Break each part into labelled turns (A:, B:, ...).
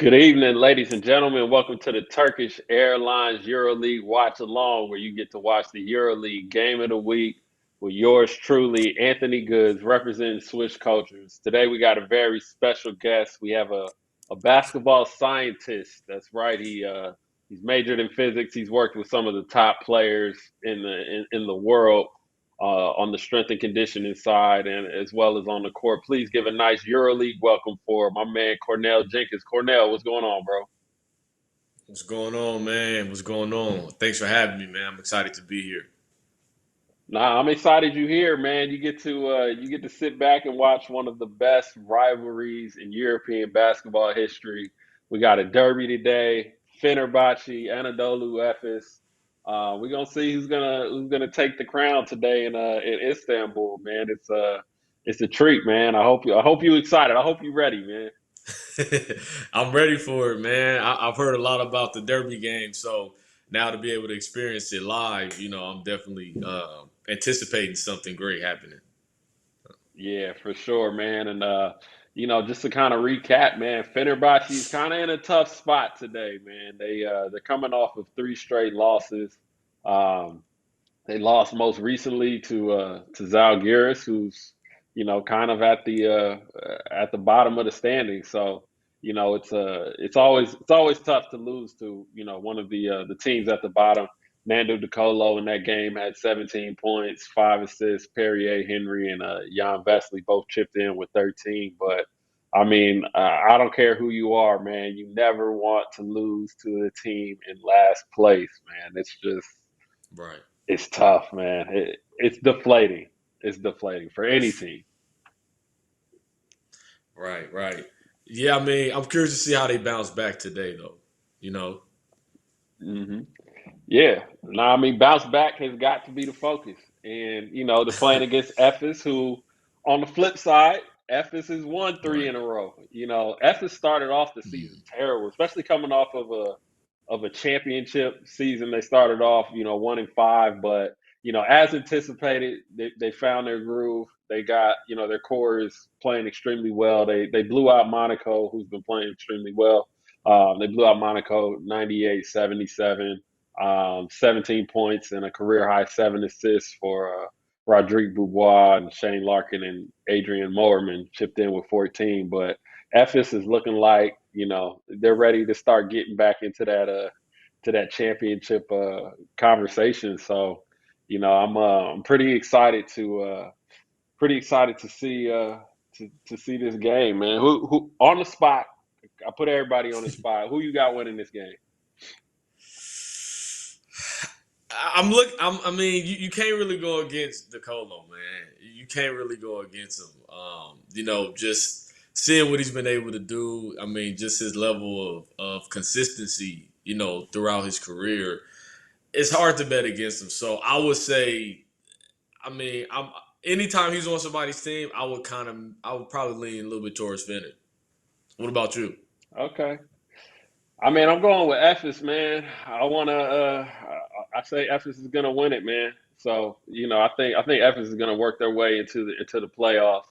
A: Good evening, ladies and gentlemen. Welcome to the Turkish Airlines EuroLeague Watchalong, where you get to watch the EuroLeague Game of the Week with yours truly, Anthony Goods, representing Swish Cultures. Today, we got a very special guest. We have a basketball scientist. That's right. He's majored in physics. He's worked with some of the top players in the world on the strength and conditioning side, and as well as on the court. Please give a nice EuroLeague welcome for my man Cornell Jenkins. Cornell, what's going on, bro?
B: What's going on, man? What's going on? Thanks for having me, man. I'm excited to be here.
A: Nah, I'm excited you're here, man. You get to sit back and watch one of the best rivalries in European basketball history. We got a derby today, Fenerbahce, Anadolu Efes. We're gonna see who's gonna take the crown today in Istanbul, man. It's a treat, man. I hope you excited. I hope you ready, man.
B: I'm ready for it, man. I've heard a lot about the Derby game, so now to be able to experience it live, I'm definitely anticipating something great happening.
A: Yeah, for sure, man. And just to kind of recap, man, Fenerbahce's kind of in a tough spot today, man. They're coming off of three straight losses. Um, they lost most recently to Zalgiris, who's kind of at the bottom of the standing. So it's always tough to lose to one of the teams at the bottom. Nando De Colo in that game had 17 points, 5 assists. Perrier Henry and Jan Vesely both chipped in with 13. But I mean, I don't care who you are, man. You never want to lose to a team in last place, man.
B: Right,
A: It's tough, man. It's deflating. It's deflating for any team.
B: right. Yeah, I mean, I'm curious to see how they bounce back today, though. You know,
A: hmm Yeah. No, I mean, bounce back has got to be the focus. And, they're playing against Ephes, who, on the flip side, Ephes has won three
B: right.
A: in a row. Ephes started off the
B: Mhm.
A: season terrible, especially coming off of a championship season. They started off, 1-5, but as anticipated, they found their groove. They got, their core is playing extremely well. They blew out Monaco, who's been playing extremely well. They blew out Monaco 98-77, 17 points and a career high 7 assists for Rodrigue Beaubois, and Shane Larkin and Adrian Mowerman chipped in with 14. But Ephes is looking like they're ready to start getting back into that championship conversation. So I'm pretty excited to see to see this game, man. Who on the spot? I put everybody on the spot. Who you got winning this game?
B: I'm look. I mean, you can't really go against DeColo, man. You can't really go against him. Just seeing what he's been able to do. I mean, just his level of consistency. Throughout his career, it's hard to bet against him. So I would say, I mean, anytime he's on somebody's team, I would probably lean a little bit towards Fenner. What about you?
A: Okay. I mean, I'm going with Ephes, man. I say Ephes is gonna win it, man. So I think Ephes is gonna work their way into the playoffs.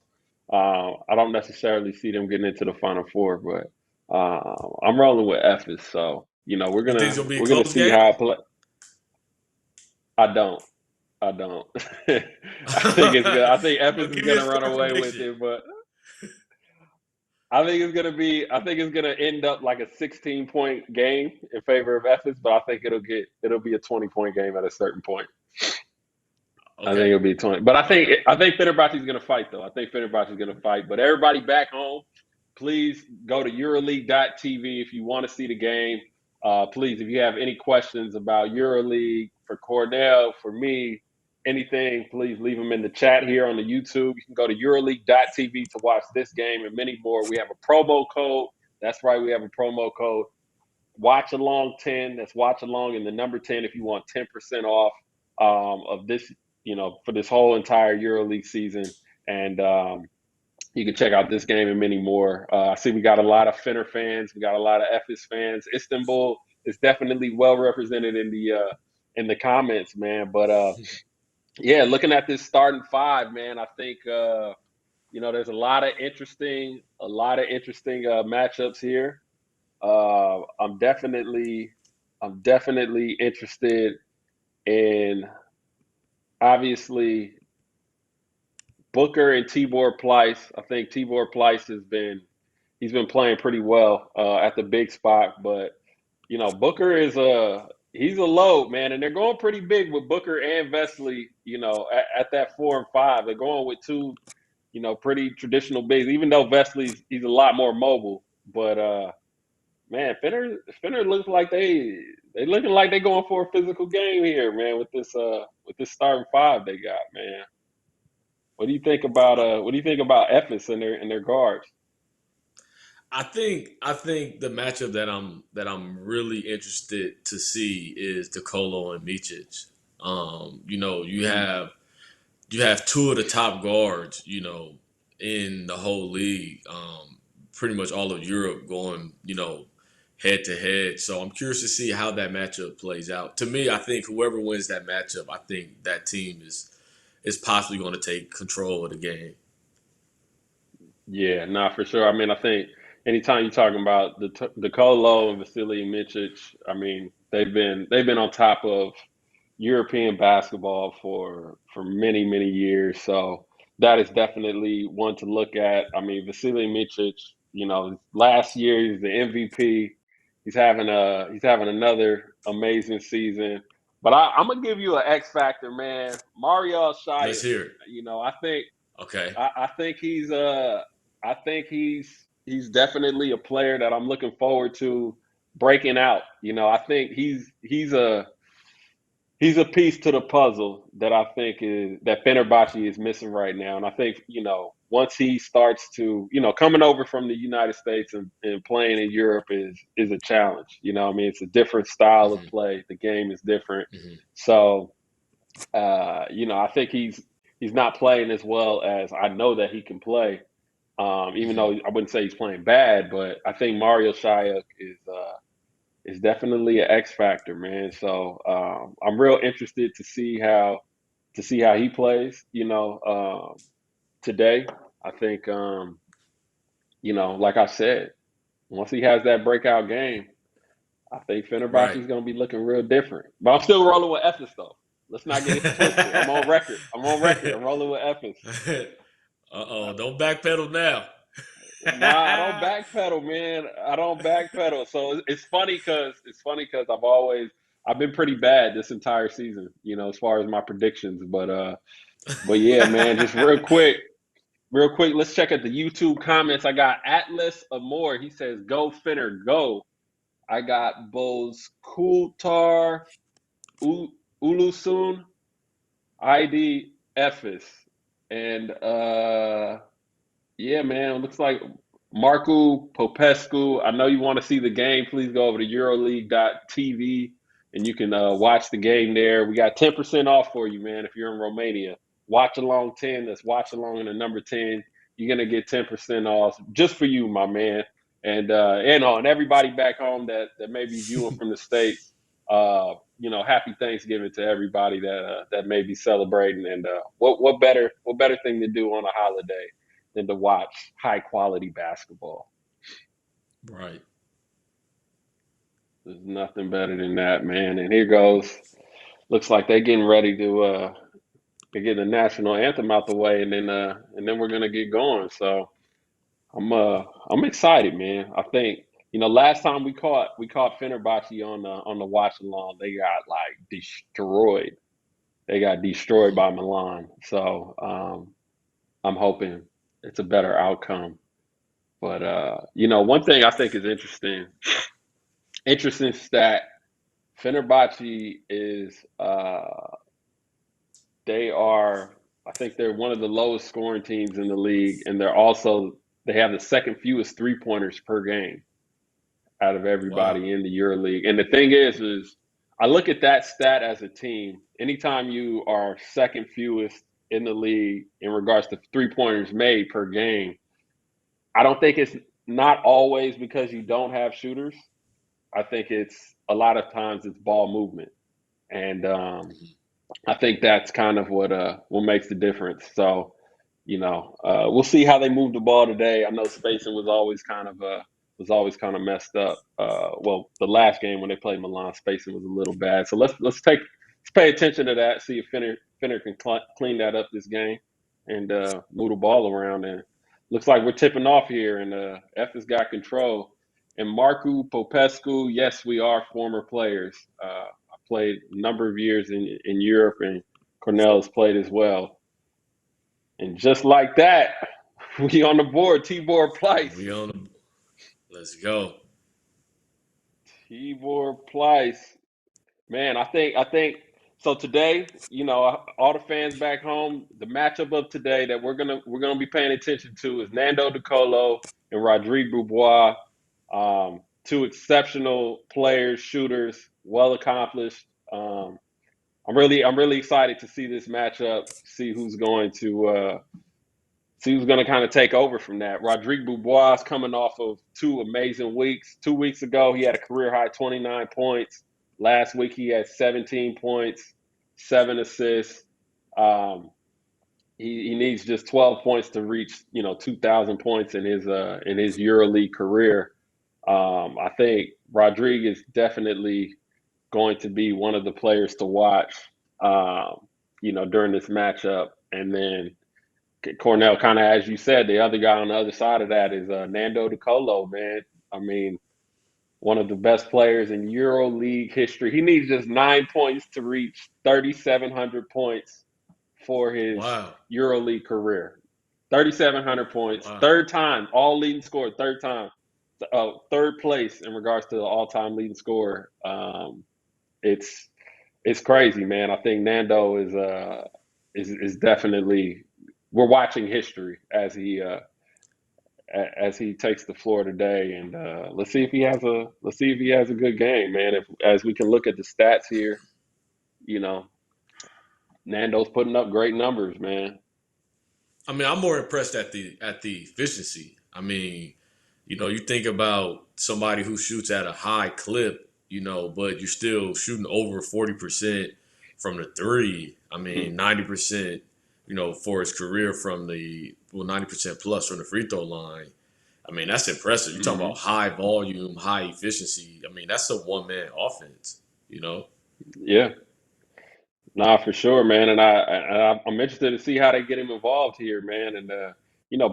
A: I don't necessarily see them getting into the Final Four, but I'm rolling with Ephes. So we're
B: You think it's
A: gonna
B: gonna be a
A: we're gonna
B: close
A: see
B: game?
A: how it play. I don't. I don't. I think
B: Well,
A: Ephes is
B: give me a
A: gonna run
B: score
A: away with
B: prediction.
A: it, but I think it's gonna end up like a 16-point game in favor of Ephes, but I think it'll be a 20-point game at a certain point. I think
B: Okay.
A: it'll be 20. But I think
B: Okay.
A: I think Fenerbahce's gonna fight though. I think Fenerbahce's gonna fight. But everybody back home, please go to EuroLeague.tv if you want to see the game. Please, if you have any questions about EuroLeague for Cornell, for me, anything, please leave them in the chat here on the YouTube. You can go to EuroLeague.tv to watch this game and many more. We have a promo code. That's right, we have a promo code. Watch along 10. That's watch along and the number 10 if you want 10% off of this, for this whole entire EuroLeague season. And you can check out this game and many more. I see we got a lot of Finner fans. We got a lot of Ephes fans. Istanbul is definitely well represented in the comments, man. But yeah, looking at this starting five, man, I think there's a lot of interesting matchups here. I'm definitely interested in, obviously, Booker and Tibor Pleiss. I think Tibor Pleiss he's been playing pretty well at the big spot, but Booker he's a load, man, and they're going pretty big with Booker and Vesely. At that 4 and 5, they're going with two, pretty traditional bigs. Even though he's a lot more mobile, but man, Finner looks like they looking like they going for a physical game here, man, with this starting five they got, man. What do you think about Ephes and their guards?
B: I think the matchup that I'm really interested to see is DeColo and Micic. You
A: Mm-hmm.
B: have two of the top guards, in the whole league, pretty much all of Europe going, head to head. So I'm curious to see how that matchup plays out. To me, I think whoever wins that matchup, I think that team is possibly going to take control of the game.
A: Yeah, nah, for sure. I mean, I think anytime you're talking about the Colo and Vasily Micic, I mean, they've been on top of European basketball for many, many years. So that is definitely one to look at. I mean, Vasily Micic, last year he's the MVP. He's having another amazing season. But I'm gonna give you an X factor, man. Mario
B: Let's
A: Shire.
B: hear it.
A: You know, I think
B: Okay.
A: I think he's definitely a player that I'm looking forward to breaking out. I think he's a piece to the puzzle that I think is that Fenerbahce is missing right now. And I think, once he starts to, coming over from the United States and playing in Europe is a challenge. I mean, it's a different style of
B: Hmm.
A: play. The game is different.
B: Hmm.
A: So I think he's not playing as well as I know that he can play. Even
B: Hmm.
A: though I wouldn't say he's playing bad, but I think Mario Shayuk is definitely an X factor, man. So I'm real interested to see how he plays. Today. I think like I said, once he has that breakout game, I think Fenerbahce
B: Right.
A: is going to be looking real different. But I'm still rolling with Ephes though. Let's not get it twisted. I'm on record. I'm on record. I'm rolling with Ephes.
B: Uh-oh, don't backpedal now.
A: Nah, I don't backpedal, man. I don't backpedal. So it's funny because I've been pretty bad this entire season, as far as my predictions. But yeah, man, just real quick, let's check out the YouTube comments. I got Atlas Amore. He says, "Go Finner, go." I got Bose Kultar Ulusun ID Ephes. And yeah, man, it looks like Marco Popescu. I know you want to see the game. Please go over to EuroLeague.tv and you can watch the game there. We got 10% off for you, man, if you're in Romania. Watchalong 10, that's Watchalong and the number 10. You're going to get 10% off just for you, my man. And everybody back home that may be viewing from the States, happy Thanksgiving to everybody that may be celebrating. And what better thing to do on a holiday than to watch high quality basketball.
B: Right.
A: There's nothing better than that, man. And here goes. Looks like they're getting ready to get the national anthem out the way, and then we're gonna get going. So I'm excited, man. I think last time we caught Fenerbahce on the watch along, they got like destroyed. They got destroyed
B: Hmm.
A: by Milan. So I'm hoping it's a better outcome. But one thing I think is interesting stat. Fenerbahce is they are I think they're one of the lowest scoring teams in the league, and they have the second fewest 3 pointers per game out of
B: Wow.
A: everybody in the EuroLeague. And the thing is I look at that stat as a team. Anytime you are second fewest in the league in regards to 3 pointers made per game, I don't think it's not always because you don't have shooters. I think it's a lot of times it's ball movement, and I think that's kind of what makes the difference. So, we'll see how they move the ball today. I know spacing was always kind of was always kind of messed up. Well, the last game when they played Milan, spacing was a little bad. So let's pay attention to that. See if Finner can clean that up this game and move the ball around. And looks like we're tipping off here, and F has got control. And Marcu Popescu, yes, we are former players. I played a number of years in Europe, and Cornell has played as well. And just like that, we on the board. Tibor Pleiss.
B: Let's go.
A: Tibor Pleiss. Man, I think so today, all the fans back home, the matchup of today that we're gonna be paying attention to is Nando De Colo and Rodrigue Beaubois. Two exceptional players, shooters, well accomplished. I'm really excited to see this matchup, see who's going to kind of take over from that. Rodrigue Beaubois is coming off of two amazing weeks. 2 weeks ago, he had a career high 29 points. Last week, he had 17 points, 7 assists. He needs just 12 points to reach 2,000 points in his EuroLeague career. I think Rodrigue is definitely going to be one of the players to watch, during this matchup. And then Cornell, kind of as you said, the other guy on the other side of that is Nando De Colo, man. I mean, one of the best players in EuroLeague history. He needs just 9 points to reach 3,700 points for his
B: Wow.
A: EuroLeague career. 3,700 points,
B: Wow.
A: third time, all leading scorer, third time, third place in regards to the all-time leading scorer. It's crazy, man. I think Nando is definitely, we're watching history as he takes the floor today, and let's see if he has a good game, man. As we can look at the stats here, Nando's putting up great numbers, man.
B: I mean, I'm more impressed at the efficiency. I mean, you think about somebody who shoots at a high clip, but you're still shooting over 40% from the three. I mean, 90%, for his career from 90% plus from the free throw line. I mean, that's impressive. You're talking about high volume, high efficiency. I mean, that's a one-man offense.
A: Yeah, nah, for sure, man. And I'm interested to see how they get him involved here, man. And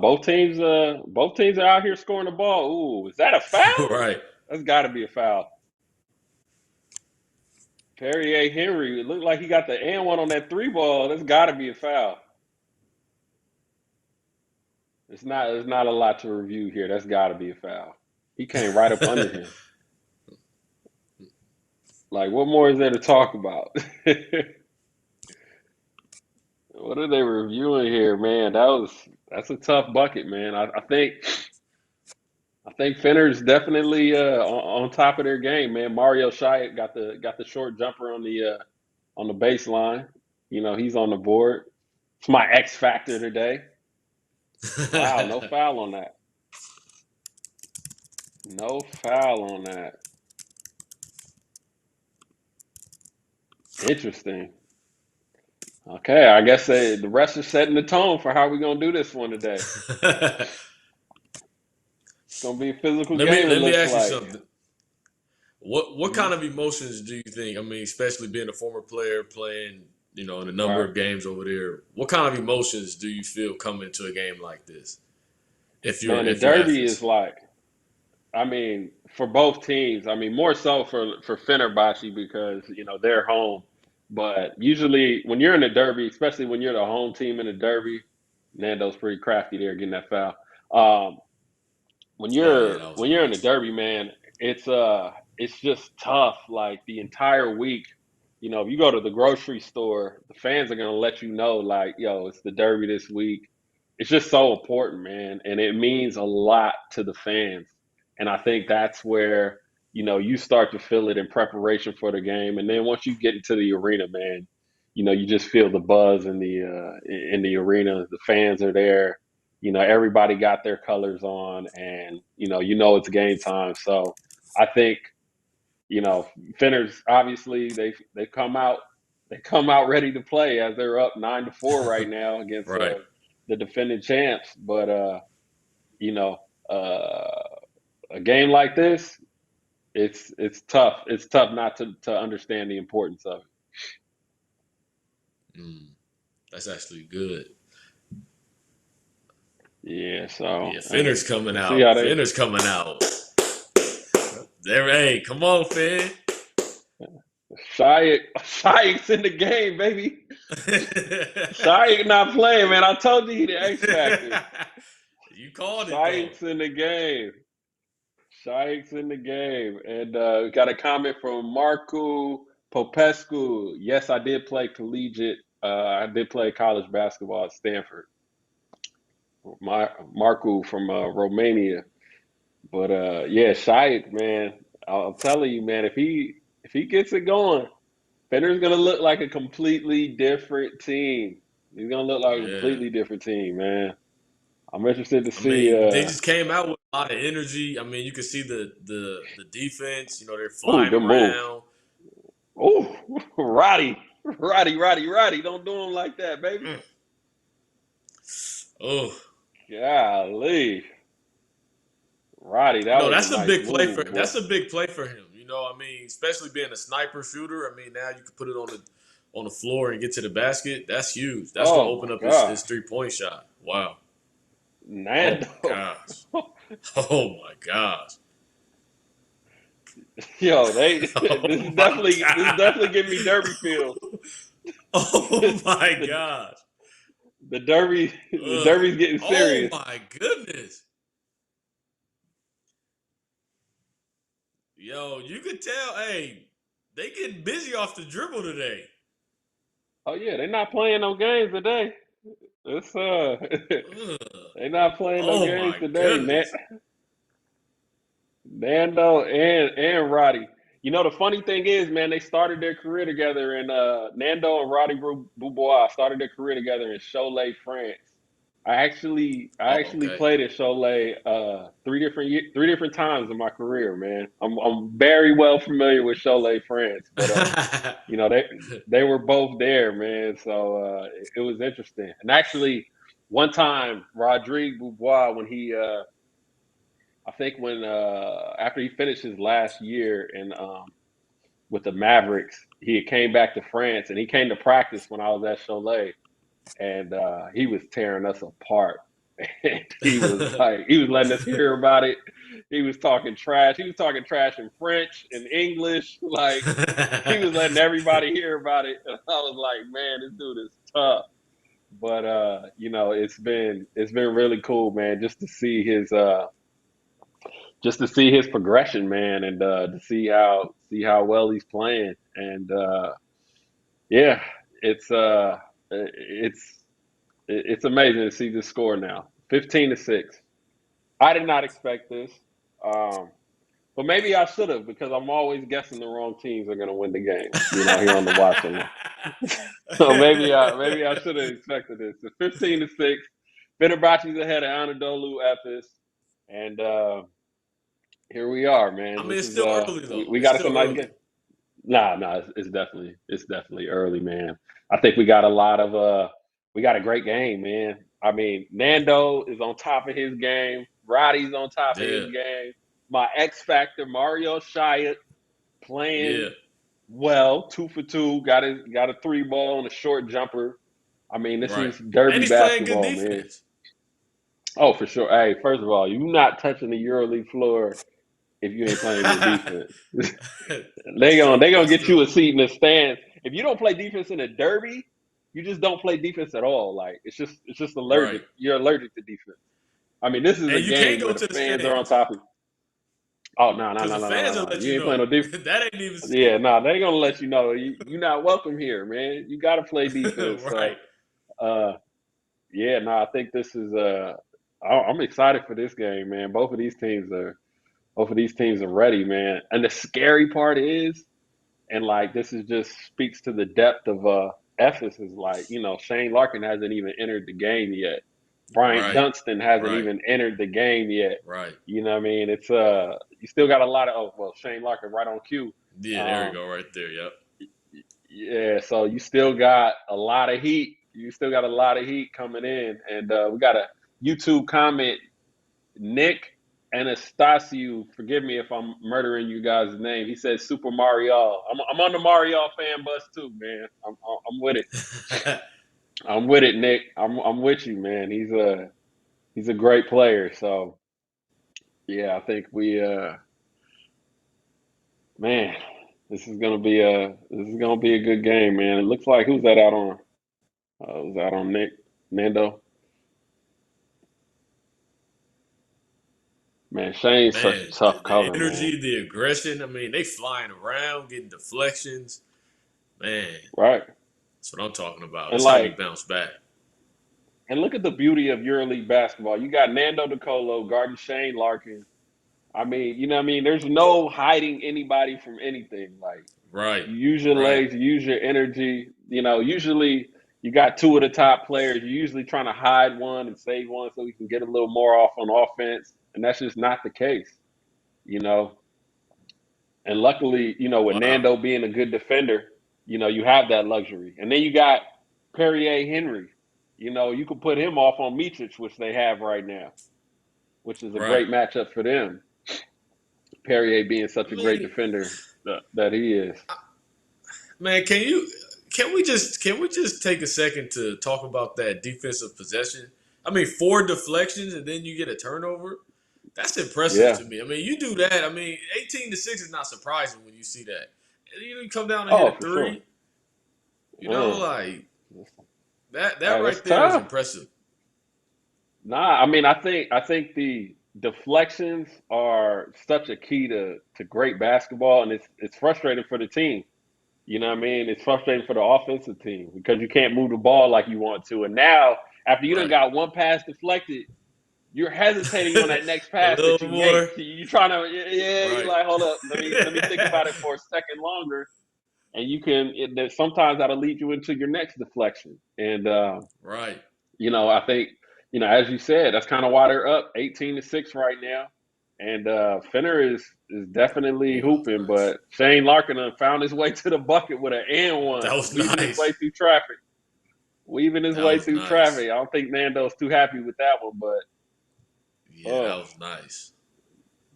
A: both teams are out here scoring the ball. Ooh, is that a foul?
B: Right.
A: That's got to be a foul. Perrier Henry, it looked like he got the and one on that three ball. That's got to be a foul. There's not a lot to review here. That's got to be a foul. He came right up under him. Like, what more is there to talk about? What are they reviewing here, man? That's a tough bucket, man. I think Finner's definitely on top of their game, man. Mario Shyatt got the short jumper on the baseline. He's on the board. It's my X factor today. Wow, no foul on that. No foul on that. Interesting. Okay, I guess the rest is setting the tone for how we're gonna do this one today. It's gonna be a physical
B: let me
A: game, it
B: let me
A: looks
B: ask you
A: like.
B: something. What
A: Hmm.
B: kind of emotions do you think? I mean, especially being a former player playing, in a number
A: Right.
B: of games over there. What kind of emotions do you feel coming into a game like this?
A: Man, the
B: If you're
A: derby is
B: Efes.
A: like, I mean, for both teams. I mean, more so for Fenerbahce because they're home. But usually, when you're in the derby, especially when you're the home team in the derby, Nando's pretty crafty there getting that foul. Um, when
B: Oh yeah,
A: you're
B: that was
A: when you're in the
B: nice.
A: derby, man, it's just tough. Like the entire week, if you go to the grocery store, the fans are gonna let you know, like, yo, it's the derby this week. It's just so important, man, and it means a lot to the fans. And I think that's where you start to feel it in preparation for the game, and then once you get into the arena, man, you just feel the buzz in the arena. The fans are there, everybody got their colors on, and it's game time. So I think you know Finners, obviously they come out ready to play as they're up 9-4 right now against
B: Right.
A: the defending champs. But you know uh a game like this, it's tough. It's tough not to understand the importance of
B: Mm, that's actually good.
A: it. Yeah. So
B: Yeah, Finner's coming
A: see how
B: out.
A: they
B: Finner's coming out. There, hey, come on, Finn.
A: Shayek's in the game, baby. Shayek not playing, man. I told you he the X factor.
B: You called it though.
A: Shayek's in the game. Shayek's in the game. And we got a comment from Marku Popescu. Yes, I did play collegiate. I did play college basketball at Stanford. Marku from Romania. But yeah, Shayek, man, I'm telling you, man, if he gets it going, Fenner's gonna look like a completely different team. He's gonna look like a
B: Yeah.
A: completely different team, man. I'm interested to
B: I
A: see.
B: mean, they just came out with a lot of energy. I mean, you can see the defense. You know, they're
A: Oh,
B: flying
A: good move.
B: around.
A: Oh, Roddy. Don't do him like that, baby.
B: Mm. Oh,
A: Golly, Roddy,
B: you
A: that
B: know,
A: was a
B: that's a
A: nice
B: big play for
A: move,
B: him.
A: boy.
B: That's a big play for him. You know, I mean, especially being a sniper shooter. I mean, now you can put it on the floor and get to the basket. That's huge. That's gonna
A: Oh
B: open
A: my
B: up his
A: gosh,
B: 3-point shot. Wow. Oh my
A: Nando.
B: gosh. Oh my gosh.
A: Yo, they
B: Oh my
A: this is definitely
B: god.
A: giving me Derby feels.
B: Oh my
A: the
B: gosh.
A: the
B: Ugh.
A: Derby's getting
B: Oh
A: serious.
B: my goodness. Yo, you could tell, hey, they getting busy off the dribble today.
A: Oh yeah, they're not playing no games today. It's
B: Ugh.
A: they're not playing no
B: Oh
A: games
B: my
A: today.
B: goodness.
A: Nando and Roddy. You know the funny thing is, man, they started their career together, and Nando and Roddy Boubois started their career together in Cholet, France. I
B: Oh,
A: actually
B: okay.
A: played at Cholet three different times in my career, man. I'm very well familiar with Cholet, France, but you know they were both there, man. So it was interesting. And actually, one time, Rodrigue Boubois, when he I think when after he finished his last year in with the Mavericks, he came back to France and he came to practice when I was at Cholet, and he was tearing us apart. And he was letting us hear about it. He was talking trash. He was talking trash in French, in English. Like he was letting everybody hear about it. And I was like, man, this dude is tough. But you know, it's been really cool, man, just to see his progression, man, and to see how well he's playing. And yeah, it's uh it's it's amazing to see this score now. 15-6. I did not expect this. Um but maybe I should have because I'm always guessing the wrong teams are gonna win the game, you know, here on the Watchalong. So maybe I should have expected this. So 15-6. Fenerbahce's ahead of Anadolu Efes. And here we are,
B: I
A: man.
B: mean,
A: This
B: it's
A: is
B: still early though.
A: we
B: It's
A: got some
B: still
A: nice
B: early.
A: game. Nah, it's definitely early, man. I think we got a lot of we got a great game, man. I mean, Nando is on top of his game. Roddy's on top of his
B: Yeah.
A: game. My X Factor, Mario Shayat,
B: Yeah.
A: playing well, 2 for 2, got a three ball and a short jumper. I mean, this
B: Right.
A: is
B: And
A: derby
B: he's playing good
A: basketball, man.
B: defense.
A: Oh, for sure. Hey, first of all, you not touching the EuroLeague floor if you ain't playing good defense.
B: That's true.
A: They gonna
B: That's
A: get you
B: true.
A: a seat in the stands. If you don't play defense in a derby, you just don't play defense at all. Like it's just
B: Right.
A: allergic. You're allergic to defense. I mean, this is a
B: And you can't
A: game
B: go
A: where the
B: to the
A: fans are on
B: stands
A: top of you. Oh no no
B: because
A: no
B: the
A: no no no
B: fans will
A: no!
B: let
A: You
B: you
A: ain't playing no
B: know
A: defense.
B: that ain't even
A: Yeah,
B: safe.
A: no, they gonna let you know you're not welcome here, man. You got to play defense. So
B: Right.
A: uh, yeah, no, I think this is I'm excited for this game, man. Both of these teams are ready, man. And the scary part is, and like this is just speaks to the depth of Ephesus. Is like, you know, Shane Larkin hasn't even entered the game yet. Bryant
B: Right.
A: Dunston hasn't
B: Right.
A: even entered the game yet.
B: Right.
A: You know what I mean? It's you still got a lot of Shane Larkin right on cue.
B: Yeah, there we
A: Um
B: go, right there. Yep.
A: yeah, so you still got a lot of heat. You still got a lot of heat coming in. And we got a YouTube comment. Nick Anastasiu, forgive me if I'm murdering you guys' name. He says Super Mario. I'm on the Mario fan bus too, man. I'm with it. I'm with it, Nick. I'm with you, man. He's a great player. So yeah, I think man, this is gonna be a good game, man. It looks like who's that out on? Was that on Nick Nando? Man, Shane's such a
B: Man,
A: tough
B: the
A: cover, man.
B: energy, the aggression. I mean, they flying around, getting deflections. Man,
A: Right?
B: that's what I'm talking about.
A: And
B: It's how you
A: like,
B: bounce back.
A: and look at the beauty of EuroLeague basketball. You got Nando DeColo guarding Shane Larkin. I mean, you know what I mean? There's no hiding anybody from anything. Like,
B: Right,
A: you use your
B: right.
A: legs, you use your energy. You know, usually you got two of the top players. You're usually trying to hide one and save one so we can get a little more off on offense. And that's just not the case, you know. And luckily, you know, with
B: Wow.
A: Nando being a good defender, you know, you have that luxury. And then you got Perrier Henry. You know, you can put him off on Mitic, which they have right now, which is a
B: Right.
A: great matchup for them. Perrier being such
B: I
A: a great
B: mean,
A: defender that he is.
B: man, can we just take a second to talk about that defensive possession? I mean, 4 deflections and then you get a turnover. That's impressive
A: Yeah.
B: to me. I mean, you do that. I mean, 18-6 is not surprising when you see that. And you come down and hit
A: Oh,
B: a
A: for sure.
B: three.
A: Uh,
B: Like that
A: hey, that's
B: right there is
A: tough.
B: impressive.
A: Nah, I mean, I think the deflections are such a key to great basketball, and it's frustrating for the team. You know what I mean? It's frustrating for the offensive team because you can't move the ball like you want to. And now, after you done
B: Right.
A: got one pass deflected, you're hesitating on that next
B: A
A: pass that
B: little
A: you yanked.
B: more.
A: You're trying to, yeah, you're
B: Right.
A: like, hold up, let me think about it for a second longer, and sometimes that'll lead you into your next deflection. And
B: Right.
A: you know, I think, you know, as you said, that's kind of why they're up 18-6 right now. And Fenner is definitely
B: Oh, that was
A: hooping,
B: nice.
A: but Shane Larkin done found his way to the bucket with an and one,
B: That was
A: weaving his way
B: nice.
A: through traffic. Weaving his
B: That
A: way
B: was
A: through traffic.
B: nice.
A: I don't think Nando's too happy with that one, but
B: Yeah, that
A: oh,
B: was nice.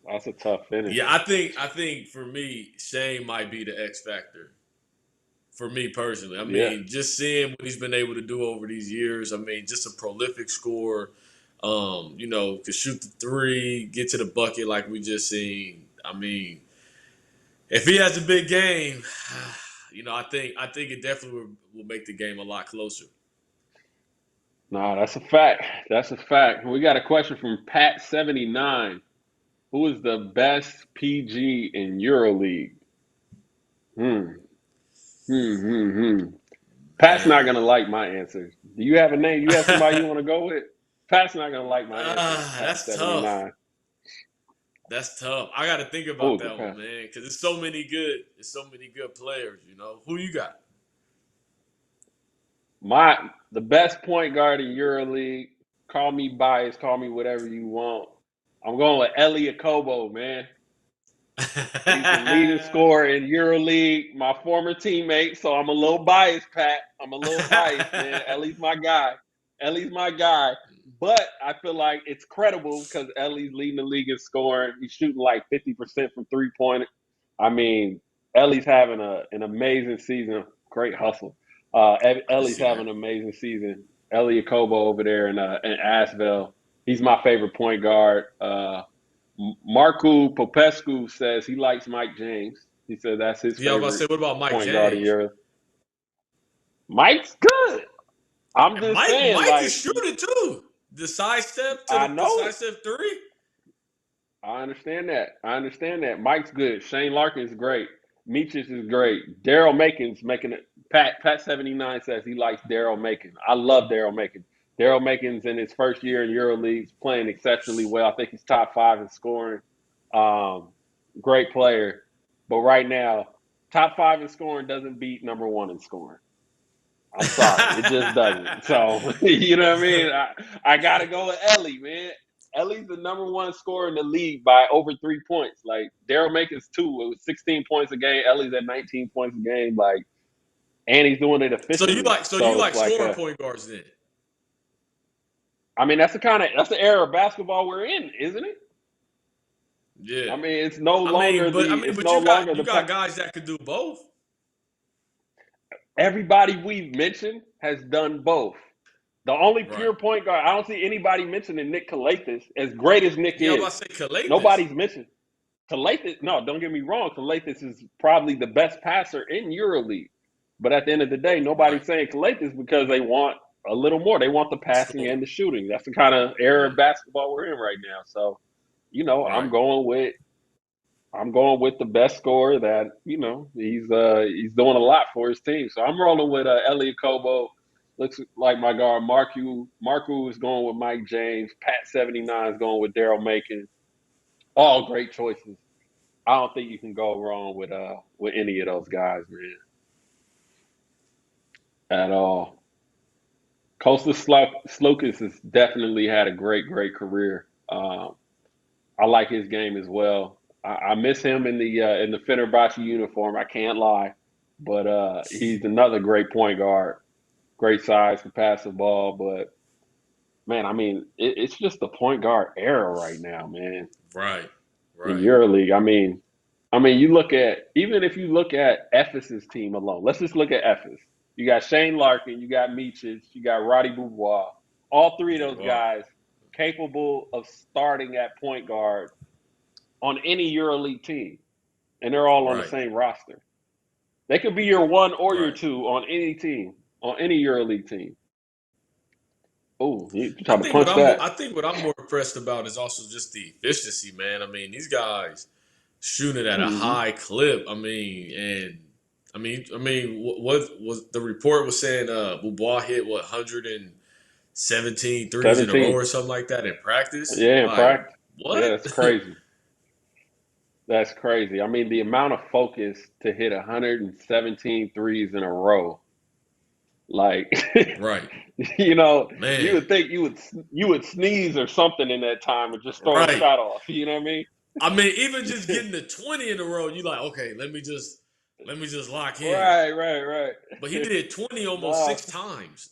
A: that's a tough finish.
B: Yeah, I think for me, Shane might be the X factor. For me personally, I
A: Yeah.
B: mean, just seeing what he's been able to do over these years. I mean, just a prolific scorer. Could shoot the three, get to the bucket like we just seen. I mean, if he has a big game, I think it definitely will make the game a lot closer.
A: Nah, that's a fact. That's a fact. We got a question from Pat79. Who is the best PG in EuroLeague? Hmm. Hmm. Pat's not
B: Man,
A: gonna like my answer. Do you have a name? You have somebody you want to go with? Pat's not gonna like my answer. Pat
B: that's
A: seventy
B: tough.
A: nine.
B: That's tough. I got to think
A: Oh,
B: about
A: good
B: that one,
A: pass.
B: man, because it's so many good players. Who you got?
A: The best point guard in EuroLeague. Call me biased. Call me whatever you want. I'm going with Elie Kobo, man. He's the leading scorer in EuroLeague. My former teammate, so I'm a little biased, Pat. I'm a little biased, man. Ellie's my guy. Ellie's my guy. But I feel like it's credible because Ellie's leading the league in scoring. He's shooting like 50% from 3 point. I mean, Ellie's having an amazing season. Great hustle.
B: I can
A: Ellie's
B: see
A: having
B: that.
A: an amazing season. Ellie Kobo over there in Asheville. He's my favorite point guard. Marco Popescu says he likes Mike James. He said that's his
B: Yeah, I was about to
A: favorite
B: say, what about Mike
A: point guard in
B: James?
A: Europe. Mike's good. I'm
B: And
A: just
B: Mike
A: saying,
B: Mike can
A: like,
B: shoot it too. The sidestep to
A: I
B: the
A: know it.
B: sidestep three.
A: I understand that. I understand that. Mike's good. Shane Larkin's great. Meaches is great. Daryl Macon's making it. Pat79 says he likes Daryl Macon. I love Daryl Macon. Daryl Macon's in his first year in EuroLeague, playing exceptionally well. I think he's top five in scoring. Um, Great player. But right now, top five in scoring doesn't beat number one in scoring. I'm sorry, it just doesn't. So you know what I mean. I gotta go with Ellie, man. Ellie's the number one scorer in the league by over 3 points. Like Daryl Macon's two with 16 points a game. Ellie's at 19 points a game. Like, and he's doing it
B: so you
A: efficiently.
B: like so you
A: So it's
B: like
A: like
B: scoring point guards then?
A: I mean, that's the era of basketball we're in, isn't it?
B: Yeah.
A: I mean, it's no
B: I
A: longer
B: mean, but I
A: the
B: mean,
A: it's
B: but
A: no
B: you
A: longer
B: got
A: the
B: you got guys that could do both.
A: everybody we've mentioned has done both. The only
B: Right.
A: pure point guard, I don't see anybody mentioning Nick Calathes, as great as Nick
B: Yeah, I
A: is.
B: was about to say Calais.
A: Nobody's mentioned Calathes. No, don't get me wrong. Calathes is probably the best passer in EuroLeague. But at the end of the day,
B: Right.
A: nobody's saying Calathes because they want a little more. They want the passing
B: Score.
A: and the shooting. That's the kind of era
B: Yeah.
A: of basketball we're in right now. So, I'm
B: Right.
A: going with the best scorer that he's doing a lot for his team. So I'm rolling with Elliot Kobo. Looks like my guard Marku is going with Mike James. Pat 79 is going with Daryl Macon. All great choices. I don't think you can go wrong with any of those guys, man, at all. Kostas Slukas has definitely had a great career. I like his game as well. I miss him in the Fenerbahce uniform. I can't lie, but he's another great point guard. Great size to pass the ball, but man, I mean, it's just the point guard era right now, man.
B: Right.
A: In
B: Right.
A: EuroLeague, I mean, even if you look at Ephesus team alone. Let's just look at Ephes. You got Shane Larkin, you got Miches, you got Roddy Beaubois. All three of
B: But
A: those
B: wow.
A: guys capable of starting at point guard on any EuroLeague team, and they're all on the
B: Right.
A: same roster. They could be your one or your
B: Right.
A: two on any team, on any EuroLeague team. Oh, you trying to punch that?
B: I think what I'm more impressed about is also just the efficiency, man. I mean, these guys shooting at a
A: Mm-hmm.
B: high clip. What was the report was saying? Boubois hit what 117 threes in a row
A: 17.
B: or something like that in practice.
A: Yeah, in
B: Like
A: practice. Yeah,
B: what?
A: that's crazy. That's crazy. I mean, the amount of focus to hit 117 threes in a row. Like,
B: Right,
A: you
B: man.
A: would think you would sneeze or something in that time and just throw the
B: Right.
A: shot off. You know what I mean?
B: I mean, even just getting to 20 in a row, you like, okay, let me just lock in.
A: Right.
B: But he did 20 almost
A: No,
B: six times.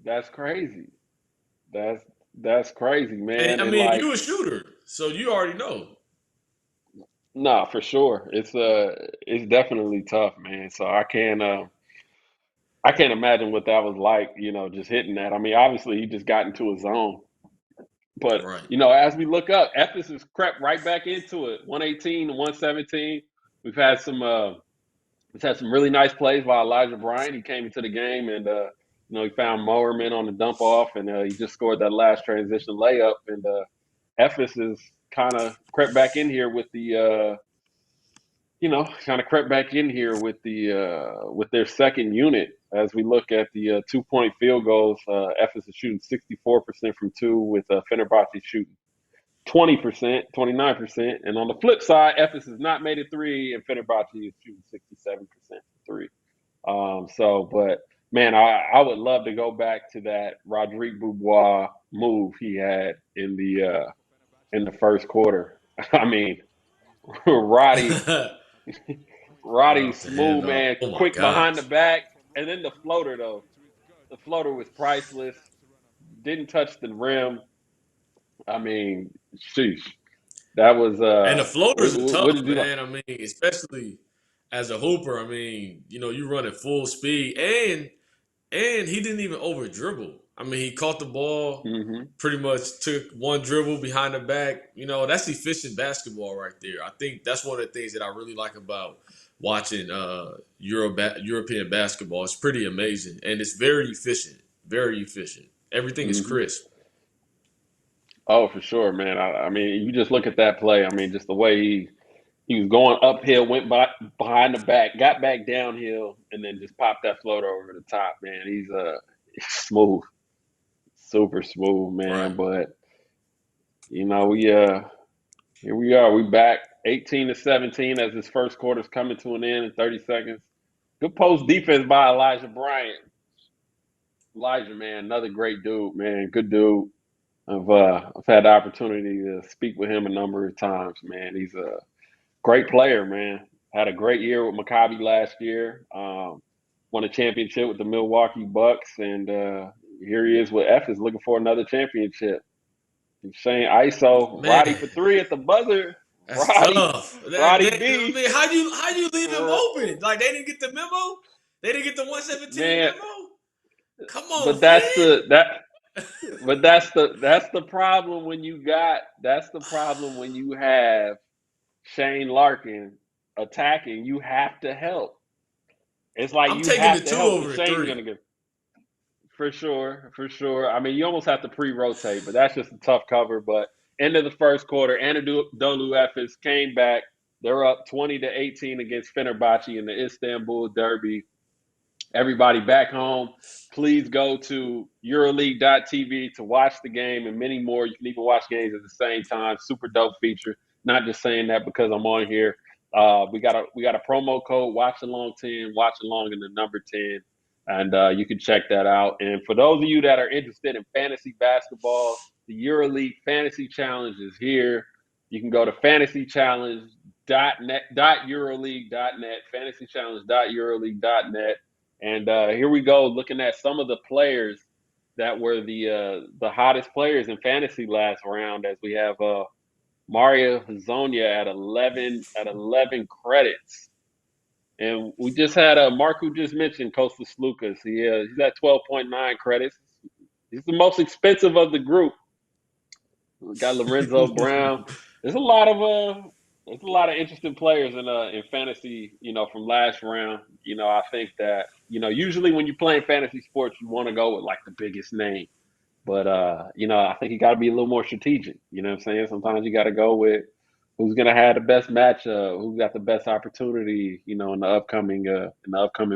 A: that's crazy. That's that's crazy,
B: And
A: man.
B: I
A: And
B: mean,
A: like,
B: you a shooter, so you already know.
A: nah, for sure. It's definitely tough, man. So I can't imagine what that was like, just hitting that. I mean, obviously he just got into a zone. But,
B: Right.
A: as we look up, Ephesus crept right back into it. 118 to 117. We've had some we've had some really nice plays by Elijah Bryant. He came into the game and he found Mowerman on the dump off and he just scored that last transition layup and Ephesus kind of crept back in here with the kind of crept back in here with their second unit. As we look at the 2-point field goals, Ephesus shooting 64% from two, with Fenerbahce shooting 20%, 29%. And on the flip side, Ephesus has not made a three, and Fenerbahce is shooting 67% from three. But man, I would love to go back to that Rodrigue Beaubois move he had in the first quarter. I mean, Roddy
B: Right off the
A: smooth,
B: handoff.
A: man,
B: Oh my
A: quick behind the
B: gosh.
A: back, and then the floater though. The floater was priceless. Didn't touch the rim. I mean, sheesh. That was
B: And the floaters are
A: what
B: tough,
A: did you like?
B: man. I mean, especially as a hooper. I mean, you run at full speed, and he didn't even over dribble. I mean, he caught the ball,
A: Hmm.
B: pretty much took one dribble behind the back. That's efficient basketball right there. I think that's one of the things that I really like about watching European basketball. It's pretty amazing, and it's very efficient. Very efficient. Everything is
A: Hmm.
B: crisp.
A: Oh, for sure, man. I mean, you just look at that play. I mean, just the way he was going uphill, went behind the back, got back downhill, and then just popped that floater over the top. Man, he's smooth, super smooth,
B: Right.
A: man. But we here we are. We back 18-17 as this first quarter's coming to an end in 30 seconds. Good post defense by Elijah Bryant. Elijah, man, another great dude, man. Good dude. I've had the opportunity to speak with him a number of times, man. He's a great player, man. Had a great year with Maccabi last year. Won a championship with the Milwaukee Bucks, and here he is with Ephes looking for another championship. Shane ISO,
B: Man,
A: Roddy for three at the buzzer.
B: that's
A: Roddy,
B: tough.
A: Roddy
B: I
A: B.
B: mean, how you leave them open? Like they didn't get the memo. They didn't get the 117
A: Man,
B: memo. Come on,
A: but
B: Flynn.
A: that's the problem when you have Shane Larkin attacking. You have to help. It's like
B: I'm
A: you
B: taking the
A: have to
B: two
A: help because
B: over the
A: Shane's
B: three.
A: gonna get for sure, for sure. I mean, you almost have to pre-rotate, but that's just a tough cover. But end of the first quarter, Anadolu Efes came back. They're up 20-18 against Fenerbahce in the Istanbul Derby. Everybody back home, please go to EuroLeague.tv to watch the game and many more. You can even watch games at the same time. Super dope feature. Not just saying that because I'm on here. We got a promo code Watchalong10, Watchalong in the number 10, and you can check that out. And for those of you that are interested in fantasy basketball, the EuroLeague Fantasy Challenge is here. You can go to fantasychallenge.net, .euroleague.net, fantasychallenge.euroleague.net. And here we go, looking at some of the players that were the hottest players in fantasy last round. As we have Mario Hezonja at 11 credits, and we just had Mark who just mentioned Kostas Slukas. He's at 12.9 credits. He's the most expensive of the group. We got Lorenzo Brown. There's a lot of interesting players in fantasy, from last round. I think that, usually when you're playing fantasy sports, you want to go with like the biggest name. But I think you got to be a little more strategic. You know what I'm saying? Sometimes you got to go with who's gonna have the best matchup, who's got the best opportunity, in the upcoming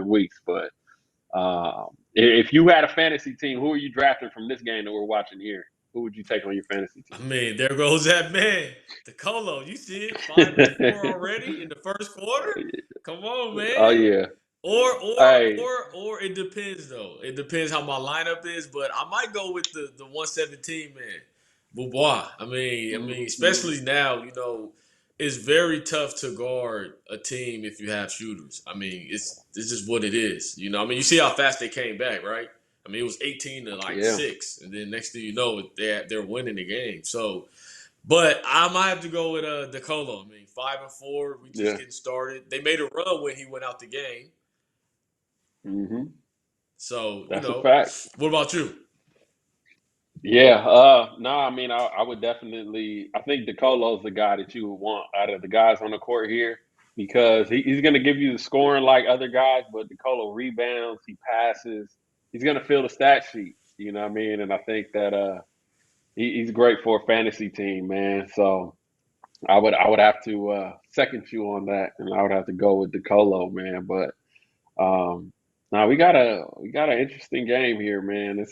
A: weeks. But if you had a fantasy team, who are you drafting from this game that we're watching here? Who would you take on your fantasy
B: I
A: team?
B: mean, there goes that man, the Colo. You see it, 5 and 4 already in the first quarter. Come on,
A: Oh
B: man.
A: yeah.
B: Or or
A: Hey.
B: or or it depends though. It depends how my lineup is, but I might go with the 117 man, Boubois. I mean,
A: Mhm.
B: especially now, it's very tough to guard a team if you have shooters. I mean, it's just what it is. I mean, you see how fast they came back, right? I mean, it was 18 to like
A: Yeah.
B: 6, and then next thing you know, they're winning the game. So, but I might have to go with DeColo. I mean, 5 and 4, we just
A: Yeah.
B: getting started. They made a run when he went out the game.
A: hmm
B: So,
A: That's a fact.
B: what about you?
A: Yeah. No, I mean, I would definitely. I think DeColo's the guy that you would want out of the guys on the court here because he's going to give you the scoring like other guys, but DeColo rebounds, he passes, he's going to fill the stat sheet. You know what I mean? And I think that he's great for a fantasy team, man. So I would have to second you on that, and I would have to go with DeColo, man. But now we got an interesting game here, man.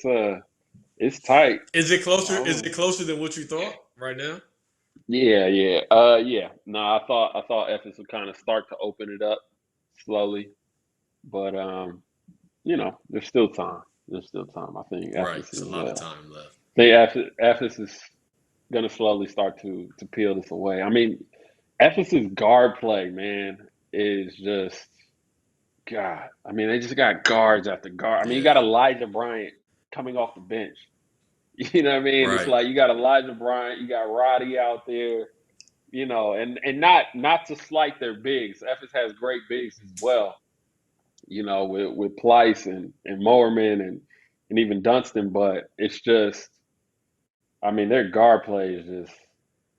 A: It's tight.
B: Is it closer? Is it
A: Oh,
B: closer than what you thought right now?
A: yeah, yeah, yeah. No, I thought Ephes would kind of start to open it up slowly, but there's still time. There's still time. I think
B: Right.
A: Ephes
B: It's a
A: is
B: lot of time left.
A: Ephes is gonna slowly start to peel this away. I mean, Ephes's guard play, man, is just God. I mean, they just got guards after guard. I mean, you got
B: Yeah.
A: Elijah Bryant coming off the bench. You know what I mean? It's
B: Right.
A: like you got Elijah Bryant, you got Roddy out there, and not to slight their bigs. Ephes has great bigs as well, with Pleiss and Mowerman and even Dunston, but it's just, I mean, their guard play is just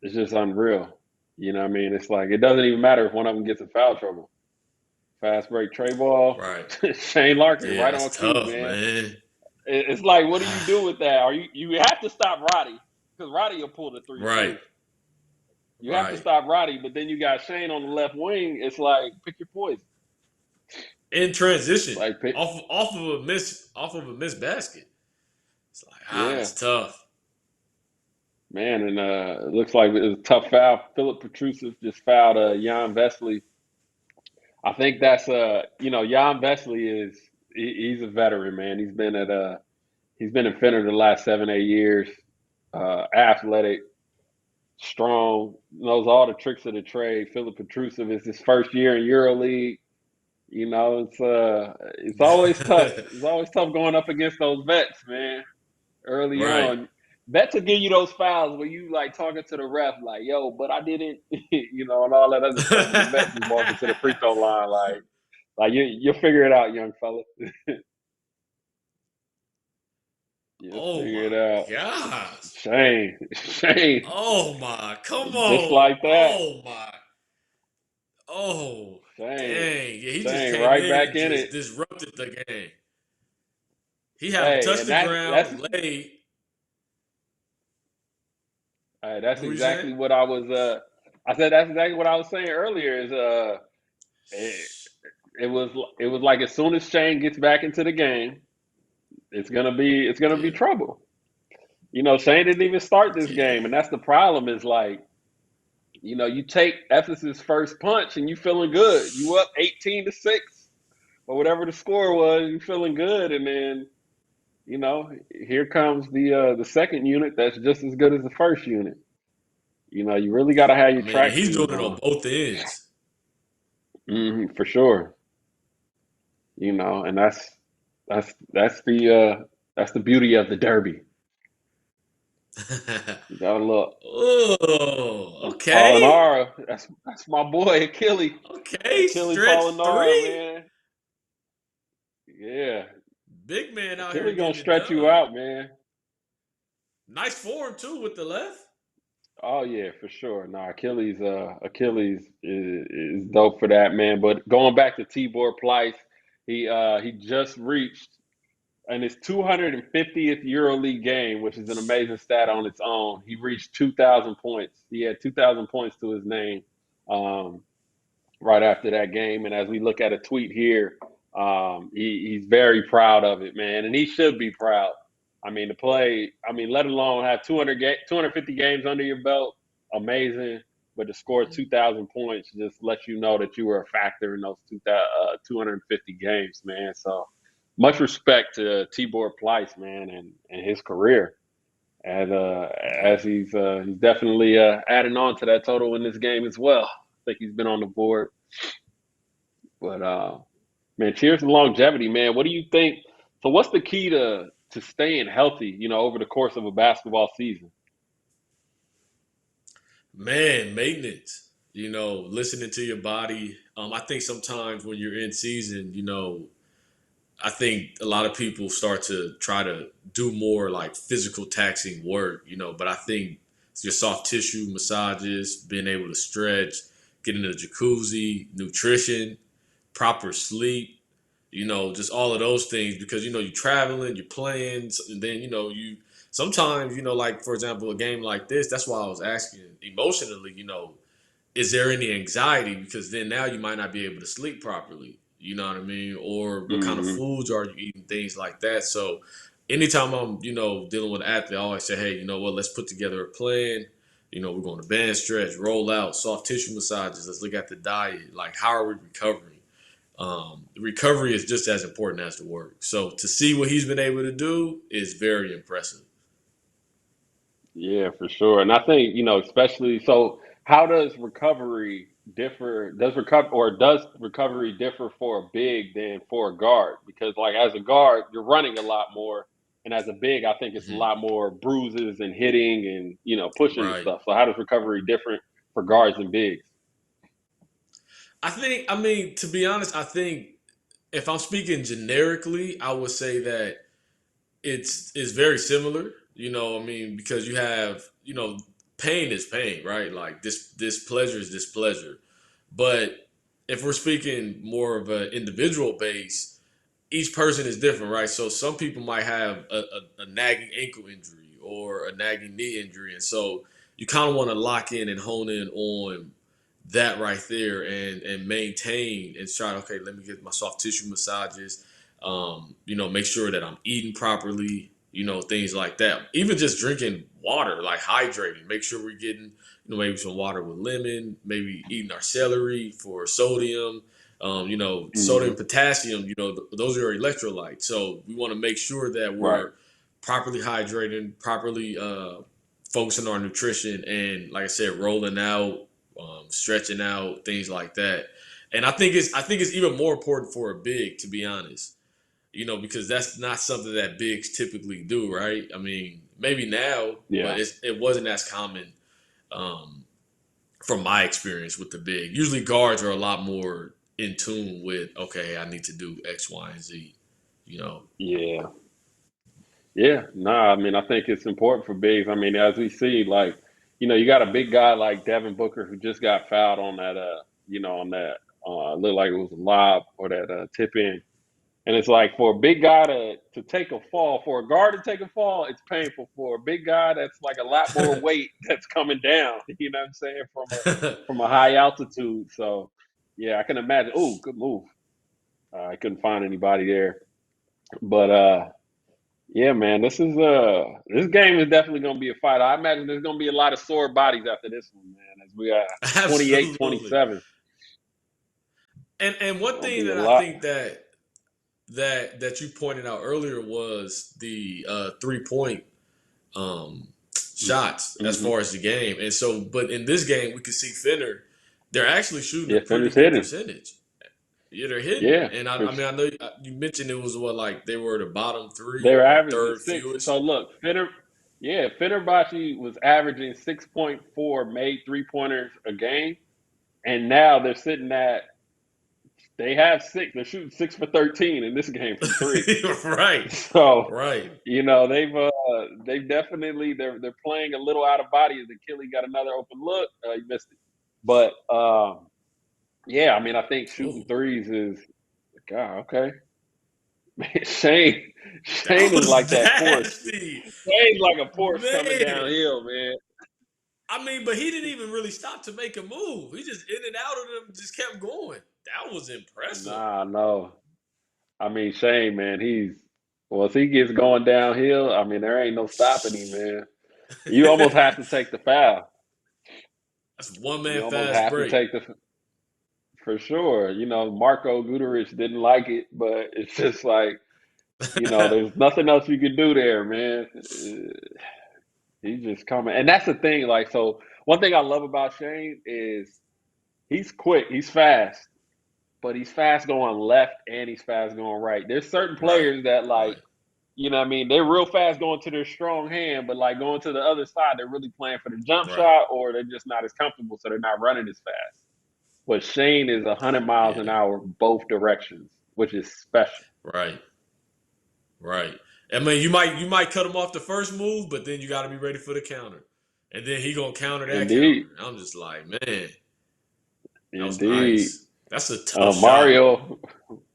A: it's just unreal. You know what I mean? It's like it doesn't even matter if one of them gets in foul trouble. Fast break tray ball,
B: Right.
A: Shane Larkin
B: Yeah.
A: right
B: That's
A: on cue,
B: tough,
A: man.
B: man.
A: It's like, what do you do with that? Are you have to stop Roddy because Roddy will pull the three
B: Right.
A: too. You have to
B: Right.
A: stop Roddy, but then you got Shane on the left wing. It's like pick your poison.
B: In transition,
A: Like pick,
B: off of a missed basket. It's like
A: yeah,
B: it's tough.
A: man. And it looks like it was a tough foul. Philip Petrusev just fouled Jan Vesely. I think that's Jan Vesely he's a veteran, man. He's been in Finner the last 7-8 years. Athletic, strong, knows all the tricks of the trade. Philip Petrusev is his first year in EuroLeague. It's always tough. It's always tough going up against those vets, man. Early
B: Right.
A: on, Vets will give you those fouls where you like talking to the ref like, yo, but I didn't, and all that other stuff, and the vet just walking to the free throw line like you'll figure it out, young fella. You'll
B: Oh
A: figure it
B: my
A: out.
B: gosh.
A: Shame,
B: Oh my, come
A: just
B: on.
A: like that.
B: Oh my. Oh,
A: Shame,
B: dang. Yeah, he just
A: shame,
B: came
A: right
B: in
A: back
B: and
A: in it.
B: just disrupted the game. He had him
A: Hey,
B: touch
A: and
B: the
A: that's
B: ground, late.
A: that's
B: What were you saying?
A: exactly what I was. I said that's exactly what I was saying earlier. Is it, it was it was like as soon as Shane gets back into the game, it's gonna be
B: Yeah.
A: trouble. Shane didn't even start this
B: Yeah.
A: game, and that's the problem. Is like you take Ephesus' first punch and you feeling good. You up 18-6 or whatever the score was. You feeling good, and then here comes the second unit that's just as good as the first unit. You really got to have
B: I
A: your
B: mean, and
A: track
B: he's doing
A: shoes
B: it on
A: on.
B: both ends.
A: For sure. And that's the beauty of the Derby. You got a look.
B: Oh, okay.
A: Polonara, that's my boy Achille.
B: Okay.
A: Achille
B: Stretch
A: Polonara,
B: three.
A: man. Yeah.
B: Big man out here
A: Achille gonna
B: getting it
A: stretch you
B: done.
A: out, man.
B: Nice form, too, with the left.
A: Oh yeah, for sure. Nah, Achilles is dope for that, man. But going back to Tibor Pleiss, he just reached in his 250th EuroLeague game, which is an amazing stat on its own. He reached 2,000 points. He had 2,000 points to his name um, right after that game. And as we look at a tweet here, he's very proud of it, man, and he should be proud. I mean, to play, let alone have 250 games under your belt, amazing. But to score 2,000 points just lets you know that you were a factor in those 250 games, man. So much respect to Tibor Pleiss, man, and his career.
B: Yeah.
A: As he's definitely adding on to that total in this game as well. I think he's been on the board, but man, cheers to longevity, man. What do you think? So, what's the key to staying healthy? Over the course of a basketball season.
B: Man, maintenance. Listening to your body. I think sometimes when you're in season, I think a lot of people start to try to do more like physical taxing work, but I think your soft tissue massages, being able to stretch, getting in the jacuzzi, nutrition, proper sleep, just all of those things because you're traveling, you're playing, and then you sometimes like for example a game like this. That's why I was asking emotionally. Is there any anxiety because then now you might not be able to sleep properly. You know what I mean? Or what kind of
A: Hmm.
B: foods are you eating? Things like that. So anytime I'm dealing with an athlete, I always say, hey, you know what? Let's put together a plan. We're going to band stretch, roll out, soft tissue massages. Let's look at the diet. Like, how are we recovering? The recovery is just as important as the work. So to see what he's been able to do is very impressive.
A: Yeah, for sure. And I think especially so. How does recovery differ? Does recovery differ for a big than for a guard? Because like as a guard, you're running a lot more, and as a big, I think it's a
B: Hmm.
A: lot more bruises and hitting and pushing and
B: Right.
A: stuff. So how does recovery different for guards and bigs?
B: I mean, to be honest, I think if I'm speaking generically, I would say that it's very similar. I mean, because you have, pain is pain, right? Like this pleasure is displeasure. But if we're speaking more of an individual base, each person is different, right? So some people might have a nagging ankle injury or a nagging knee injury, and so you kind of want to lock in and hone in on that right there and maintain and try. Okay, let me get my soft tissue massages. Make sure that I'm eating properly. Things like that. Even just drinking water, like hydrating. Make sure we're getting maybe some water with lemon. Maybe eating our celery for sodium. Sodium,
A: Hmm.
B: potassium, those are electrolytes. So we want to make sure that
A: Right.
B: we're properly hydrating, properly focusing on our nutrition, and like I said, rolling out, stretching out, things like that. And I think it's even more important for a big, to be honest. Because that's not something that bigs typically do, right? I mean, Maybe now,
A: Yeah.
B: but it wasn't as common um, from my experience with the big. Usually guards are a lot more in tune with, okay, I need to do X, Y, and Z, you know.
A: Yeah. Yeah. Nah, I mean, I think it's important for bigs. I mean, as we see, like, you got a big guy like Devin Booker who just got fouled on that, on that, looked like it was a lob or that tip in. And it's like for a big guy to take a fall, for a guard to take a fall, it's painful. For a big guy, that's like a lot more weight that's coming down. You know what I'm saying, from a high altitude. So yeah, I can imagine. Oh, good move. I couldn't find anybody there, but yeah, man, this game is definitely gonna be a fight. I imagine there's gonna be a lot of sore bodies after this one, man. As we are 28,
B: Absolutely.
A: 27.
B: And one
A: Gonna
B: thing
A: be a
B: that I
A: lot.
B: think that you pointed out earlier was the 3-point shots as
A: Mm-hmm.
B: far as the game. And so, but in this game, we could see Finner, they're actually shooting a
A: Yeah,
B: pretty
A: finish
B: good
A: hitting.
B: percentage. Yeah, they're hitting.
A: Yeah,
B: And
A: for
B: I mean, I know you mentioned it was what, like they were the bottom three
A: They were
B: or
A: averaging
B: third
A: six. So
B: fewest.
A: look, Fenerbahce was averaging 6.4 made 3-pointers a game, and now they have six. They're shooting 6 for 13 in this game from three.
B: Right.
A: So
B: Right.
A: they've definitely they're playing a little out of body as Achille got another open look. He missed it, but yeah, I mean I think shooting
B: Oh,
A: threes is God okay. Man, Shane
B: that
A: is
B: was
A: like that Porsche.
B: nasty.
A: Shane's like a Porsche coming
B: Man.
A: downhill, man.
B: I mean, but he didn't even really stop to make a move. He just in and out of them, just kept going. That was impressive.
A: Nah, no. I mean, Shane, man, once he gets going downhill, I mean, there ain't no stopping him, man. You almost have to take the foul.
B: That's one
A: You
B: man
A: almost
B: fast
A: have to
B: break.
A: take for sure. Marco Guduric didn't like it, but it's just like, there's nothing else you can do there, man. He's just coming. And that's the thing, like, so one thing I love about Shane is he's quick, he's fast. But he's fast going left and he's fast going right. There's certain
B: Right.
A: players that like,
B: Right.
A: what I mean, they're real fast going to their strong hand, but like going to the other side, they're really playing for the jump
B: Right.
A: shot or they're just not as comfortable, so they're not running as fast. But Shane is 100 miles an
B: Yeah.
A: hour both directions, which is special.
B: Right. Right. I mean, you might cut him off the first move, but then you got to be ready for the counter, and then he gonna counter that counter.
A: Indeed,
B: I'm just like, man, that was
A: indeed.
B: nice. That's a tough shot.
A: Mario,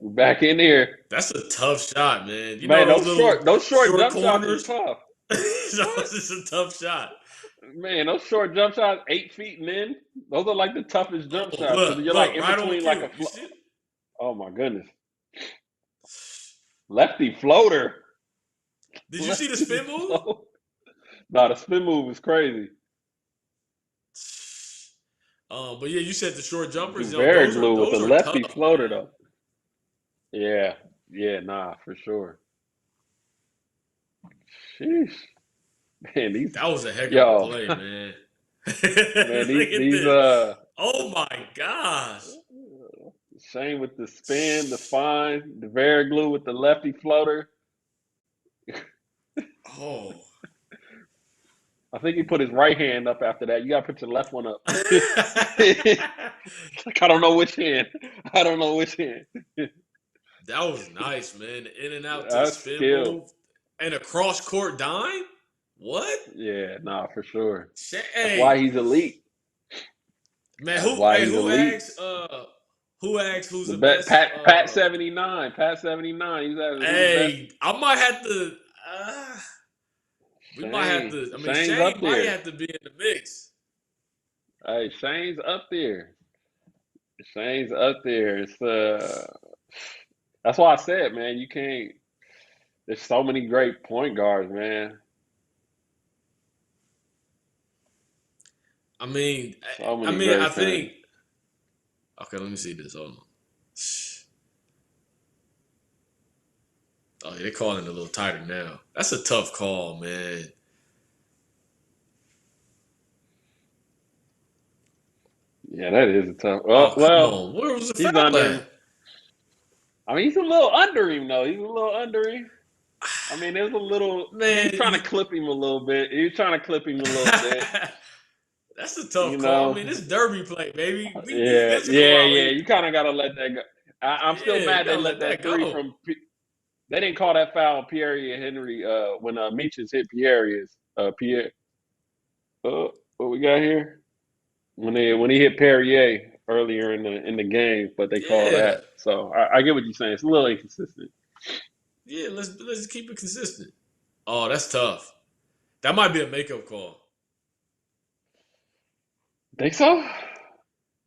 A: back in here,
B: That's a tough shot, man. You know
A: man.
B: those
A: Those
B: little
A: short
B: short
A: jump shots are
B: corners.
A: tough. What?
B: It's just a tough shot.
A: Man, those short jump shots, 8 feet and in, those are like the toughest jump
B: Oh,
A: shots because
B: look,
A: you're like
B: look,
A: in
B: right on
A: between like
B: cue.
A: a
B: You see it?
A: oh my goodness, lefty floater,
B: Did you see the
A: lefty
B: spin move?
A: float. Nah, the spin move is crazy.
B: But yeah, you said the short jumpers. You know,
A: Very glue with the
B: those are
A: lefty
B: tough,
A: floater
B: man.
A: though. Yeah, yeah, nah, for sure. Sheesh, man,
B: That was a heck of a
A: yo,
B: play, man.
A: man,
B: Look at
A: these
B: this. Oh my gosh.
A: Shane with the spin, the fine, the very glue with the lefty floater.
B: Oh.
A: I think he put his right hand up after that. You gotta put your left one up. Like, I don't know which hand. I don't know which hand.
B: That was nice, man. The in and out to the
A: That's
B: spin
A: skill.
B: move and a cross court dime. What?
A: Yeah, nah, for sure. That's why
B: Hey,
A: he's elite.
B: man.
A: That's
B: Who?
A: why
B: Hey,
A: he's
B: who
A: elite.
B: asked? Who asked? Who's
A: The
B: the
A: bet
B: best?
A: Pat 79. Pat 79. He's asking who the best.
B: Hey, I might have to. We might have to. I mean,
A: Shane's up
B: Shane might
A: there.
B: have to be in the mix.
A: Hey, Shane's up there. Shane's up there. It's that's why I said, man, you can't. There's so many great point guards, man.
B: I mean,
A: So
B: I
A: many
B: mean, I
A: great players.
B: think. Okay, let me see this. Hold on. Oh, yeah, they're calling it a little tighter now. That's a tough call, man.
A: Yeah, that is a tough.
B: Oh, come
A: Well,
B: on. Where was the
A: he's
B: foul
A: under
B: at?
A: him. I mean, he's a little under him though. He's a little under him. I mean, there's a little. He
B: Man,
A: was trying to clip him a little bit. He was trying to clip him a little bit.
B: that's a
A: You
B: tough call. I
A: know.
B: mean, it's derby play, baby. We
A: Yeah,
B: physical
A: yeah,
B: out
A: yeah.
B: here.
A: You kind of got to let that go. I'm still
B: Yeah, you
A: mad they
B: gotta
A: let
B: let
A: that
B: that
A: three
B: go.
A: from. They didn't call that foul on Pierre and Henry when Meaches hit Pierre. Pierre. What we got here? When he hit Perrier earlier in the game, but they call
B: Yeah,
A: that. So I get what you're saying. It's a little inconsistent.
B: yeah. Let's keep it consistent. Oh, that's tough. That might be a makeup call.
A: Think so?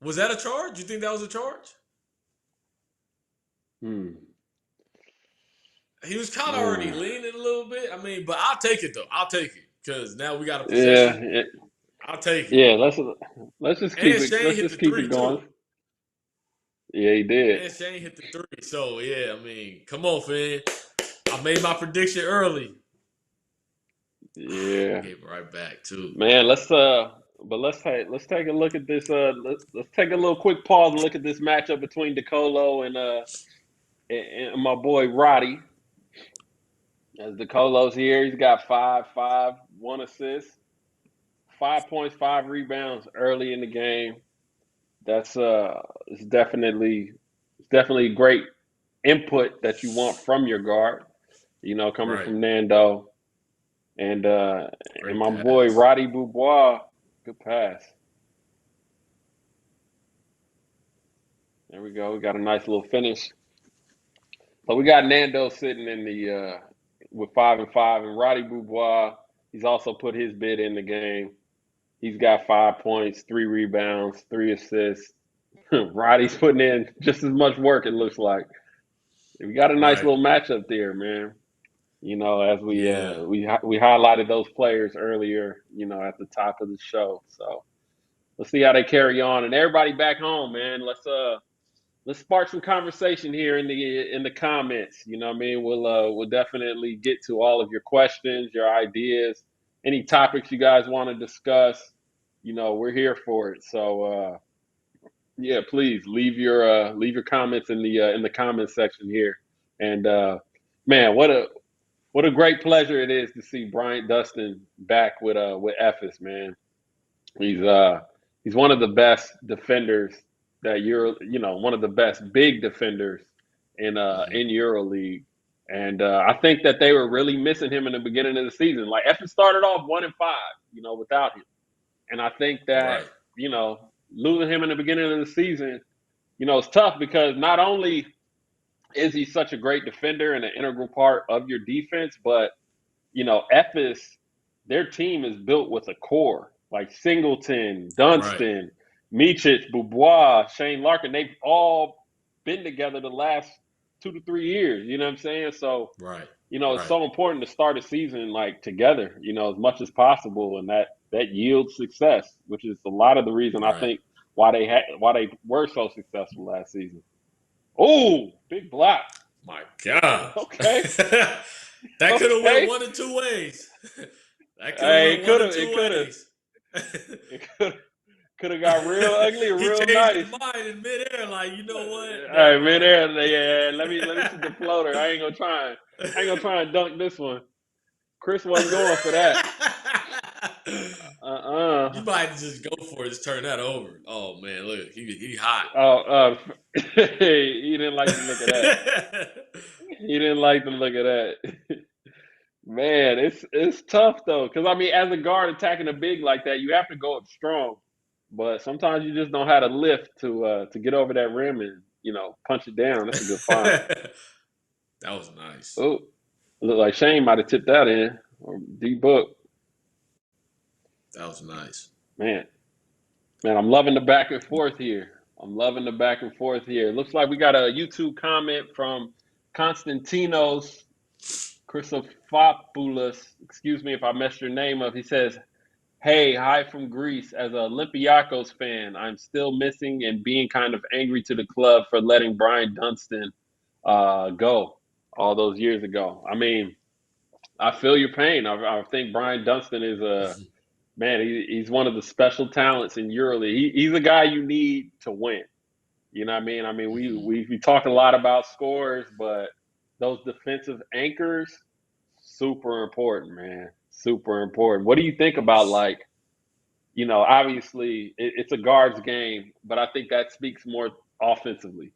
B: Was that a charge? You think that was a charge?
A: Hmm.
B: He was kind of already
A: Uh,
B: leaning a little bit. I mean, but I'll take it though. I'll take it because now we got a
A: yeah,
B: possession. I'll take it.
A: yeah. Let's just keep
B: And
A: it.
B: Shane
A: Let's
B: hit the
A: just keep
B: three
A: it going.
B: too.
A: Yeah, he did.
B: And Shane hit the three. So yeah, I mean, come on, fan. I made my prediction early. He
A: Yeah,
B: gave it right back too.
A: man. But let's take a look at this. Let's take a little quick pause and look at this matchup between DeColo and my boy Roddy. As DeColo's here, he's got 5, 5, 1 assist, 5 points, 5 rebounds early in the game. That's it's definitely great input that you want from your guard. Coming
B: Right.
A: from Nando and
B: Great
A: my boy
B: pass.
A: Roddy Boubois. Good pass. There we go. We got a nice little finish. But we got Nando sitting in the with 5 and 5, and Roddy Boubois. He's also put his bid in the game. He's got 5 points, 3 rebounds, 3 assists. Roddy's putting in just as much work. It looks like we got a nice
B: Right.
A: little matchup there, man. As
B: Yeah.
A: we highlighted those players earlier, at the top of the show. So let's see how they carry on, and everybody back home, man. Let's spark some conversation here in the comments. You know what I mean? We'll definitely get to all of your questions, your ideas, any topics you guys want to discuss. We're here for it. So yeah, please leave your comments in the comments section here. And man, what a great pleasure it is to see Bryant Dunston back with Efes, man. He's uh he's one of the best defenders that one of the best big defenders in
B: Hmm.
A: EuroLeague. And I think that they were really missing him in the beginning of the season. Like Efes started off 1-5, without him. And I think that,
B: Right.
A: losing him in the beginning of the season, it's tough because not only is he such a great defender and an integral part of your defense, but Ephes, their team is built with a core like Singleton,
B: Right.
A: Dunston, Micic, Boubois, Shane Larkin. They've all been together the last 2 to 3 years. You know what I'm saying? So,
B: Right.
A: it's
B: Right.
A: so important to start a season like together, as much as possible, and that yields success, which is a lot of the reason I
B: Right.
A: think why they were so successful last season. Oh, big block.
B: My God.
A: Okay,
B: That could have went
A: okay.
B: one of two ways. That could have
A: Hey,
B: went
A: it
B: one
A: could
B: of
A: have, it
B: two
A: could have,
B: ways.
A: it could have got real ugly or
B: He
A: real
B: changed his
A: nice.
B: mind in midair, like, you know what?
A: All
B: Never
A: right, man.
B: mind.
A: There, yeah. Let me shoot the floater. I ain't gonna try and dunk this one. Chris wasn't going for that.
B: You
A: Uh-uh.
B: might just go for it, just turn that over. Oh man, look, he hot.
A: Oh, he didn't like the look of that. He didn't like the look of that. Man, it's tough though, because I mean, as a guard attacking a big like that, you have to go up strong. But sometimes you just don't have to lift to get over that rim and punch it down. That's a good find.
B: That was nice.
A: Oh, look like Shane might have tipped that in or D Book.
B: That was nice.
A: Man, man, I'm loving the back and forth here. I'm loving the back and forth here. Looks like we got a YouTube comment from Konstantinos Chrysopopoulos. Excuse me if I messed your name up. He says, "Hey, hi from Greece. As a Olympiacos fan, I'm still missing and being kind of angry to the club for letting Brian Dunston go all those years ago. I mean, I feel your pain. I think Brian Dunston is a man. He's one of the special talents in EuroLeague. He's a guy you need to win. You know what I mean? I mean, we
B: Hmm.
A: we we talk a lot about scores, but those defensive anchors. Super important, man. Super important. What do you think about, like, obviously it's a guards game, but I think that speaks more offensively.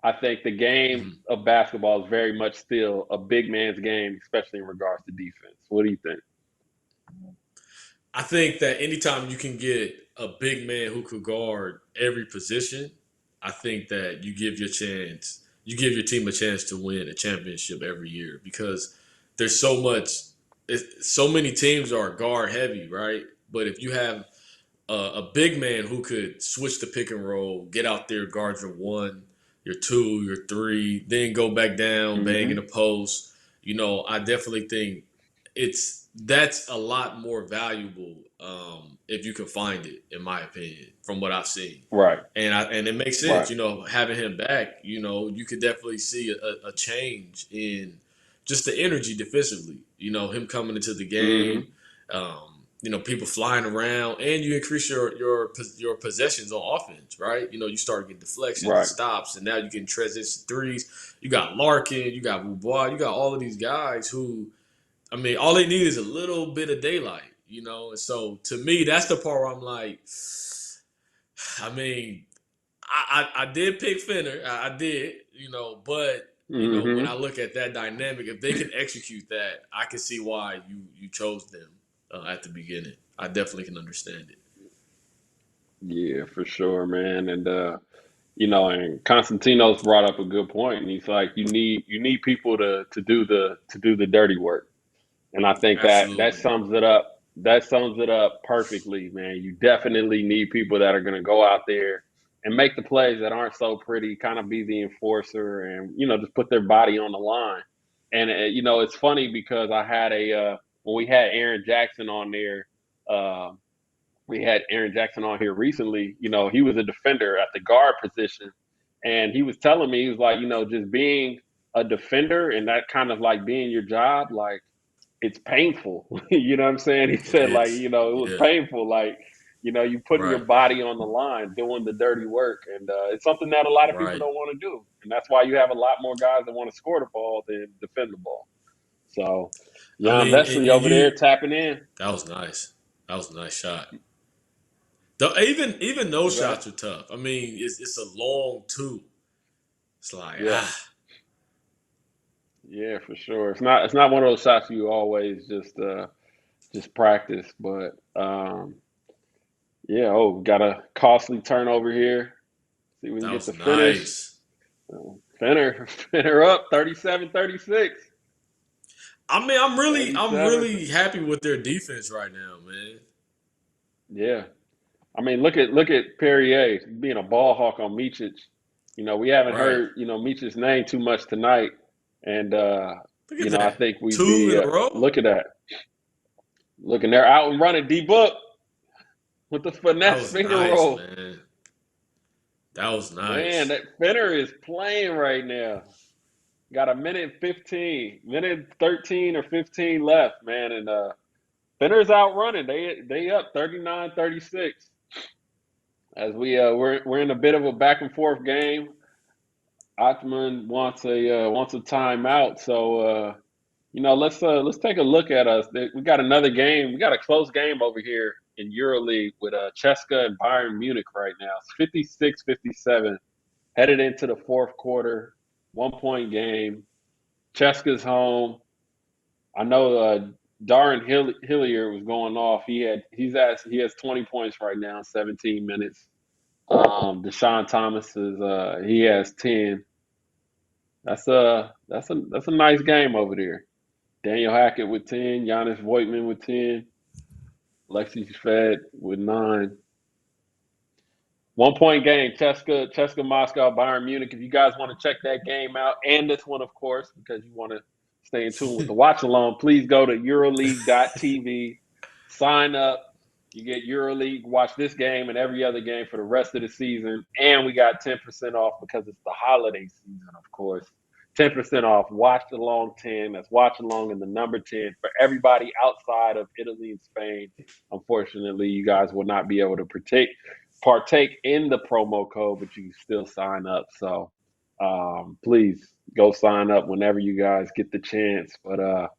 A: I think the game
B: Mhm.
A: of basketball is very much still a big man's game, especially in regards to defense. What do you think?
B: I think that anytime you can get a big man who could guard every position, I think that you give your team a chance to win a championship every year because there's so many teams are guard heavy, right? But if you have a big man who could switch the pick and roll, get out there, guard your one, your two, your three, then go back down, bang in the
A: Hmm.
B: post. I definitely think that's a lot more valuable if you can find it, in my opinion, from what I've seen.
A: Right,
B: And it makes sense,
A: right.
B: having him back. You could definitely see a change in just the energy defensively. Him coming into the game.
A: Hmm.
B: People flying around, and you increase your possessions on offense, right? You start getting deflections and
A: Right,
B: stops, and now you can transition threes. You got Larkin, you got Boubois, you got all of these guys who, I mean, all they need is a little bit of daylight. And so to me, that's the part where I'm like, I mean, I did pick Fenner, I did, but when I
A: hmm.
B: look at that dynamic, if they can execute that, I can see why you chose them at the beginning. I definitely can understand it.
A: Yeah, for sure, man. And Constantino's brought up a good point, and he's like, you need people to do the dirty work. And I think that
B: Absolutely.
A: sums it up. That sums it up perfectly, man. You definitely need people that are going to go out there and make the plays that aren't so pretty, kind of be the enforcer, and just put their body on the line. And it's funny because I had when we had Aaron Jackson on there. Uh, we had Aaron Jackson on here recently. He was a defender at the guard position, and he was telling me, he was like, just being a defender and that kind of like being your job, like, it's painful. You know what I'm saying? He
B: It
A: said, like,
B: is.
A: it was
B: Yeah.
A: painful. Like, you putting your
B: Right.
A: body on the line, doing the dirty work. And it's something that a lot of people
B: Right.
A: don't want to do. And that's why you have a lot more guys that want to score the ball than defend the ball. So,
B: I
A: Jan
B: mean, and,
A: Vesely
B: and
A: over there
B: you
A: tapping in.
B: that was nice. That was a nice shot. Though even those
A: Go ahead.
B: shots are tough. I mean, it's a long two. It's like
A: Yeah. Yeah, for sure. It's not one of those shots you always just practice, but yeah, we got a costly turnover here. See if we can
B: that
A: get
B: was
A: the finish.
B: nice.
A: Fenner up 37-36.
B: I mean, I'm
A: 37.
B: really happy with their defense right now, man.
A: Yeah. I mean, look at Perrier being a ball hawk on Micic. We haven't
B: Right.
A: heard, Micic's name too much tonight. And
B: Look at
A: I
B: that.
A: think we'd
B: Two
A: be
B: in a row.
A: look at that. Looking, they're out and running D Book with the
B: That
A: finesse
B: was
A: finger
B: nice,
A: roll.
B: man. That was
A: Man,
B: nice.
A: that Fenner is playing right now. Got a minute 13 or 15 left, man, and Fenner's out running. They up 39-36. As we're in a bit of a back and forth game. Ottman wants a timeout, so let's take a look at us. We got another game. We got a close game over here in EuroLeague with Cheska and Bayern Munich right now. It's 56-57, headed into the fourth quarter. 1 point game. Cheska's home. I know Darren Hillier was going off. He has 20 points right now, 17 minutes. Deshaun Thomas he has 10. That's a nice game over there. Daniel Hackett with 10, Giannis Voigtman with 10, Lexi Fed with 9. 1 point game, Cheska Moscow, Bayern Munich. If you guys want to check that game out, and this one, of course, because you want to stay in tune with the watch along, please go to EuroLeague.tv, sign up. You get EuroLeague, watch this game and every other game for the rest of the season. And we got 10% off because it's the holiday season, of course. 10% off Watch Along 10. That's Watch Along in the number 10 for everybody outside of Italy and Spain. Unfortunately, you guys will not be able to partake in the promo code, but you can still sign up. So please go sign up whenever you guys get the chance. But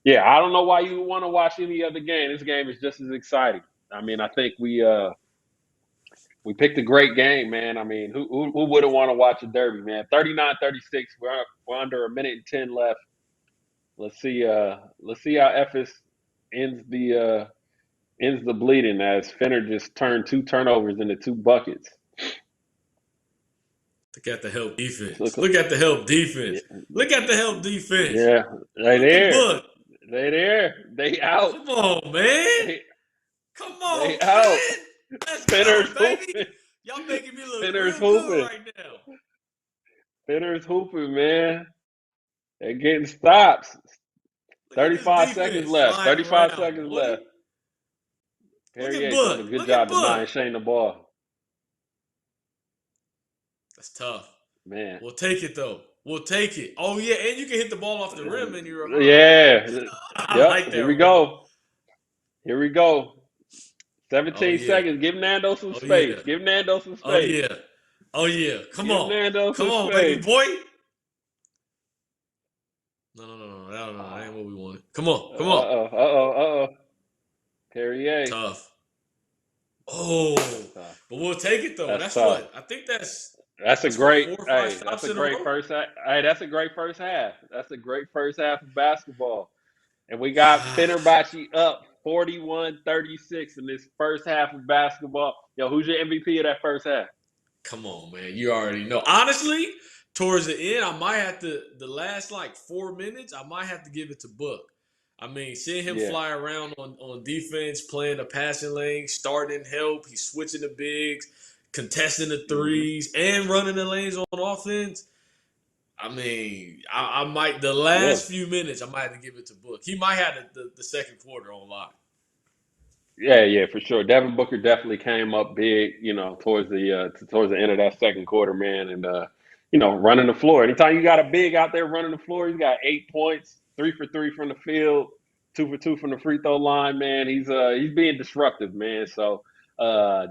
A: Yeah, I don't know why you would want to watch any other game. This game is just as exciting. I mean, I think we picked a great game, man. I mean, who wouldn't want to watch a derby, man? 39-36. We're under a minute and 10 left. Let's see how Efes ends the bleeding as Fenner just turned 2 turnovers into 2 buckets.
B: Look at the help defense.
A: Look,
B: Look at the help defense.
A: yeah,
B: Look at the help defense.
A: yeah, they
B: Look at
A: there.
B: Book.
A: They there. They out.
B: Come on, man.
A: They,
B: Come on,
A: they out.
B: man. Let's
A: Fenner's
B: go, baby.
A: hooping.
B: Y'all making me look
A: Fenner's
B: real good
A: hooping.
B: right now.
A: Fenner's hooping, man. They're getting stops.
B: Look at this
A: 35
B: defense
A: seconds left.
B: flying
A: 35
B: around,
A: seconds
B: boy.
A: left.
B: Look at
A: Perrier
B: Book.
A: doing a good
B: Look
A: job
B: at Book.
A: denying Shane the ball.
B: That's tough.
A: Man.
B: We'll take it, though. We'll take it. Oh, yeah, and you can hit the ball off the rim in your
A: Yeah.
B: I
A: Yep.
B: like that.
A: Here we go. Here we go. 17
B: yeah.
A: seconds. Give Nando some
B: Oh,
A: space.
B: yeah.
A: Give Nando some space.
B: Oh, yeah. Oh, yeah. Come
A: Give
B: on.
A: Nando
B: Come
A: some
B: on,
A: space.
B: baby boy. No. That ain't what we wanted. Come on. Come on.
A: Uh-oh. Perrier.
B: Tough. Oh.
A: Tough.
B: But we'll take it, though. That's
A: tough.
B: what. I think that's
A: That's a great.
B: 4 or 5
A: Hey,
B: stops
A: that's a
B: in
A: great
B: row.
A: first. Hey, that's a great first half. That's a great first half of basketball. And we got Fenerbahce up 41-36 in this first half of basketball. Yo, who's your MVP of that first half?
B: Come on, man. You already know. Honestly, towards the end, I might have to, the last like 4 minutes, I might have to give it to Book. I mean, seeing him fly around on defense, playing the passing lane, starting help, he's switching the bigs, contesting the threes, and running the lanes on offense. I mean, I might, the last few minutes, I might have to give it to Book. He might have the second quarter on lock.
A: Yeah, for sure. Devin Booker definitely came up big, towards the end of that second quarter, man, and running the floor. Anytime you got a big out there running the floor, he's got 8 points, 3 for 3 from the field, 2 for 2 from the free throw line, man. He's being disruptive, man. So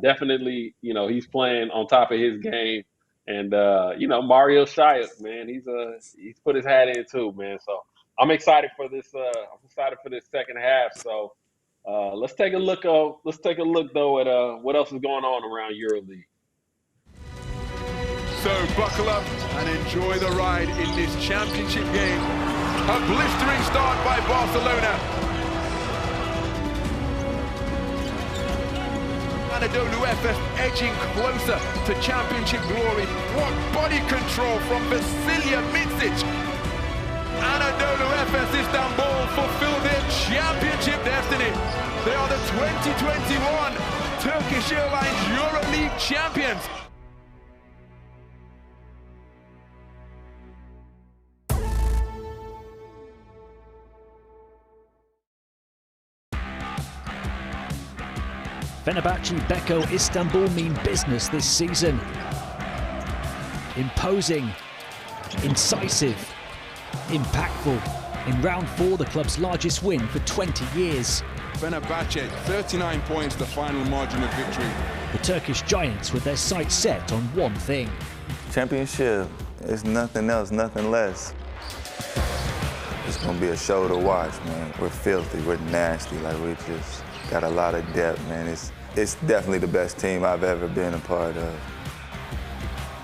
A: definitely, he's playing on top of his game, and Mario Shayuk, man, he's put his hat in too, man. So I'm excited for this. I'm excited for this second half. So. Let's take a look though at what else is going on around EuroLeague.
C: So buckle up and enjoy the ride in this championship game. A blistering start by Barcelona. Anadolu Efes edging closer to championship glory. What body control from Vasilija Micic. Anadolu Efes Istanbul fulfill their championship destiny. They are the 2021 Turkish Airlines EuroLeague champions.
D: Fenerbahce Beko Istanbul mean business this season. Imposing, incisive, impactful. In round 4, the club's largest win for 20 years.
C: Fenerbahce, 39 points, the final margin of victory.
D: The Turkish giants with their sights set on one thing.
E: Championship is nothing else, nothing less. It's gonna be a show to watch, man. We're filthy, we're nasty, like we just got a lot of depth, man. It's definitely the best team I've ever been a part of.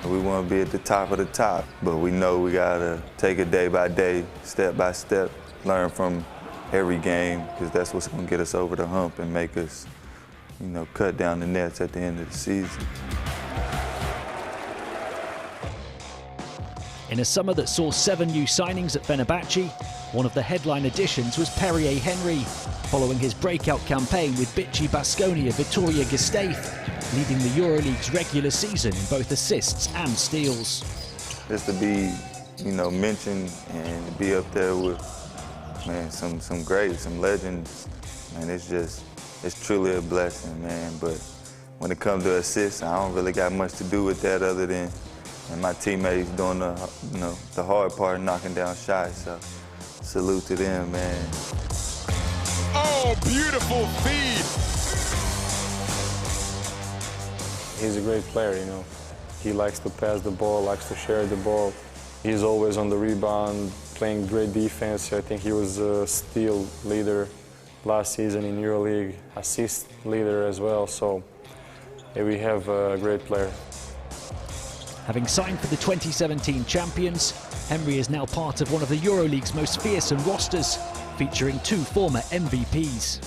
E: We want to be at the top of the top, but we know we gotta take it day by day, step by step, learn from every game, because that's what's gonna get us over the hump and make us, cut down the nets at the end of the season.
D: In a summer that saw 7 new signings at Fenerbahce, one of the headline additions was Perrier Henry, following his breakout campaign with Bichi Baskonia Vitoria Gasteiz, leading the EuroLeague's regular season in both assists and steals.
E: Just to be, mentioned and to be up there with, man, some greats, some legends, man, it's truly a blessing, man. But when it comes to assists, I don't really got much to do with that other than my teammates doing the hard part, knocking down shots. So salute to them, man.
C: Oh, beautiful feed.
F: He's a great player, He likes to pass the ball, likes to share the ball. He's always on the rebound, playing great defense. I think he was a steal leader last season in EuroLeague, assist leader as well. So yeah, we have a great player.
D: Having signed for the 2017 champions, Henry is now part of one of the EuroLeague's most fearsome rosters, featuring 2 former MVPs.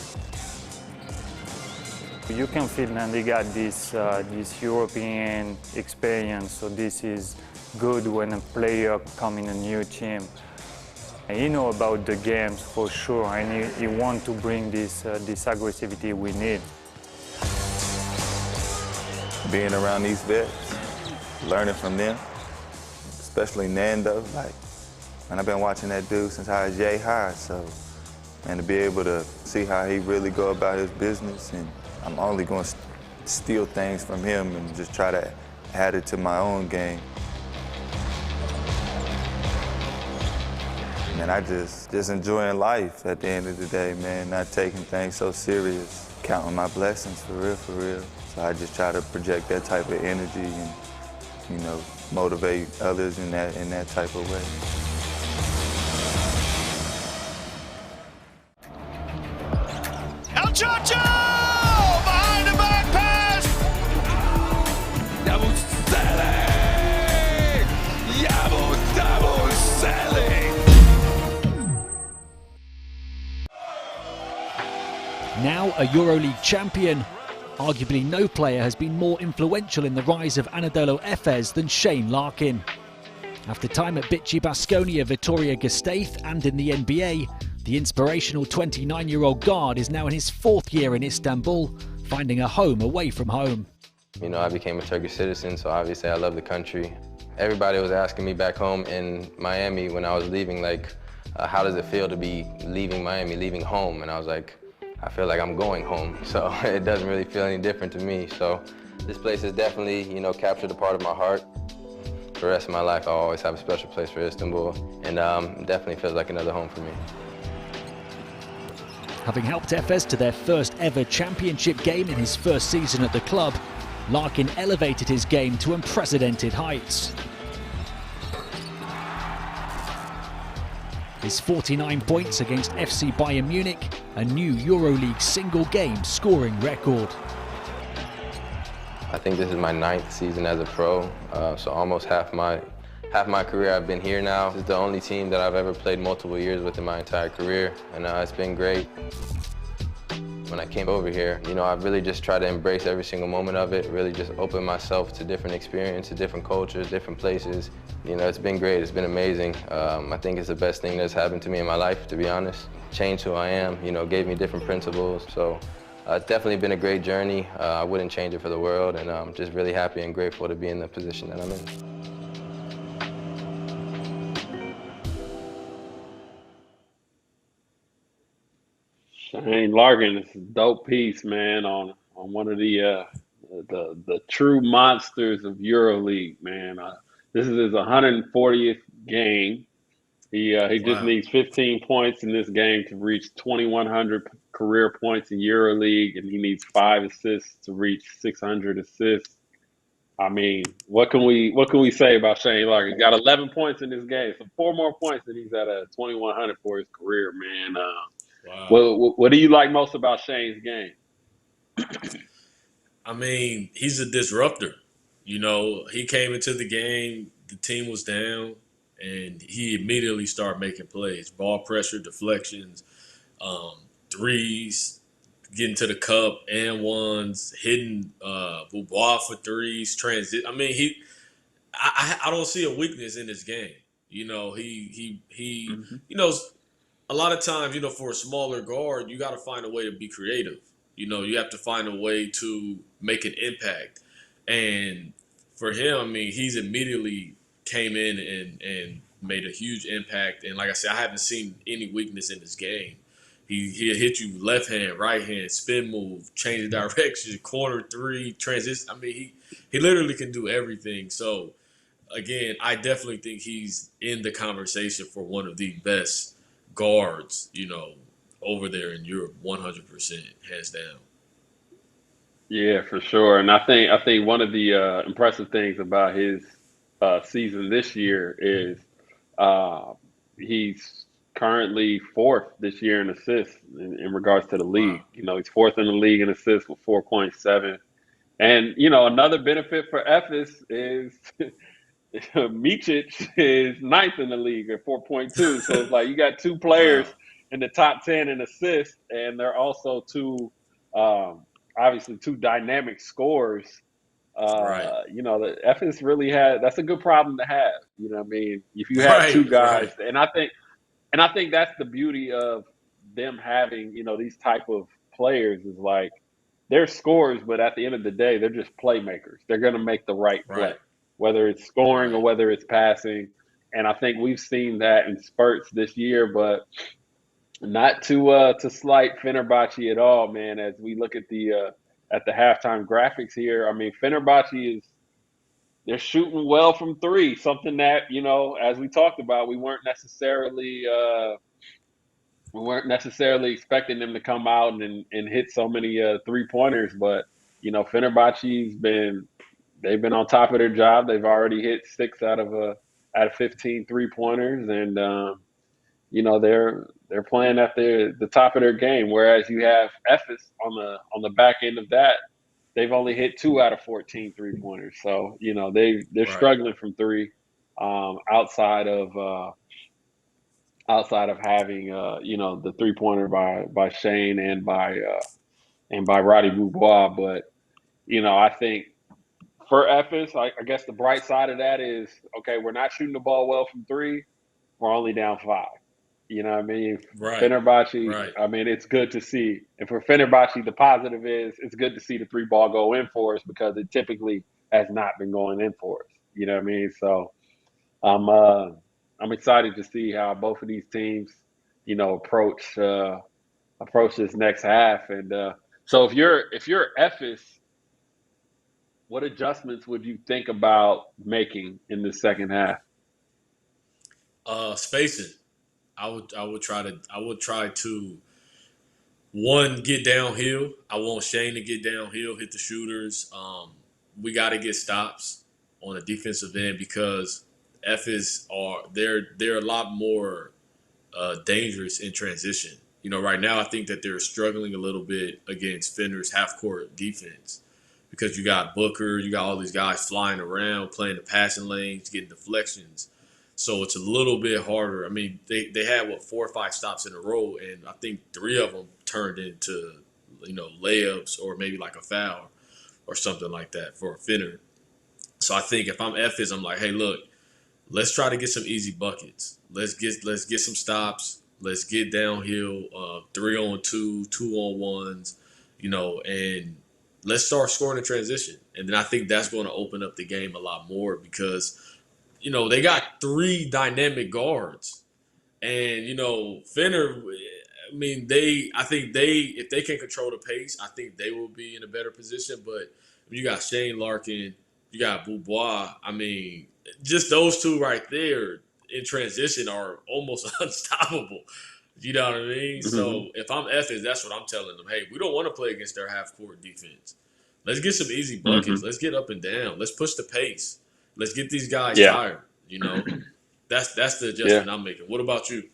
G: You can feel that they got this European experience, so this is good when a player comes in a new team. And you know about the games for sure, and you want to bring this aggressivity we need.
E: Being around these vets, learning from them, especially Nando. Like, and I've been watching that dude since I was yay high, so, and to be able to see how he really go about his business, and I'm only going to steal things from him and just try to add it to my own game. And I just enjoying life at the end of the day, man, not taking things so serious, counting my blessings for real, for real. So I just try to project that type of energy and, you know, motivate others in that type of way.
C: Hezonja! Behind the back pass! Double selling! Double selling!
D: Now a EuroLeague champion, arguably no player has been more influential in the rise of Anadolu Efes than Shane Larkin. After time at Beko Baskonia Vitória Gasteiz and in the NBA, the inspirational 29-year-old guard is now in his 4th year in Istanbul, finding a home away from home.
H: You know, I became a Turkish citizen, so obviously I love the country. Everybody was asking me back home in Miami when I was leaving, like, how does it feel to be leaving Miami, leaving home? And I was like, I feel like I'm going home, so it doesn't really feel any different to me. So this place has definitely, you know, captured a part of my heart. For the rest of my life, I'll always have a special place for Istanbul, and definitely feels like another home for me.
D: Having helped Efes to their first ever championship game in his first season at the club, Larkin elevated his game to unprecedented heights. His 49 points against FC Bayern Munich, a new EuroLeague single game scoring record.
H: I think this is my 9th season as a pro, so almost half my career I've been here now. This is the only team that I've ever played multiple years with in my entire career, and it's been great. When I came over here, you know, I really just tried to embrace every single moment of it, really just open myself to different experiences, different cultures, different places. You know, it's been great, it's been amazing. I think it's the best thing that's happened to me in my life, to be honest. Changed who I am, you know, gave me different principles. So it's definitely been a great journey. I wouldn't change it for the world, and I'm just really happy and grateful to be in the position that I'm in.
A: Shane Larkin, it's a dope piece, man, on one of the true monsters of EuroLeague, man. This is his 140th game. He just needs 15 points in this game to reach 2,100 career points in EuroLeague, and he needs 5 assists to reach 600 assists. I mean, what can we say about Shane Larkin? He got 11 points in this game, so 4 more points, and he's at a 2,100 for his career, man.
B: Wow.
A: What do you like most about Shane's game?
B: I mean, he's a disruptor. You know, he came into the game, the team was down, and he immediately started making plays. Ball pressure, deflections, threes, getting to the cup, and ones, hitting Boubois for threes, transit. I mean, I don't see a weakness in his game. You know, he you know, a lot of times, you know, for a smaller guard, you got to find a way to be creative. You know, you have to find a way to make an impact. And for him, I mean, he's immediately came in and made a huge impact. And like I said, I haven't seen any weakness in his game. He'll hit you left hand, right hand, spin move, change of direction, corner three, transition. I mean, he literally can do everything. So, again, I definitely think he's in the conversation for one of the best guards, you know, over there in Europe, 100%, hands down.
A: Yeah, for sure. And I think one of the impressive things about his season this year is he's currently fourth this year in assists in regards to the league.
B: Wow.
A: You know, he's fourth in the league in assists with 4.7. And, you know, another benefit for Efes is Micic is ninth in the league at 4.2. So it's like you got two players
B: Wow.
A: in the top 10 in assists, and they're also obviously two dynamic scorers.
B: Right.
A: You know, the Efes really that's a good problem to have. You know what I mean? If you have two
B: Right.
A: guys,
B: Right.
A: and I think that's the beauty of them having, you know, these type of players is like they're scorers, but at the end of the day, they're just playmakers. They're going to make the right play,
B: Right.
A: whether it's scoring or
B: Right.
A: whether it's passing. And I think we've seen that in spurts this year, but not to slight Fenerbahce at all, man. As we look at the halftime graphics here, I mean, Fenerbahce they're shooting well from three, something that, you know, as we talked about, we weren't necessarily expecting them to come out and hit so many 3-pointers, but you know, they've been on top of their job. They've already hit 6 out of 15 3-pointers, and you know, they're playing at the top of their game. Whereas you have Efes on the back end of that, they've only hit 2 out of 14 3-pointers. So you know, they're
B: Right.
A: struggling from three, outside of having you know, the 3-pointer by Shane and by Roddy Boubois. But you know, I think for Efes, I guess the bright side of that is, okay, we're not shooting the ball well from three. We're only down 5. You know what I mean?
B: Right.
A: Fenerbahce,
B: Right.
A: I mean, it's good to see. And for Fenerbahce, the positive is it's good to see the 3-ball go in for us, because it typically has not been going in for us. You know what I mean? So I'm excited to see how both of these teams, you know, approach this next half. And so if you're Efes, what adjustments would you think about making in the second half?
B: Spacing. I would try to one, get downhill. I want Shane to get downhill, hit the shooters. We got to get stops on the defensive end, because they're a lot more dangerous in transition. You know, right now I think that they're struggling a little bit against Fenner's half court defense, because you got Booker, you got all these guys flying around, playing the passing lanes, getting deflections. So it's a little bit harder. I mean, they had 4 or 5 stops in a row, and I think 3 of them turned into, you know, layups or maybe like a foul or something like that for Fenner. So I think if I'm Efes, I'm like, hey, look, let's try to get some easy buckets. Let's get some stops. Let's get downhill, 3-on-2, 2-on-1s, you know, and let's start scoring in transition. And then I think that's going to open up the game a lot more, because, you know, they got 3 dynamic guards. And, you know, Fenner, I mean, if they can control the pace, I think they will be in a better position. But you got Shane Larkin, you got Boubois. I mean, just those 2 right there in transition are almost unstoppable. You know what I mean?
A: Mm-hmm.
B: So if I'm Efes, that's what I'm telling them. Hey, we don't want to play against their half-court defense. Let's get some easy buckets.
A: Mm-hmm.
B: Let's get up and down. Let's push the pace. Let's get these guys
A: Yeah.
B: tired. You know, that's the adjustment I'm making. What about you?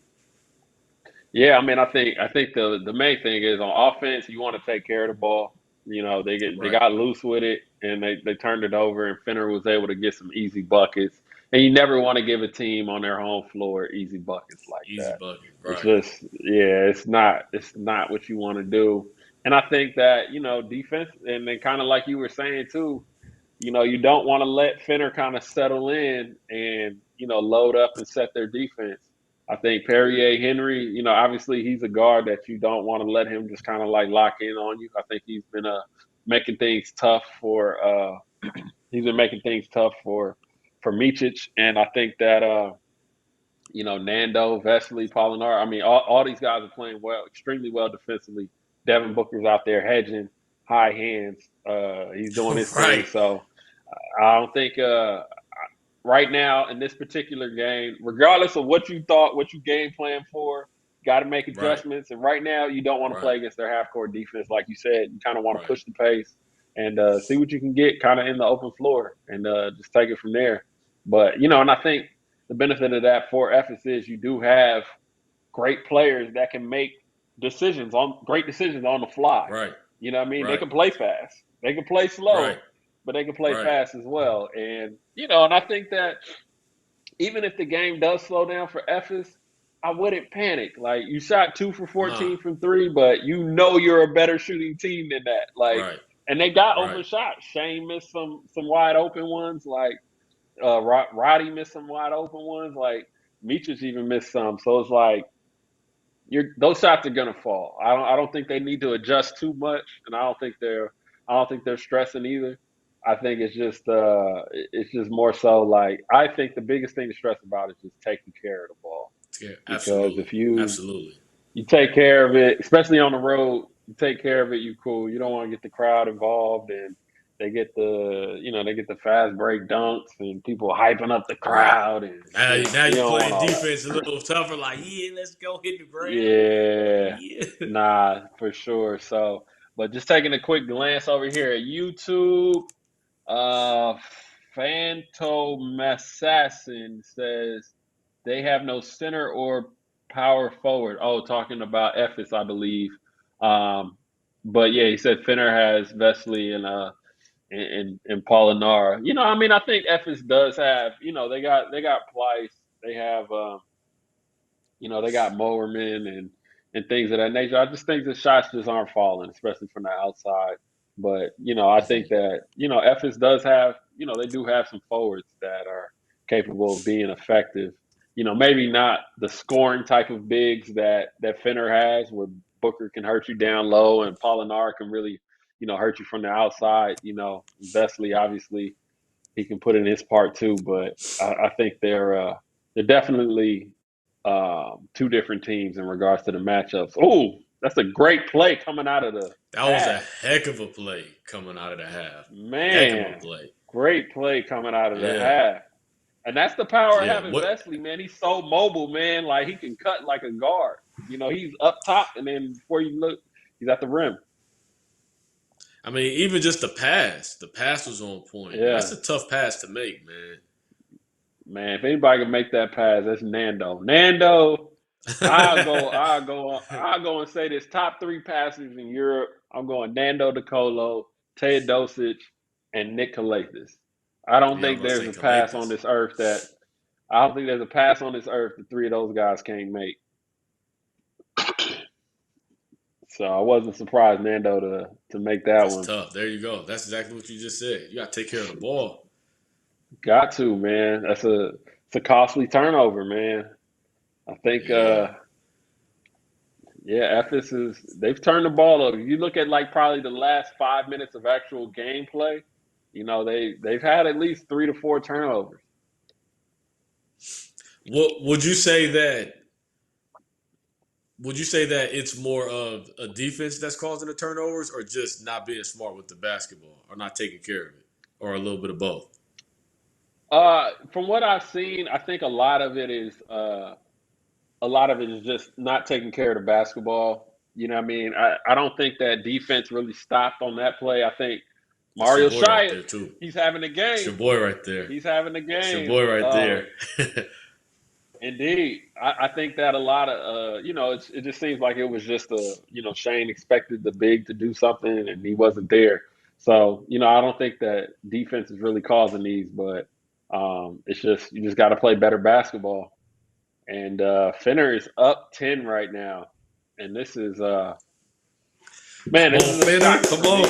A: Yeah, I mean, I think the main thing is on offense, you want to take care of the ball. You know, they got loose with it, and they turned it over, and Fenner was able to get some easy buckets. And you never want to give a team on their home floor easy buckets like
B: Easy
A: that.
B: bucket,
A: It's
B: right?
A: just, yeah, it's not what you want to do. And I think that, you know, defense, and then kind of like you were saying too, you know, you don't want to let Fenner kind of settle in and, you know, load up and set their defense. I think Perrier Henry, you know, obviously he's a guard that you don't want to let him just kind of like lock in on you. I think he's been making things tough for Micic, and I think that you know, Nando, Vesely, Polonara, I mean, all these guys are playing well, extremely well defensively. Devin Booker's out there hedging, high hands. He's doing his thing.
B: Right.
A: So I don't think right now in this particular game, regardless of what you thought, what you game plan for, got to make adjustments. And right now, you don't want to play against their half-court defense, like you said. You kind of want to push the pace and see what you can get kind of in the open floor, and just take it from there. But, you know, and I think the benefit of that for Ephes is you do have great players that can make great decisions on the fly.
B: Right.
A: You know what I mean? They
B: Right.
A: can play fast. They can play slow,
B: Right.
A: but they can play
B: Right.
A: fast as well. And, and I think that even if the game does slow down for Ephes, I wouldn't panic. Like, you shot 2 for 14
B: Nah.
A: from 3, but you're a better shooting team than that. Like,
B: Right.
A: and they got
B: Right.
A: open shots. Shane missed some wide open ones. Like, Roddy missed some wide open ones. Like, Mitrich even missed some. So it's like, those shots are gonna fall. I don't think they need to adjust too much, and I don't think they're stressing either. I think it's just more so like, I think the biggest thing to stress about is just taking care of the ball.
B: Yeah,
A: Because if you
B: absolutely.
A: take care of it, especially on the road, you take care of it, you cool. You don't want to get the crowd involved, and they get the fast break dunks and people hyping up the crowd, and
B: Now
A: you
B: you
A: don't want
B: playing
A: all that.
B: defense a little tougher. Like, yeah, let's go hit the ground.
A: Yeah,
B: Yeah.
A: nah, for sure. So, but just taking a quick glance over here at YouTube, Phantom Assassin says they have no center or power forward. Oh, talking about Ephes, I believe. But yeah, he said Fenner has Vesely and Polonara. I mean, I think Ephes does have. They got Pleiss. They have. They got Mowerman and things of that nature. I just think the shots just aren't falling, especially from the outside. But, I think that, Ephes does have, they do have some forwards that are capable of being effective. Maybe not the scoring type of bigs that Fenner has, where Booker can hurt you down low and Polonara can really, hurt you from the outside. Vesely, obviously, he can put in his part too. But I think they're definitely two different teams in regards to the matchups. Oh, that's a great play coming out of the
B: That was a
A: half.
B: heck of a play coming out of the half. Heck of a
A: Man,
B: play.
A: great play coming out of the
B: Yeah.
A: half. And that's the power of
B: Yeah.
A: having Vesely, man. He's so mobile, man. Like, he can cut like a guard. He's up top, and then before you look, he's at the rim.
B: I mean, even just the pass was on point.
A: Yeah.
B: That's a tough pass to make, man.
A: Man, if anybody can make that pass, that's Nando. Nando, I'll go and say this: top 3 passers in Europe. I'm going Nando DeColo, Teodosic, and Nick Kalathis. I don't think there's a pass on this earth that the 3 of those guys can't make. So I wasn't surprised Nando to make that one.
B: That's tough. There you go. That's exactly what you just said. You got to take care of the ball.
A: Got to, man. It's a costly turnover, man. I think, Ephes they've turned the ball over. You look at probably the last 5 minutes of actual gameplay, they've had at least 3 to 4 turnovers.
B: Would you say that it's more of a defense that's causing the turnovers, or just not being smart with the basketball, or not taking care of it, or a little bit of both?
A: From what I've seen, I think a lot of it is just not taking care of the basketball. You know what I mean? I don't think that defense really stopped on that play. I think Mario Shia, he's having a game.
B: It's your boy right there.
A: He's having a game.
B: It's your boy right there.
A: Indeed. I think that a lot of, it just seems like it was just Shane expected the big to do something and he wasn't there. So, I don't think that defense is really causing these, but it's just, you just got to play better basketball. And Fenner is up 10 right now. And this is, man, this is a shock.
B: Come on.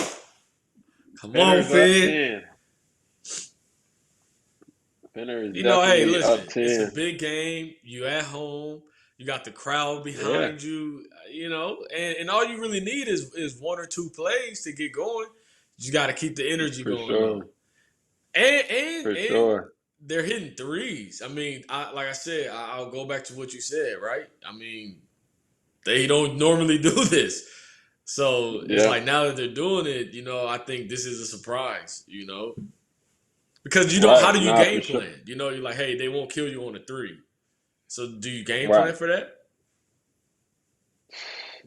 B: Come on, Finn.
A: Fenner is
B: hey, listen,
A: up 10.
B: it's a big game. You at home. You got the crowd behind you, and all you really need is 1 or 2 plays to get going. You got to keep the energy going.
A: Sure.
B: And
A: sure.
B: They're hitting threes. I mean, like I said, I'll go back to what you said, right? I mean, they don't normally do this. So it's like, now that they're doing it, I think this is a surprise, Because how do you game plan? You're like, hey, they won't kill you on a 3. So do you game plan for that?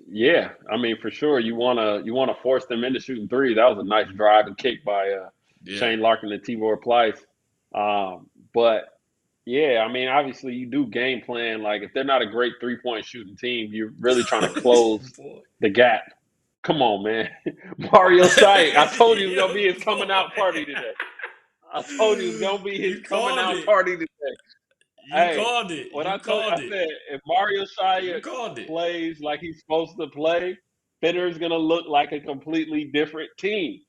A: Yeah, I mean, for sure. You wanna force them into shooting 3s. That was a nice drive and kick by Shane Larkin and Tibor Pleiss. But Yeah, I mean, obviously you do game plan. Like if they're not a great 3-point shooting team, you're really trying to close
B: Boy.
A: the gap. Come on, man. Mario Sai, I told you it was gonna
B: Yo,
A: be his coming out
B: boy.
A: party today. I told you it was gonna be his
B: You
A: coming
B: called
A: out
B: it.
A: party today.
B: You
A: Hey,
B: called it.
A: when
B: You
A: I told you,
B: called
A: I
B: it.
A: said if Mario
B: You
A: Shia
B: called it.
A: plays like he's supposed to play, Fitter's gonna look like a completely different team.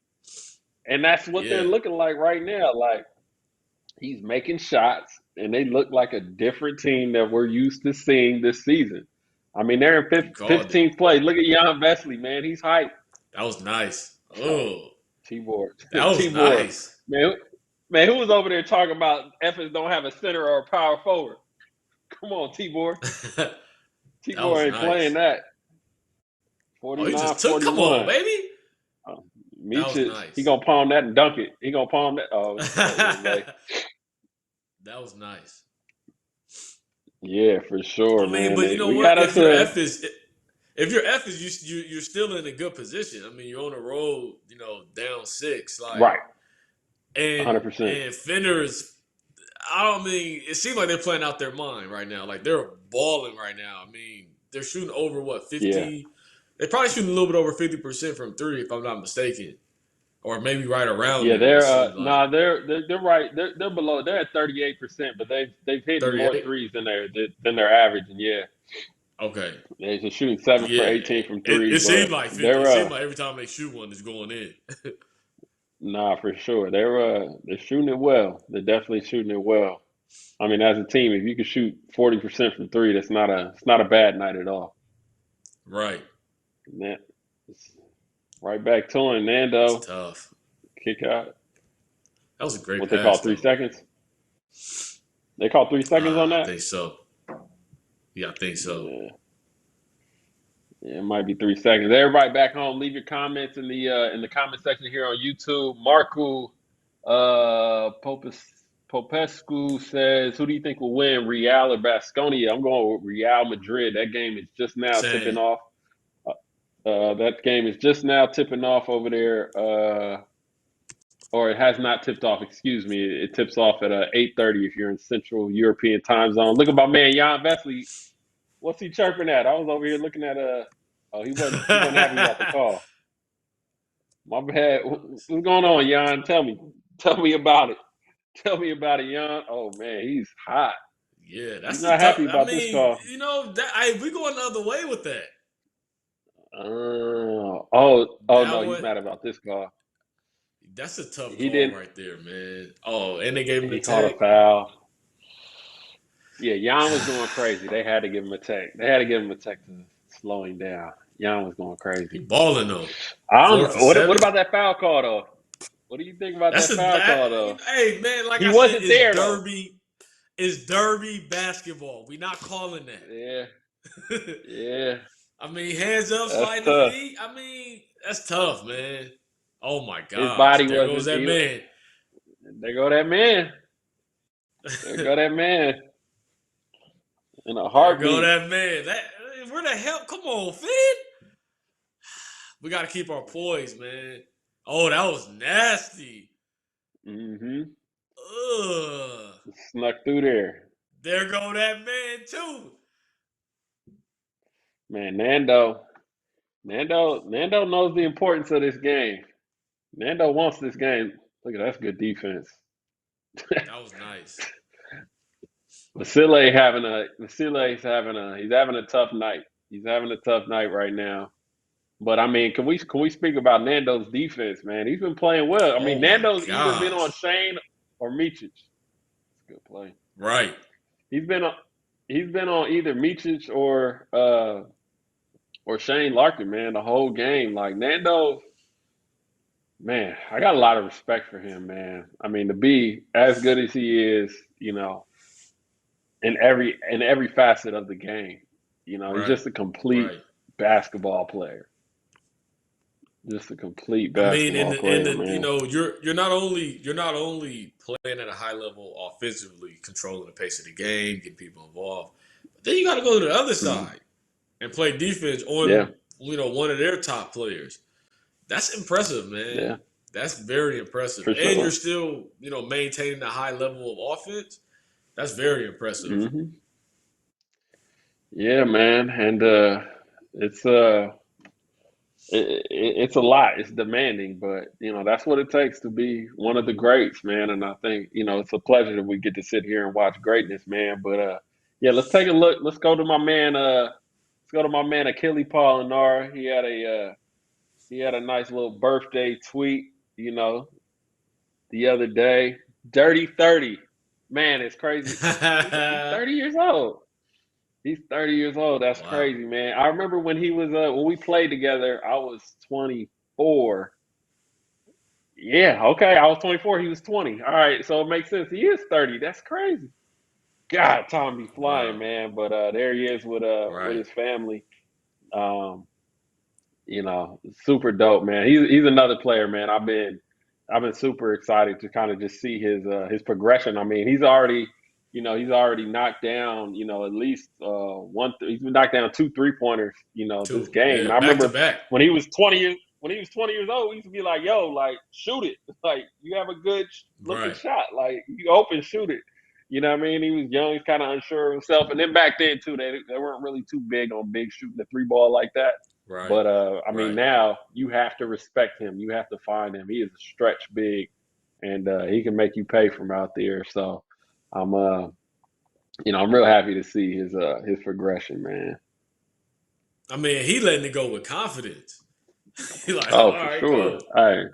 A: And that's what they're
B: Yeah.
A: looking like right now. Like he's making shots, and they look like a different team that we're used to seeing this season. I mean, they're in
B: You called it.
A: 15th place. Look at Jan Vesley, man. He's hyped.
B: That was nice. Oh,
A: Tibor.
B: that was
A: Tibor.
B: nice.
A: Man, who was over there talking about Efes don't have a center or a power forward? Come on, Tibor.
B: That
A: Tibor
B: was
A: ain't
B: nice.
A: playing that.
B: Oh,
A: 49,
B: he just took.
A: 41.
B: Come on, baby. That was
A: Micic,
B: nice.
A: he gonna palm that and dunk it. He gonna palm that. Oh,
B: That was nice.
A: yeah, for sure,
B: I mean,
A: man.
B: but you know
A: We
B: what?
A: got
B: If
A: us
B: you're
A: a
B: Efes, you're still in a good position. I mean, you're on the road. You know, down 6. Like,
A: right,
B: and
A: 100%.
B: and Fenner's. I don't mean. It seems like they're playing out their mind right now. Like they're balling right now. I mean, they're shooting over what 50.
A: Yeah.
B: They're probably shooting a little bit over 50% from 3, if I'm not mistaken, or maybe right around.
A: Yeah,
B: there,
A: they're right. They're below. They're at 38%, but they've hit more
B: 38?
A: threes than they're averaging. Yeah,
B: Okay.
A: They're just shooting 7 for 18 from 3.
B: It seemed like 50.
A: They're
B: It seemed like every time they shoot one, it's going in.
A: nah, for sure. They're shooting it well. They're definitely shooting it well. I mean, as a team, if you can shoot 40% from 3, it's not a bad night at all.
B: Right.
A: And it's right back to him, Nando.
B: It's tough.
A: Kick out.
B: That was a great
A: What
B: pass,
A: they call 3
B: though.
A: seconds? They call 3 seconds on that?
B: I think so. Yeah, I think so.
A: Yeah, it might be 3 seconds. Everybody back home, leave your comments in the comment section here on YouTube. Marco Popescu says, "Who do you think will win, Real or Baskonia?" I'm going with Real Madrid. That game is just now tipping off. That game is just now tipping off over there, or it has not tipped off. Excuse me. It tips off at 8:30 if you're in Central European time zone. Look at my man Jan Vesley. What's he chirping at? I was over here looking at he wasn't happy about the call. My bad. What's going on, Jan? Tell me about it. Tell me about it, Jan. Oh man, he's hot.
B: Yeah, that's
A: he's not happy about this call.
B: You know, we going the other way with that.
A: No, he's mad about this call.
B: That's a tough call right there, man. Oh, and they gave him the
A: called a foul. Yeah, Jan was going crazy. They had to give him a tech. They had to give him a tech to slow him down. Jan was going crazy.
B: He balling though.
A: I don't know. What about that foul call though? What do you think about that foul call though?
B: Hey man, like
A: he
B: I
A: wasn't
B: said,
A: there.
B: It's derby basketball. We not calling that.
A: Yeah. Yeah.
B: I mean, hands up, sliding the feet. I mean, that's tough, man. Oh my God.
A: His body
B: there goes that man.
A: There go that man. There go that man. In a heartbeat.
B: There go that man. Where the hell? Come on, Finn. We got to keep our poise, man. Oh, that was nasty.
A: Mm-hmm.
B: Ugh.
A: Snuck through there.
B: There go that man, too.
A: Man, Nando knows the importance of this game. Nando wants this game. Look at that's good defense.
B: That was nice.
A: Vasilei's having a tough night. He's having a tough night right now. But I mean, can we speak about Nando's defense, man? He's been playing well. I mean, Nando's either been on Shane or Micic. It's a good play.
B: Right.
A: He's been on either Micic or Shane Larkin, man, the whole game. Like Nando, man, I got a lot of respect for him, man. I mean, to be as good as he is, you know, in every facet of the game. You know, he's just a complete basketball player. Just a complete basketball player, man.
B: You know, you're not only playing at a high level offensively, controlling the pace of the game, getting people involved, but then you got to go to the other side and play defense on one of their top players. That's impressive, man.
A: Yeah.
B: That's very impressive.
A: For sure.
B: And you're still, maintaining a high level of offense. That's very impressive.
A: Hmm. Yeah, man, and it's it's a lot. It's demanding, but that's what it takes to be one of the greats, man. And I think it's a pleasure that we get to sit here and watch greatness, man. But yeah, let's take a look. Let's go to my man. Let's go to my man Achille Polonara. He had a nice little birthday tweet, the other day. Dirty 30, man. It's crazy. He's 30 years old. He's 30 years old. That's
B: Wow.
A: crazy, man. I remember when he was when we played together, I was 24. Yeah, okay. I was 24, he was 20. All right, so it makes sense. He is 30. That's crazy. God, time be flying,
B: Wow.
A: man. But there he is with
B: Right.
A: his family. Um, super dope, man. He's another player, man. I've been super excited to kind of just see his progression. I mean, he's already knocked down, at least he's been knocked down 2 3-pointers, this
B: Two.
A: game.
B: Yeah.
A: And I
B: Back to
A: remember
B: back.
A: when he was 20 years old, we used to be like, yo, like shoot it. Like you have a good looking
B: Right.
A: shot. Like you open, shoot it. You know what I mean? He was young, he's kind of unsure of himself. And then back then too, they weren't really too big on big shooting the three ball like that.
B: Right.
A: But I mean,
B: Right.
A: now you have to respect him. You have to find him. He is a stretch big, and he can make you pay from out there. So I'm I'm real happy to see his progression, man.
B: I mean, he letting it go with confidence. He like, all
A: Oh, for
B: right,
A: sure.
B: go.
A: Hey,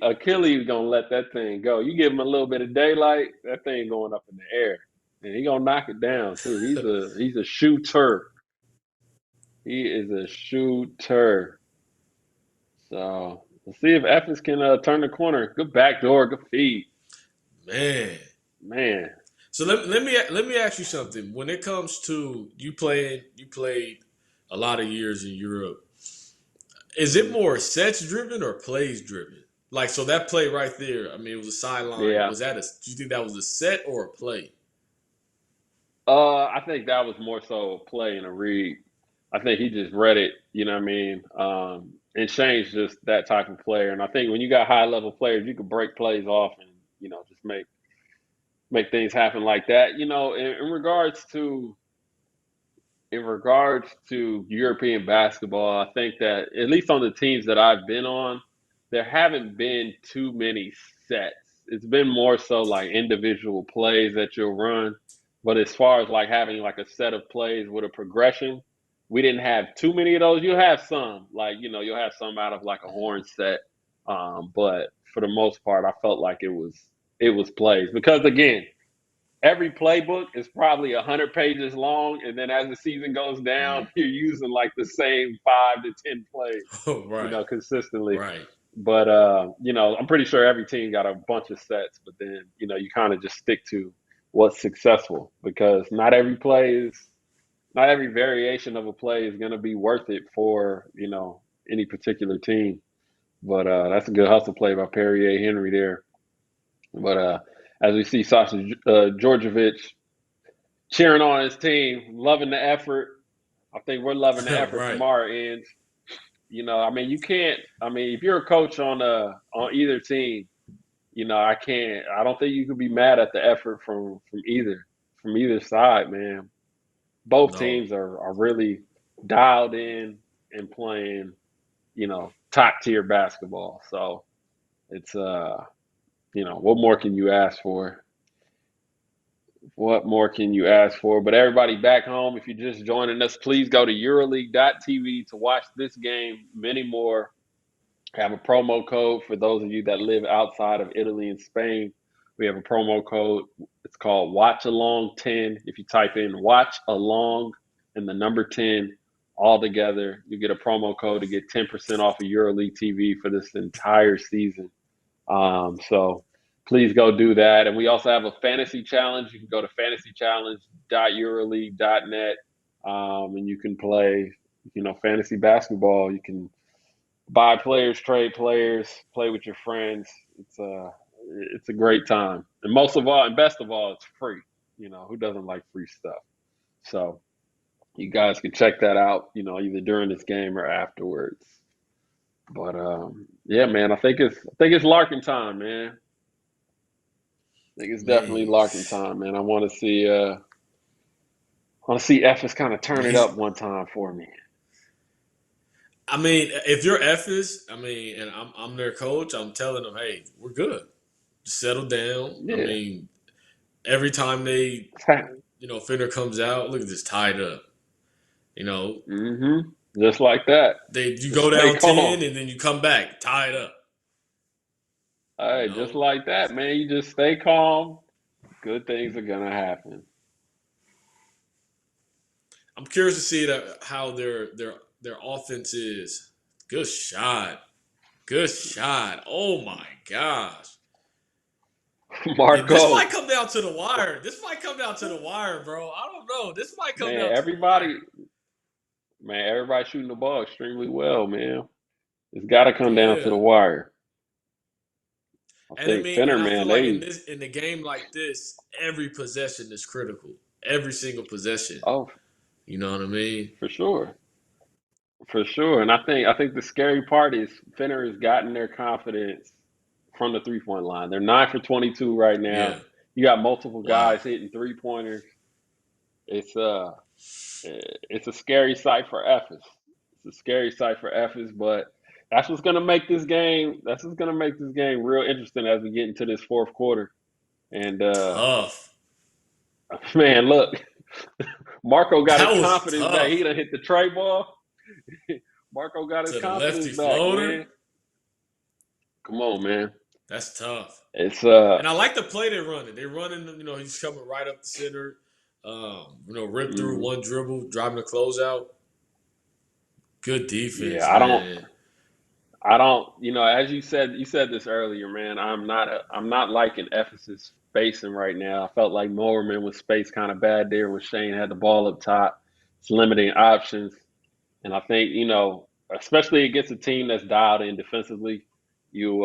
A: Achilles gonna let that thing go. You give him a little bit of daylight, that thing going up in the air, and he gonna knock it down too. He's a shooter. He is a shooter. So let's see if Efes can turn the corner. Good backdoor, good feed,
B: Man.
A: man.
B: So let me ask you something. When it comes to you played a lot of years in Europe. Is it
A: Mhm.
B: more sets driven or plays driven? Like so that play right there. I mean, it was a sideline.
A: Yeah.
B: Was that a? Do you think that was a set or a play?
A: I think that was more so a play and a read. I think he just read it, you know what I mean? And Shane's just that type of player. And I think when you got high level players, you can break plays off and, just make things happen like that. In regards to European basketball, I think that at least on the teams that I've been on, there haven't been too many sets. It's been more so like individual plays that you'll run. But as far as like having like a set of plays with a progression, we didn't have too many of those. You'll have some, like, you'll have some out of like a horn set. But for the most part, I felt like it was plays because again, every playbook is probably 100 pages long, and then as the season goes down,
B: Mhm.
A: you're using like the same 5 to 10 plays,
B: Right.
A: consistently.
B: Right.
A: But I'm pretty sure every team got a bunch of sets, but then you kind of just stick to what's successful because not every variation of a play is going to be worth it for any particular team. But that's a good hustle play by Perrier Henry there. But as we see Sasha Djordjevic cheering on his team, loving the effort. I think we're loving the effort from
B: Right.
A: our end. I mean, you can't. I mean, if you're a coach on either team, I don't think you could be mad at the effort from either side, man. Both
B: No.
A: teams are really dialed in and playing, top tier basketball. So it's what more can you ask for? What more can you ask for? But everybody back home, if you're just joining us, please go to EuroLeague.tv to watch this game, many more. Have a promo code for those of you that live outside of Italy and Spain. We have a promo code. It's called Watchalong10. If you type in Watch Along and the number 10 all together, you get a promo code to get 10% off of EuroLeague TV for this entire season. So please go do that. And we also have a fantasy challenge. You can go to fantasychallenge.euroleague.net, and you can play, fantasy basketball. You can buy players, trade players, play with your friends. It's a great time. And most of all, and best of all, it's free. Who doesn't like free stuff? So you guys can check that out, either during this game or afterwards. But yeah, man, I think it's Larkin time, man. think it's definitely
B: Man,
A: Larkin time, man. I want to see Efes kind of turn it
B: he's.
A: up one time for me.
B: I mean, if you're Efes, I mean, and I'm their coach, I'm telling them, hey, we're good. Just settle down. I
A: Yeah.
B: mean, every time they, Fender comes out, look at this, tied up.
A: Mm-hmm. Just like that.
B: You
A: Just
B: go
A: stay
B: down
A: calm.
B: 10 and then you come back, tied up.
A: Hey, just like that, man. You just stay calm. Good things are gonna happen.
B: I'm curious to see how their offense is. Good shot. Good shot. Oh my gosh.
A: Marco.
B: This might come down to the wire. Bro. I don't know. This might come down to the wire.
A: Everybody shooting the ball extremely well, man. It's got to come down to the wire.
B: I feel like in a game like this, every possession is critical. Every single possession.
A: Oh,
B: you know what I mean?
A: For sure. And I think the scary part is Fener has gotten their confidence from the 3-point line. They're 9 for 22 right now.
B: Yeah.
A: You got multiple guys hitting 3-pointers. It's a scary sight for Efes. But that's what's gonna make this game. Real interesting as we get into this fourth quarter. And
B: tough.
A: Man, look, Marco got his confidence back. He done hit the tray ball. Marco got his confidence back, man. Come on, man.
B: That's tough.
A: It's
B: and I like the play they're running. They're running, he's coming right up the center. Rip through one dribble, driving the closeout. Good defense.
A: Yeah, I don't. As you said this earlier, man. I'm not liking Ephesus spacing right now. I felt like Mowerman was spaced kind of bad there when Shane had the ball up top. It's limiting options, and I think especially against a team that's dialed in defensively, you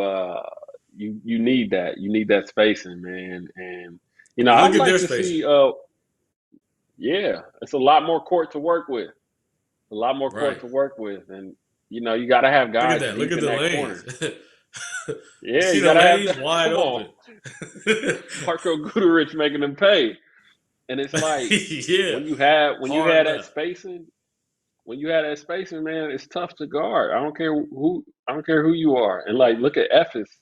A: need that. You need that spacing, man. And I'd like to see. Yeah, it's a lot more court to work with. And you got to have guys.
B: Look at the lanes.
A: Yeah,
B: you gotta have that wide open.
A: Marko Guduric making them pay, and it's like when you had that spacing, man, it's tough to guard. I don't care who you are, and like look at Efes. It's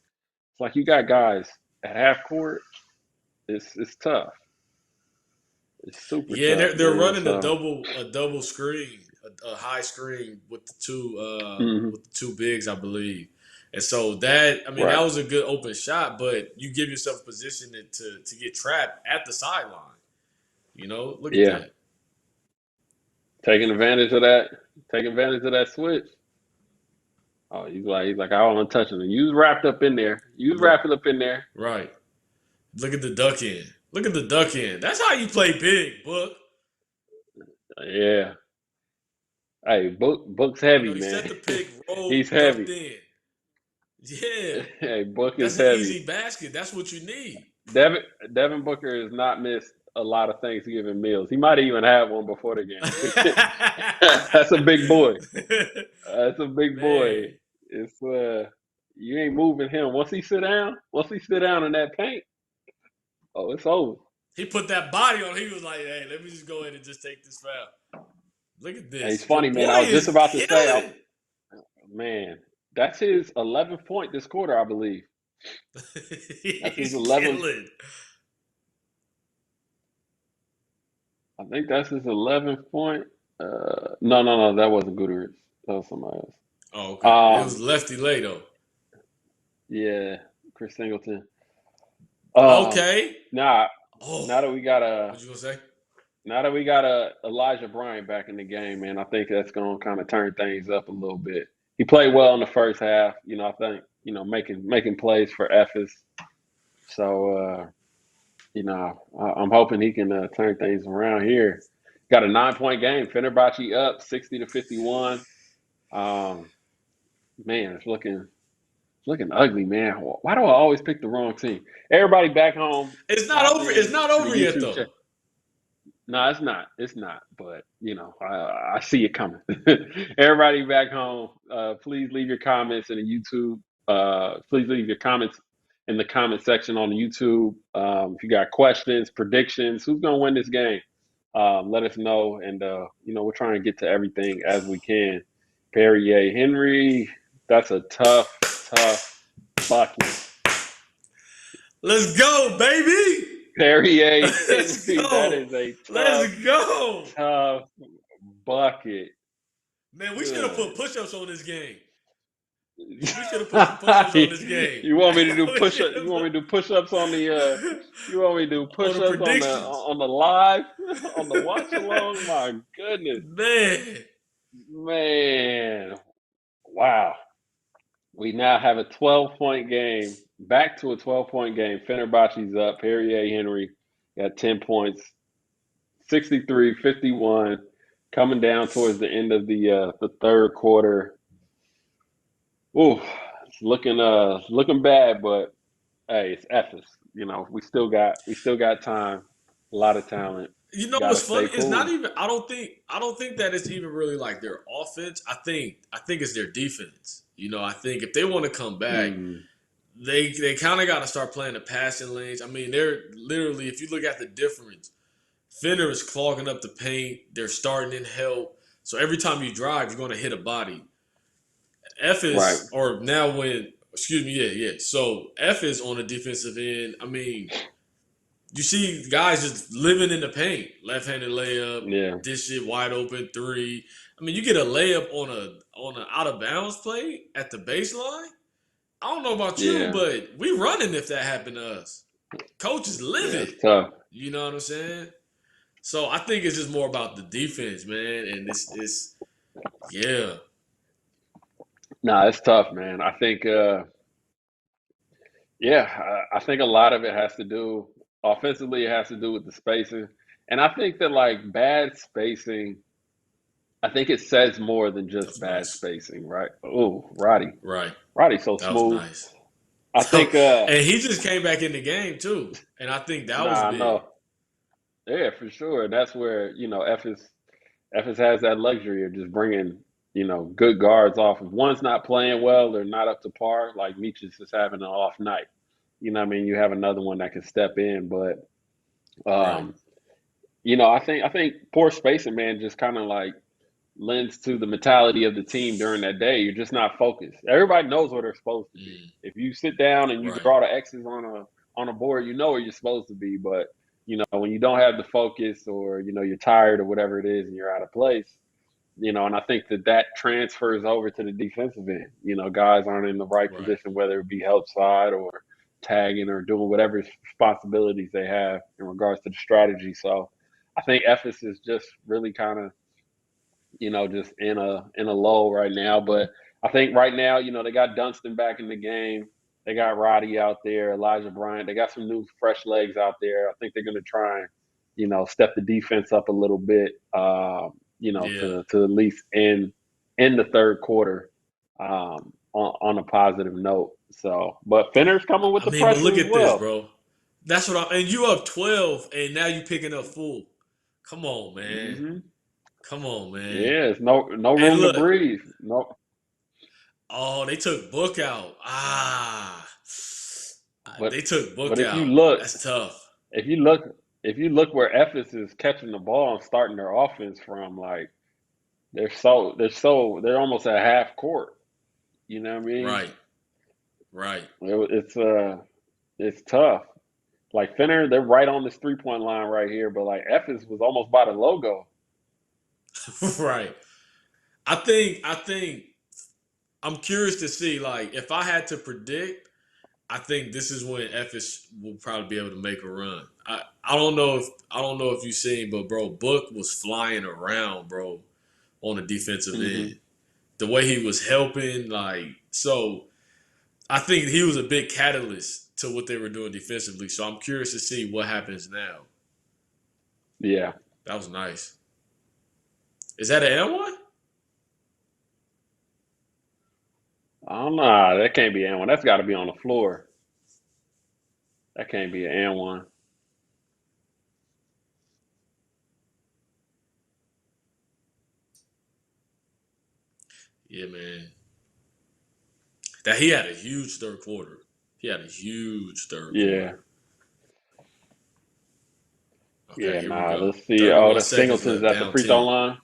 A: like you got guys at half court. It's tough. It's super tough.
B: Yeah, they're running a double screen, a high screen with the two bigs, I believe. And so that was a good open shot, but you give yourself a position to get trapped at the sideline. Look at that.
A: Taking advantage of that switch. Oh, he's like, I don't want to touch him. You was wrapped up in there.
B: Right. Look at the duck in. That's how you play big, Book.
A: Yeah. Hey, Book's heavy, man.
B: Set the pick, roll,
A: he's heavy.
B: In. Yeah.
A: Hey, Book is
B: heavy.
A: That's
B: an easy basket. That's what you need.
A: Devin Booker has not missed a lot of Thanksgiving meals. He might have even had one before the game. That's a big boy. It's you ain't moving him. Once he sit down in that paint, it's over.
B: He put that body on. He was like, "Hey, let me just go ahead and just take this foul." Look at this.
A: Hey, it's funny, man. I was just about to say, man, that's his 11th point this quarter, I believe. That's his 11th. I think that's his 11th point. No, that wasn't Guduric. That was somebody else.
B: Oh, okay. It was Lefty Lato.
A: Yeah, Chris Singleton.
B: Okay.
A: Now that we got
B: what you gonna say?
A: Now that we got Elijah Bryant back in the game, man, I think that's gonna kind of turn things up a little bit. He played well in the first half. I think making plays for Efes. So I'm hoping he can turn things around here. Got a 9-point game. Fenerbahce up 60-51. Man, it's looking ugly, man. Why do I always pick the wrong team? Everybody back home.
B: It's not over. It's not over yet, though.
A: No, it's not. It's not. But I see it coming. Everybody back home, please leave your comments in the YouTube. Please leave your comments in the comment section on YouTube. If you got questions, predictions, who's going to win this game? Let us know. And, we're trying to get to everything as we can. Perrier Henry, that's a tough bucket.
B: Let's go, baby.
A: Perrier
B: Let's
A: Henry,
B: go.
A: that is a tough bucket.
B: Man, we should have put push-ups on this game. We should have put some push-ups on this game.
A: You want me to do push-ups? You want me to do push-ups on the? You want me to do push-ups on the live on the watch-along? My goodness, man, wow. We now have a 12-point game. Back to a 12-point game. Fenerbahce's up. Perrier Henry got 10 points, 63-51, coming down towards the end of the third quarter. Ooh, it's looking bad, but hey, it's Efes. We still got time, a lot of talent.
B: You know what's funny? Cool. It's not even. I don't think that it's even really like their offense. I think it's their defense. I think if they want to come back, they kind of got to start playing the passing lanes. I mean, they're literally, if you look at the difference, Fener is clogging up the paint. They're starting in help. So every time you drive, you're going to hit a body. Efes, or now when, excuse me, yeah. So Efes on the defensive end, I mean, you see guys just living in the paint. Left-handed layup, dish it wide open, three. I mean, you get a layup on an out-of-bounds play at the baseline. I don't know about you, but we running if that happened to us. Coach is livid.
A: It's tough.
B: You know what I'm saying? So I think it's just more about the defense, man. And it's
A: Nah, it's tough, man. I think, I think a lot of it has to do, offensively, it has to do with the spacing. And I think that, like, bad spacing, I think it says more than just bad spacing, right? Oh, Roddy.
B: Right.
A: Roddy's so
B: that
A: smooth.
B: Was nice.
A: I think
B: and he just came back in the game too. And I think that was big.
A: No. Yeah, for sure. That's where, Efes has that luxury of just bringing, good guards off. If one's not playing well or not up to par, like Meech is just having an off night. You know what I mean? You have another one that can step in, but I think poor spacing, man, just kind of like lends to the mentality of the team during that day. You're just not focused. Everybody knows where they're supposed to be. If you sit down and you draw the X's on a board, you know where you're supposed to be. But when you don't have the focus, or you're tired or whatever it is, and you're out of place, and I think that transfers over to the defensive end. Guys aren't in the right position, whether it be help side or tagging or doing whatever responsibilities they have in regards to the strategy. So I think Efes is just really kind of, just in a lull right now. But I think right now, they got Dunston back in the game. They got Roddy out there, Elijah Bryant. They got some new fresh legs out there. I think they're going to try and, step the defense up a little bit, to at least end the third quarter on a positive note. So, but Fener's coming with the pressure.
B: But look at this, bro. That's what and you up 12, and now you picking up full. Come on, man.
A: Mm-hmm.
B: Come on, man.
A: Yeah, it's no room to breathe. No.
B: Oh, they took Book out. They took Book out.
A: But if you look,
B: that's tough.
A: If you look where Efes is catching the ball and starting their offense from, like they're almost at half court. You know what I mean?
B: Right.
A: It's tough. Like Fener, they're right on this 3-point line right here, but like Efes was almost by the logo.
B: Right. I think I'm curious to see, like, if I had to predict, I think this is when Efes will probably be able to make a run. I don't know if you've seen, but bro, Book was flying around, bro, on the defensive end. The way he was helping, like, so I think he was a big catalyst to what they were doing defensively. So I'm curious to see what happens now.
A: Yeah.
B: That was nice. Is that an N1?
A: I don't know. That can't be an N1. That's got to be on the floor. That can't be an N1.
B: Yeah, man. That he had a huge third quarter. He had a huge third
A: Yeah.
B: quarter.
A: Yeah,
B: Okay, here we
A: nah,
B: go.
A: let's see.
B: 31
A: Oh, the
B: seconds
A: Singleton's
B: left,
A: at the
B: down
A: free throw
B: 10.
A: line.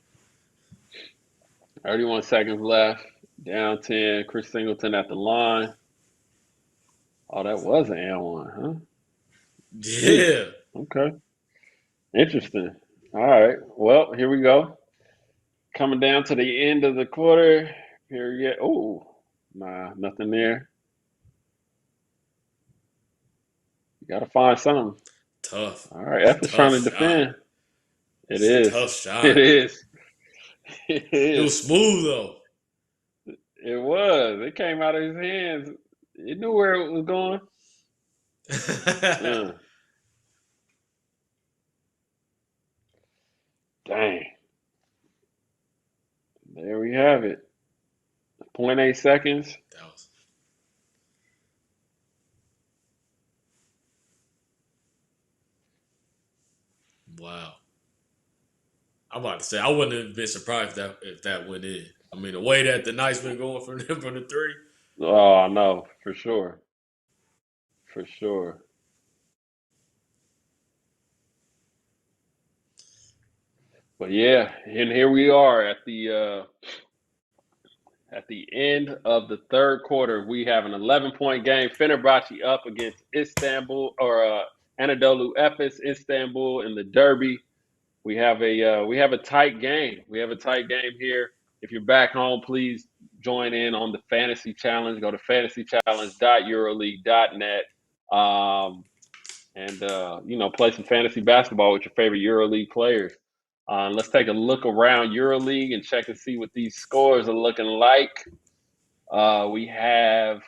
A: 31 seconds left. Down 10. Chris Singleton at the line. Oh, that was an and one, huh?
B: Yeah.
A: Okay. Interesting. All right. Well, here we go. Coming down to the end of the quarter period. Oh, nah, nothing there. You got to find something.
B: Tough.
A: All right. F is trying
B: Tough
A: to
B: shot.
A: defend. It
B: It's a
A: is.
B: tough shot.
A: It is. It
B: It was
A: is.
B: smooth, though.
A: It was. It came out of his hands. It knew where it was going. Dang. There we have it. 0.8 seconds.
B: That was... Wow. I'm about to say, I wouldn't have been surprised if that went in. I mean, the way that the Knights been going from the three.
A: Oh, I know. For sure. For sure. But yeah, and here we are at the end of the third quarter. We have an 11-point game. Fenerbahce up against Istanbul or Anadolu Efes Istanbul in the derby. We have a tight game. We have a tight game here. If you're back home, please join in on the fantasy challenge. Go to fantasychallenge.euroleague.net. And play some fantasy basketball with your favorite EuroLeague players. Let's take a look around EuroLeague and check and see what these scores are looking like. We have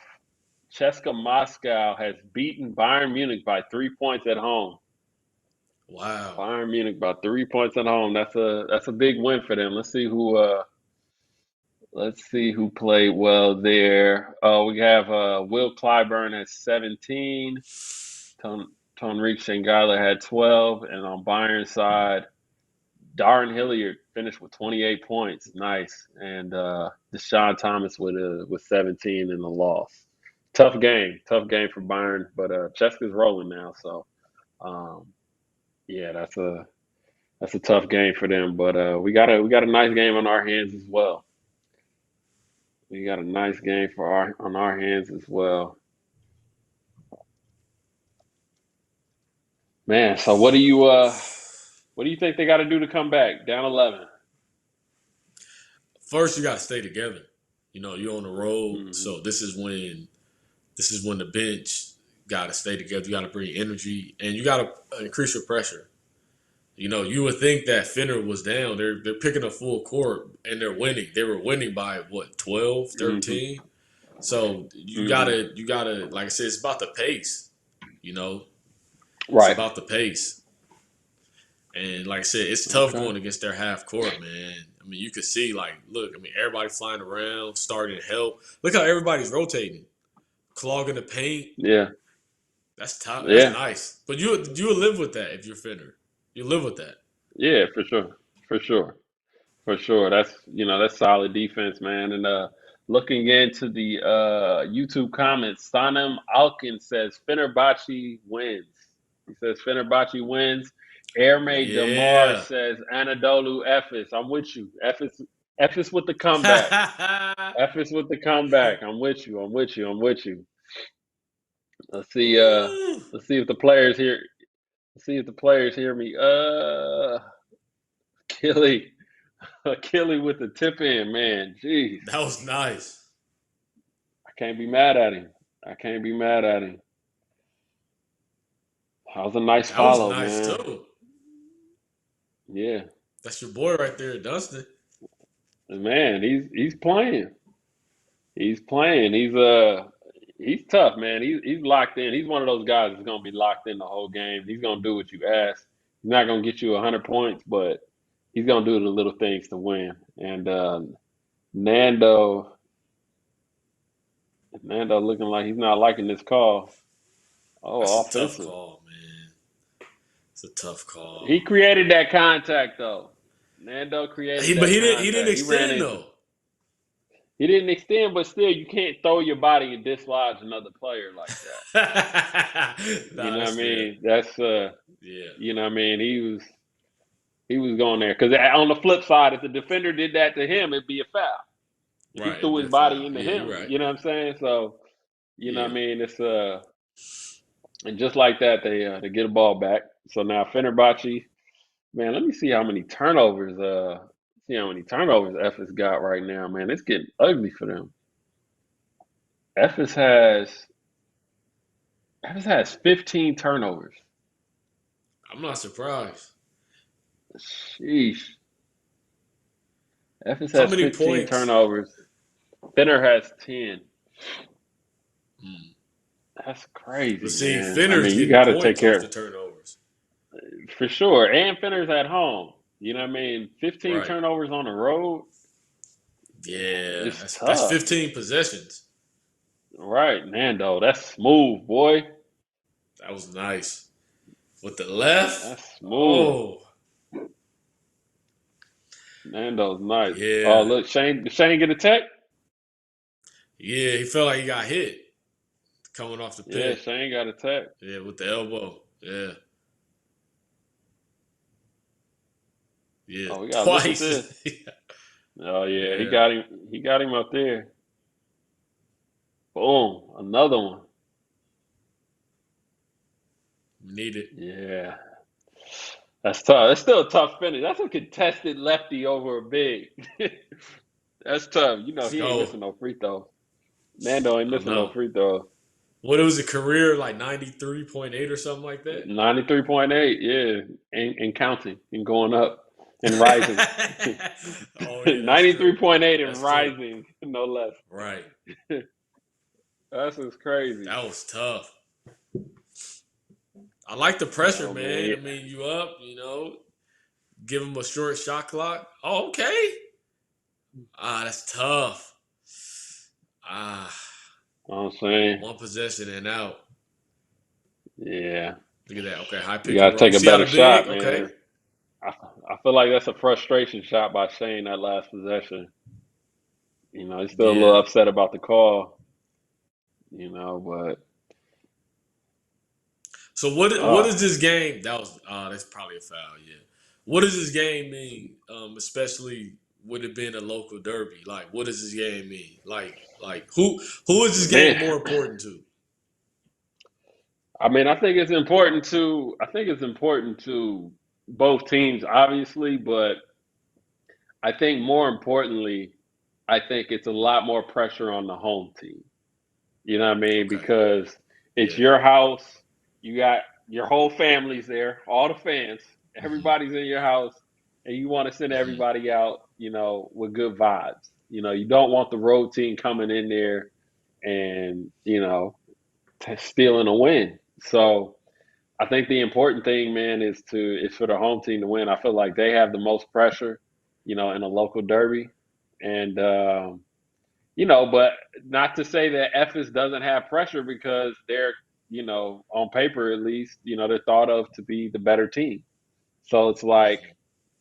A: CSKA Moscow has beaten Bayern Munich by 3 points at home.
B: Wow.
A: Bayern Munich by 3 points at home. That's a big win for them. Let's see who played well there. We have Will Clyburn at 17. Tonrik Shangala had 12, and on Bayern's side, Darren Hilliard finished with 28 points. Nice. And Deshaun Thomas with 17 in the loss. Tough game for Bayern, but CSKA's rolling now, so yeah, that's a tough game for them. But we got a nice game on our hands as well. We got a nice game on our hands as well. Man, so what do you think they got to do to come back? Down 11.
B: First, you got to stay together. You're on the road, so this is when the bench got to stay together. You got to bring energy, and you got to increase your pressure. You would think that Fener was down. They're picking up full court, and they're winning. They were winning by, 12, 13? So you gotta, like I said, it's about the pace,
A: Right.
B: It's about the pace. And like I said, it's tough going against their half court, man. I mean, you could see, everybody flying around, starting to help. Look how everybody's rotating, clogging the paint.
A: Yeah.
B: That's tough. That's nice. But you would live with that if you're Fener. You live with that.
A: Yeah, for sure. That's solid defense, man. And looking into the YouTube comments, Sanem Alkin says Fenerbahce wins. He says Fenerbahce wins. Erme Damar says Anadolu Efes. I'm with you. Efes with the comeback. Efes with the comeback. I'm with you. Let's see if the players here. See if the players hear me. Achille with the tip in, man. Jeez.
B: That was nice.
A: I can't be mad at him. That was a nice follow,
B: man. That was nice, too.
A: Yeah.
B: That's your boy right there, Dunston.
A: Man, he's playing. He's tough, man. He's locked in. He's one of those guys that's gonna be locked in the whole game. He's gonna do what you ask. He's not gonna get you 100 points, but he's gonna do the little things to win. And Nando looking like he's not liking this call. Oh,
B: that's
A: offensive.
B: A tough call, man. It's a tough call.
A: He created that contact though. Nando created
B: but he
A: contact.
B: didn't extend though.
A: He didn't extend, but still, you can't throw your body and dislodge another player like that. You know what I
B: That's fair.
A: mean? That's
B: Yeah.
A: you know what I mean? He was going there because on the flip side, if the defender did that to him, it'd be a foul. He
B: Right.
A: threw
B: It'd be
A: his
B: a
A: body
B: foul.
A: into
B: Yeah,
A: him.
B: you're right.
A: You know what I'm saying? So you know
B: Yeah.
A: what I mean? It's and just like that, they get a ball back. So now Fenerbahce, man, let me see how many turnovers. Efes got right now, man. It's getting ugly for them. Efes has 15 turnovers.
B: I'm not surprised.
A: Sheesh. Efes
B: How
A: has
B: many
A: 15
B: points?
A: turnovers. Fener has 10. That's crazy,
B: But see,
A: man. I
B: Finner's
A: mean, you
B: getting
A: got to take
B: points off the
A: care
B: turnovers.
A: for sure. And Fener's at home. You know what I mean? 15
B: Right.
A: turnovers on the road.
B: Yeah.
A: It's
B: That's
A: tough.
B: 15 possessions.
A: Right, Nando. That's smooth, boy.
B: That was nice. With the left.
A: That's smooth.
B: Oh.
A: Nando's nice.
B: Yeah.
A: Oh, look, did Shane get a tech?
B: Yeah, he felt like he got hit coming off the
A: Yeah,
B: pick.
A: Shane got a tech.
B: Yeah, with the elbow. Yeah. Yeah.
A: Oh, we gotta look at
B: Twice.
A: this. Oh yeah,
B: Yeah.
A: he got him up there. Boom, another one.
B: We need it.
A: Yeah. That's tough. That's still a tough finish. That's a contested lefty over a big. That's tough. You know,
B: Let's
A: he ain't
B: go.
A: missing no free throws. Nando ain't
B: I
A: missing no
B: know.
A: free throws.
B: What, it was a career like 93.8 or something like that?
A: 93.8, yeah. And counting and going up and rising.
B: Oh, yeah, that's true.
A: 93.8 and
B: That's true.
A: rising, no less.
B: Right.
A: That's just crazy.
B: That was tough. I like the pressure,
A: Oh,
B: man.
A: man.
B: I mean, you up, give him a short shot clock. Oh, okay. That's tough.
A: You know what I'm saying?
B: One possession and out.
A: Yeah.
B: Look at that. Okay, high pick.
A: You got to take a
B: See how
A: better
B: the
A: shot,
B: big?
A: man.
B: Okay.
A: I feel like that's a frustration shot by Shane, that last possession. He's still a
B: Yeah.
A: little upset about the call, but
B: So what is this game? That's probably a foul, yeah. What does this game mean? Especially with it being a local derby. Like, what does this game mean? Like who is this game more important to?
A: I mean, I think it's important to both teams, obviously, but I think more importantly, I think it's a lot more pressure on the home team. You know what I mean?
B: Okay.
A: Because it's
B: Yeah.
A: your house. You got your whole family's there, all the fans. Everybody's in your house, and you want to send everybody out, with good vibes. You don't want the road team coming in there and, stealing a win. So I think the important thing, man, is for the home team to win. I feel like they have the most pressure, in a local derby. And, but not to say that Efes doesn't have pressure because they're, on paper at least, they're thought of to be the better team. So it's like,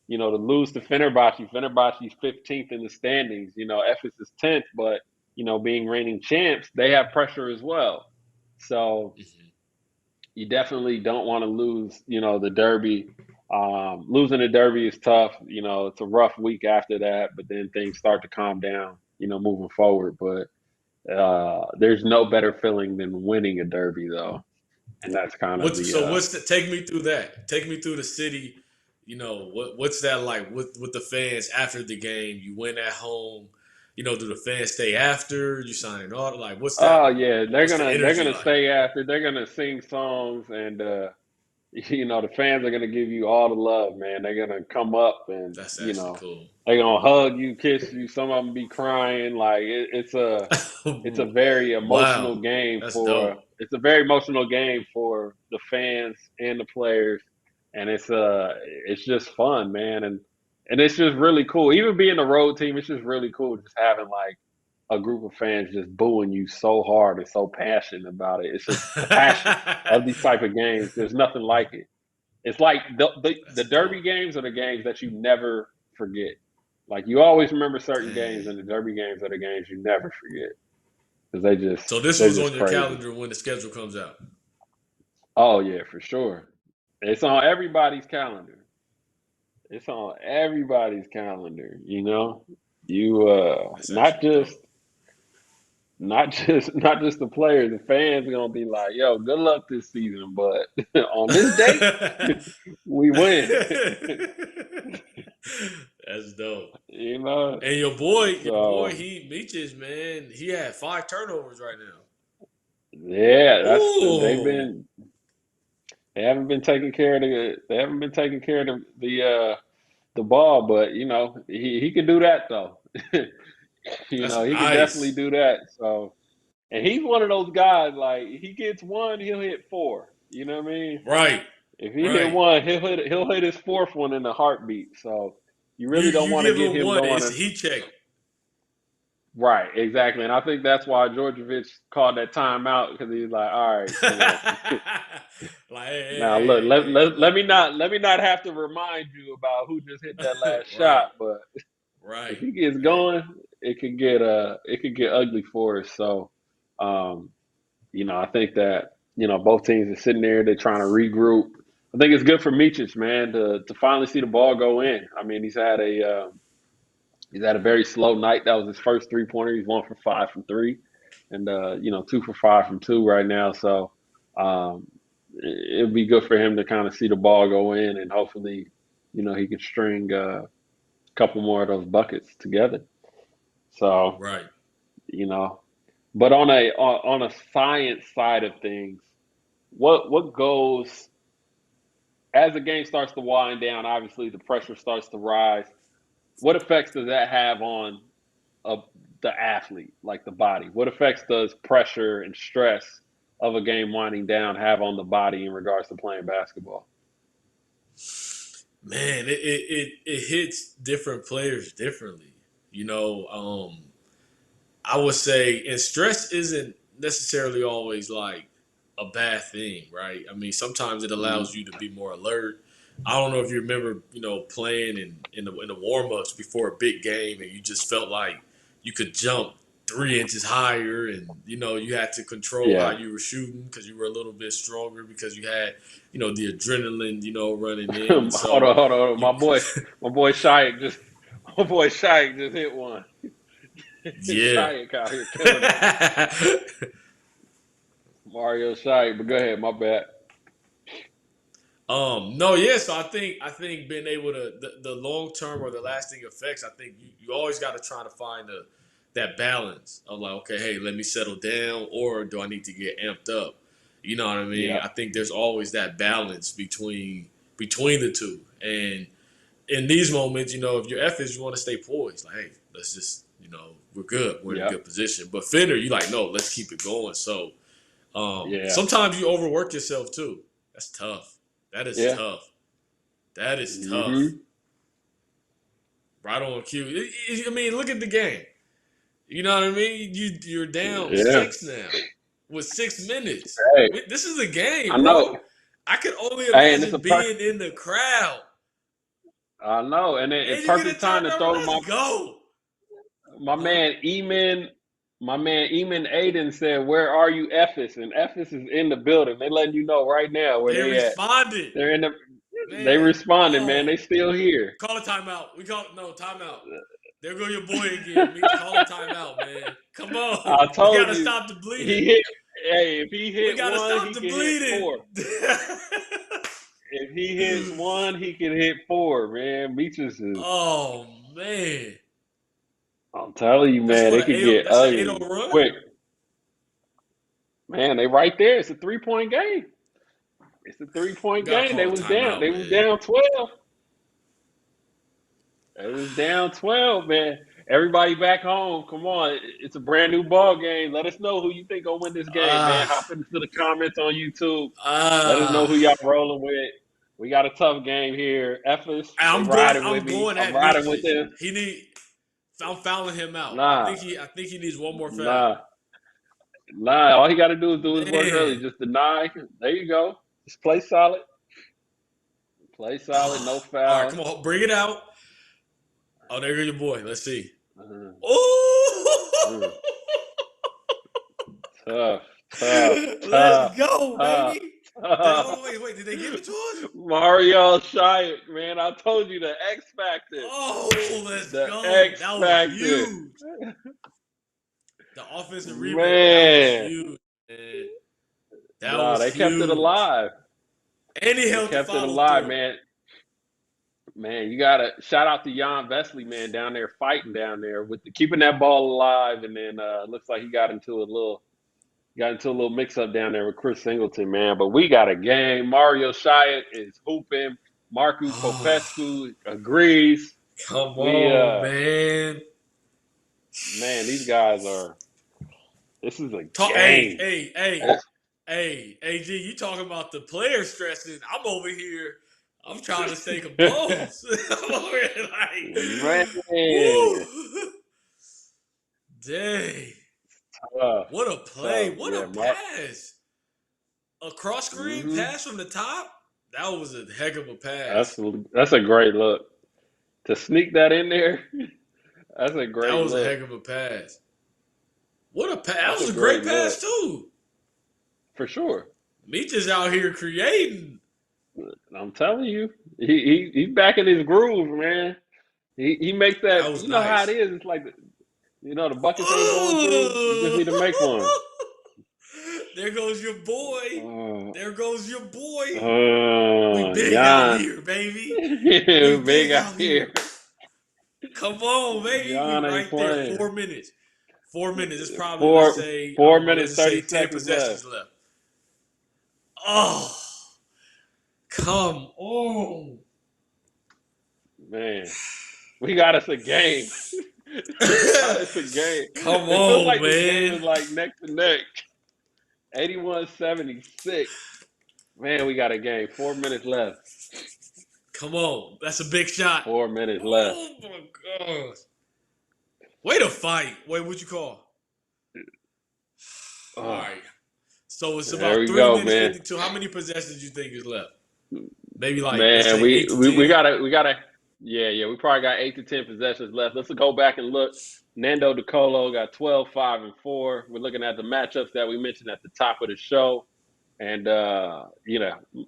A: to lose to Fenerbahce's 15th in the standings, Efes is 10th, but, being reigning champs, they have pressure as well. So you definitely don't want to lose, the derby. Losing the derby is tough. It's a rough week after that, but then things start to calm down, moving forward. But there's no better feeling than winning a derby, though. And that's kind of
B: take me through that. Take me through the city. What's that like with the fans after the game? You win at home. Do the fans stay after? You signing off? Like, what's that?
A: Oh yeah, they're gonna
B: like?
A: stay after. They're gonna sing songs, and the fans are gonna give you all the love, man. They're gonna come up and
B: That's actually cool.
A: they're gonna hug you, kiss you. Some of them be crying. Like it's a very emotional game
B: That's dope.
A: It's a very emotional game for the fans and the players, and it's just fun, man, and it's just really cool. Even being a road team, it's just really cool just having like a group of fans just booing you so hard and so passionate about it. It's just the passion of these type of games. There's nothing like it. It's like the derby games are the games that you never forget. Like, you always remember certain games, and the Derby games are the games you never forget because
B: So this
A: they're
B: was
A: just
B: on your
A: crazy.
B: calendar when the schedule comes out.
A: Oh yeah, for sure. It's on everybody's calendar. It's on everybody's calendar. You know, you
B: That's
A: not
B: actually
A: just
B: dope.
A: not just the players. The fans are gonna be like, "Yo, good luck this season," but on this date, we win.
B: That's dope.
A: You know,
B: And your boy,
A: so
B: he Meaches, man, he had 5 turnovers right now.
A: yeah,
B: Ooh.
A: they haven't been taking care of the ball, but you know he can do that though. You
B: That's
A: know, he can definitely
B: nice.
A: do that. So, and he's one of those guys, like, he gets one, he'll hit 4. You know what I mean?
B: Right.
A: If he hit
B: Right.
A: one, he'll hit his 4th one in a heartbeat. So you really don't
B: You
A: want to
B: give
A: get
B: him
A: him
B: one,
A: going.
B: it's heat check.
A: Right, exactly. And I think that's why Djordjevic called that timeout, because he's like, all right, you know.
B: Like,
A: Now look,
B: look.
A: let me not have to remind you about who just hit that last
B: Right.
A: shot, but if
B: Right.
A: he gets
B: Hey.
A: going, it could get ugly for us. So, um, you know, I think that, you know, both teams are sitting there, they're trying to regroup. I think it's good for Micic, man, to finally see the ball go in. I mean, he's had a very slow night. That was his first 3-pointer. He's 1 for 5 from 3, and you know, 2 for 5 from 2 right now. So um, it'd be good for him to kind of see the ball go in, and hopefully, you know, he can string a couple more of those buckets together. So,
B: Right.
A: you know, but on a science side of things, what goes as the game starts to wind down? Obviously, the pressure starts to rise. What effects does that have on uh, the athlete, like the body? What effects does pressure and stress of a game winding down have on the body in regards to playing basketball?
B: Man, it hits different players differently. You know, I would say, and stress isn't necessarily always like a bad thing, right? I mean, sometimes it
A: Mm-hmm.
B: allows you to be more alert. I don't know if you remember, playing in the warm ups before a big game, and you just felt like you could jump 3 inches higher, and you had to control how
A: Yeah.
B: you were shooting because you were a little bit stronger because you had the adrenaline running in, and
A: Hold
B: so
A: on, hold on.
B: you
A: My boy Shaik just my boy Shaik just hit one.
B: yeah.
A: Shaik out here killing it. Mario Shaik, but go ahead, my bad.
B: No, yeah. So I think being able to the long term or the lasting effects. I think you always got to try to find that balance of like, okay, hey, let me settle down, or do I need to get amped up? You know what I mean?
A: Yeah.
B: I think there's always that balance between the two. And in these moments, if you're Efes, you want to stay poised. Like, hey, let's just we're good. We're in a
A: Yeah.
B: good position. But Fender, you like, no, let's keep it going. So
A: Yeah.
B: sometimes you overwork yourself too. That's tough. That is
A: Yeah.
B: tough. That is tough.
A: Mm-hmm.
B: Right on cue. I mean, look at the game. You know what I mean? You're down
A: Yeah.
B: 6 now with 6 minutes.
A: Hey,
B: This is a game,
A: I know.
B: bro. I can only
A: Hey, and it's
B: imagine being in the crowd.
A: I know, and
B: And
A: it's
B: you get a
A: perfect time to
B: turnover.
A: throw
B: Let's go.
A: my
B: Huh?
A: man Eamon. My man Eamon Aiden said, "Where are you, Ephes?" And Ephes is in the building. They letting you know right now where
B: They
A: they at.
B: responded.
A: They're in the. They
B: Man.
A: responded, man. They
B: Oh.
A: still here.
B: Call a timeout. No, timeout. There go your boy again. Call a timeout, man. Come on.
A: I
B: We
A: told
B: gotta
A: you,
B: stop the bleeding.
A: he hit. Hey, if he
B: We
A: hit
B: gotta
A: one,
B: stop
A: he
B: the
A: can hit
B: bleeding.
A: 4. If he hits one, he can hit 4. Man, Beaches is.
B: Oh man.
A: I'm telling you,
B: That's
A: man,
B: what
A: it could get
B: that's an 8-0
A: ugly
B: run?
A: quick. Man, they right there. It's a 3-point game. It's a
B: We
A: 3-point
B: gotta
A: game. They
B: call a
A: was down.
B: timeout,
A: They was
B: man.
A: down 12. They was down 12, man. Everybody back home. Come on. It's a brand new ball game. Let us know who you think gonna win this game, man.
B: Ah.
A: Hop into the comments on YouTube. Let us know
B: Ah.
A: who y'all rolling with. We got a tough game here. Efforts, they riding with
B: I'm
A: me.
B: going
A: I'm
B: at
A: riding with
B: Meaches.
A: them.
B: I'm fouling him out.
A: Nah,
B: I think he needs one more foul.
A: nah, nah. All he got to do is do his work early.
B: Man.
A: Just deny. There you go. Just play solid. Play solid. No
B: All right, come
A: fouls.
B: on, bring it out. Oh, there goes your boy. Let's see.
A: Mm.
B: Oh!
A: Tough.
B: Let's go,
A: tough.
B: baby. Wait. Did they give it to us?
A: Mario Shyatt, man. I told you the X Factor.
B: Oh, let's
A: The
B: go.
A: X
B: That
A: Factor.
B: was huge. The offensive rebound.
A: Man.
B: That was huge, man. That
A: Nah,
B: was
A: they kept it
B: huge.
A: alive.
B: And he
A: They
B: held
A: kept
B: the
A: it
B: follow
A: alive,
B: through.
A: man. Man, you gotta shout out to Jan Vesley, man, down there fighting down there with keeping that ball alive, and then looks like he got into a little mix up down there with Chris Singleton, man. But we got a game. Mario Shyatt is hooping. Marco Popescu agrees.
B: Come on, man.
A: Man, these guys are. This is a
B: Hey,
A: game.
B: hey, AG, you talking about the players stressing. I'm over here. I'm trying to stay composed. I'm over here like,
A: Man.
B: woo. Dang. What a play.
A: Tough.
B: What
A: Yeah,
B: a pass. A cross screen pass from the top? That was a heck of a pass.
A: That's a great look. To sneak that in there, that's a great look.
B: That was a heck of a pass. What a pass. That
A: That's
B: was
A: a
B: a great
A: great
B: pass,
A: look.
B: too.
A: For sure.
B: Meech is out here creating.
A: I'm telling you, he's back in his groove, man. He makes that.
B: That was
A: You know how
B: nice.
A: it is. It's like the buckets ain't going through. You just need to make one.
B: There goes your boy. There goes your boy. We big
A: Jan.
B: out here, baby. We
A: big out here.
B: Come on, baby.
A: Jan
B: We
A: ain't
B: right
A: playing.
B: there. 4 minutes. 4 minutes. It's probably, let's say,
A: 4 minutes,
B: let's say
A: 30
B: 10
A: seconds
B: possessions left. Oh, come on.
A: Man, we got us a game. It's a game.
B: Come
A: It feels
B: on,
A: like this game
B: man.
A: is like neck to neck. 81-76. Man, we got a game. 4 minutes left.
B: Come on. That's a big shot.
A: 4 minutes left.
B: Oh, my gosh. Way to fight. Wait, what'd you call? All right. So it's about
A: There we
B: 3
A: go,
B: minutes,
A: man.
B: 52. How many possessions do you think is left? Maybe like,
A: Man,
B: let's say
A: we
B: 8 to 10.
A: gotta we probably got 8 to 10 possessions left. Let's go back and look. Nando DiColo got 12, 5, and 4. We're looking at the matchups that we mentioned at the top of the show. And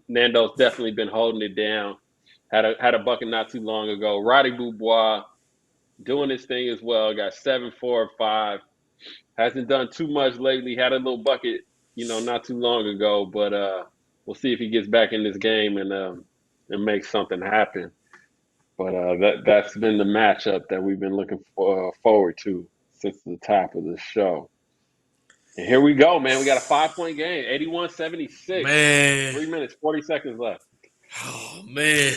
A: Nando's definitely been holding it down. Had a bucket not too long ago. Roddy Boubois doing his thing as well. Got 7, 4, and 5. Hasn't done too much lately. Had a little bucket, not too long ago. But we'll see if he gets back in this game and makes something happen. But that's been the matchup that we've been looking forward to since the top of the show. And here we go, man. We got a 5-point game, 81-76.
B: Man.
A: 3 minutes, 40 seconds left.
B: Oh, man.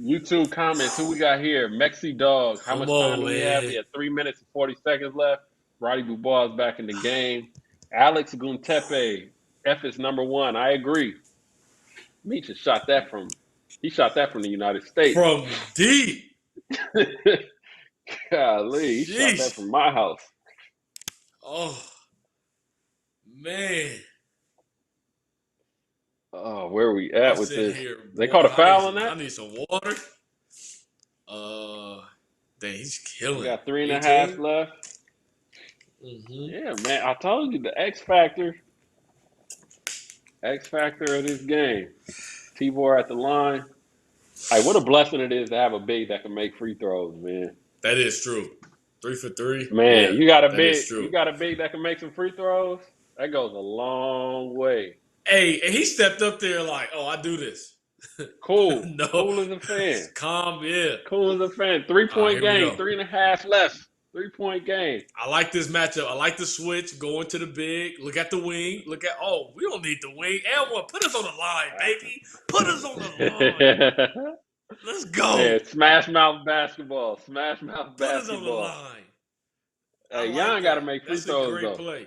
A: YouTube comments. Who we got here? Mexi Dog. How much time do we have? We have 3 minutes and 40 seconds left. Roddy Boubois is back in the game. Alex Guntepe, F is number 1. I agree. Meech shot that from the United States.
B: From deep.
A: Golly, he shot that from my house.
B: Oh, man.
A: Oh, where are we at with this?
B: Here,
A: they called a foul on that?
B: I need some water. Dang, he's killing.
A: We got 3.5 left. Yeah, man, I told you the X factor of this game. Tibor at the line. Hey, what a blessing it is to have a big that can make free throws, man.
B: That is true. 3 for 3.
A: Man,
B: yeah,
A: you got a big that can make some free throws. That goes a long way.
B: Hey, and he stepped up there like, oh, I do this.
A: Cool.
B: No.
A: Cool as a fan.
B: Calm, yeah.
A: Cool as a fan. 3-point game. 3.5 left. 3-point game.
B: I like this matchup. I like the switch, going to the big. Look at the wing. We don't need the wing. L1, put us on the line, baby. Put us on the line. Let's go.
A: Yeah, smash mouth basketball. Smash mouth
B: Put
A: basketball.
B: us on the line.
A: Hey, Jan got to make free throws,
B: That's a great play.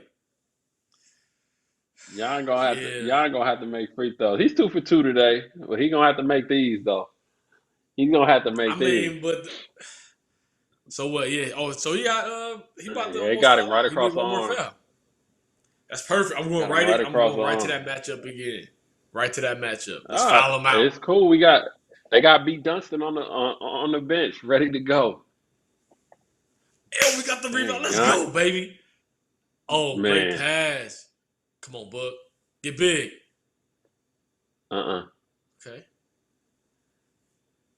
A: Jan gonna have to make free throws. He's 2 for 2 today, but he gonna have to make these though. He's gonna have to make these.
B: I mean, but so what? Yeah. Oh, so he got he about to.
A: Yeah, he got him right across the
B: one more
A: arm.
B: foul. That's perfect. I'm going right to that matchup again. Right to that matchup. Let's foul him out.
A: It's cool. They got beat Dunston on the bench, ready to go.
B: And we got the rebound. Let's
A: Yeah.
B: go, baby. Oh, great
A: Man.
B: pass. Come on, Buck. Get big. Okay.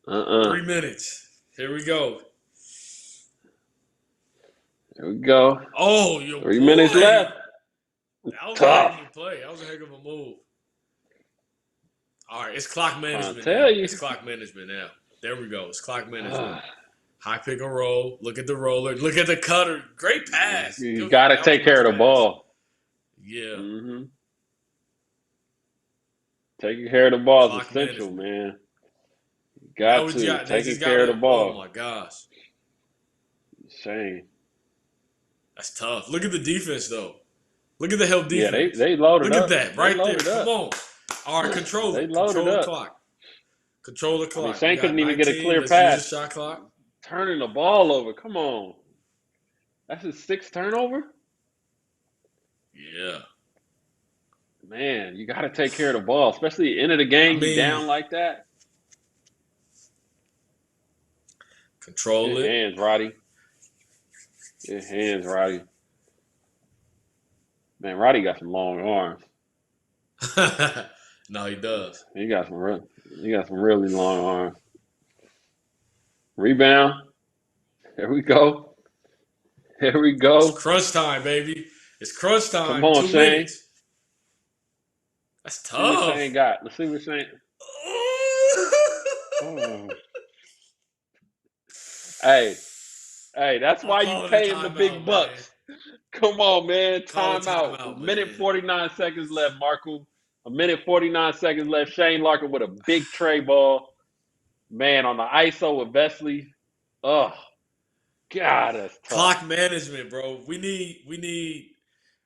B: 3 minutes. Here we go.
A: There we go.
B: Oh, your
A: 3
B: boy.
A: minutes left.
B: That was
A: Tough.
B: a heck of a play. That was a heck of a move. All right, it's clock management.
A: tell you.
B: It's clock management now. There we go. It's clock management. High pick and roll. Look at the roller. Look at the cutter. Great pass.
A: You got to take care of the ball.
B: Yeah.
A: Mm-hmm. Taking care of the ball is
B: Clock
A: essential,
B: management.
A: man. You got to. Taking care of the ball.
B: Oh, my gosh.
A: Shame.
B: That's tough. Look at the defense, though. Look at the help defense.
A: Yeah, they loaded
B: Look
A: up.
B: at that right there. Come on. All right, control
A: They
B: it.
A: loaded
B: Control the
A: up.
B: clock. Control the clock.
A: Shane couldn't even get a
B: 19.
A: clear
B: Let's
A: pass.
B: use the shot clock.
A: Turning the ball over. Come on. That's his 6th turnover?
B: Yeah.
A: Man, you got to take care of the ball, especially at the end of the game. You down like that.
B: Control
A: Good
B: it.
A: hands, Roddy. Good hands, Roddy. Man, Roddy got some long arms.
B: No, he does.
A: He got some really long arms. Rebound. Here we go. Here we go.
B: It's crunch time, baby. It's crunch time.
A: Come on,
B: 2
A: Shane.
B: minutes. That's
A: Let's see what
B: tough.
A: Shane got. Let's see what Shane. Oh. Hey, that's why you pay him the big bucks. Man. Come on, man. Timeout. A minute 49 seconds left, Marco. A minute 49 seconds left. Shane Larkin with a big tray ball. Man, on the ISO with Vesley. Oh, God, that's tough.
B: Clock management, bro. We need.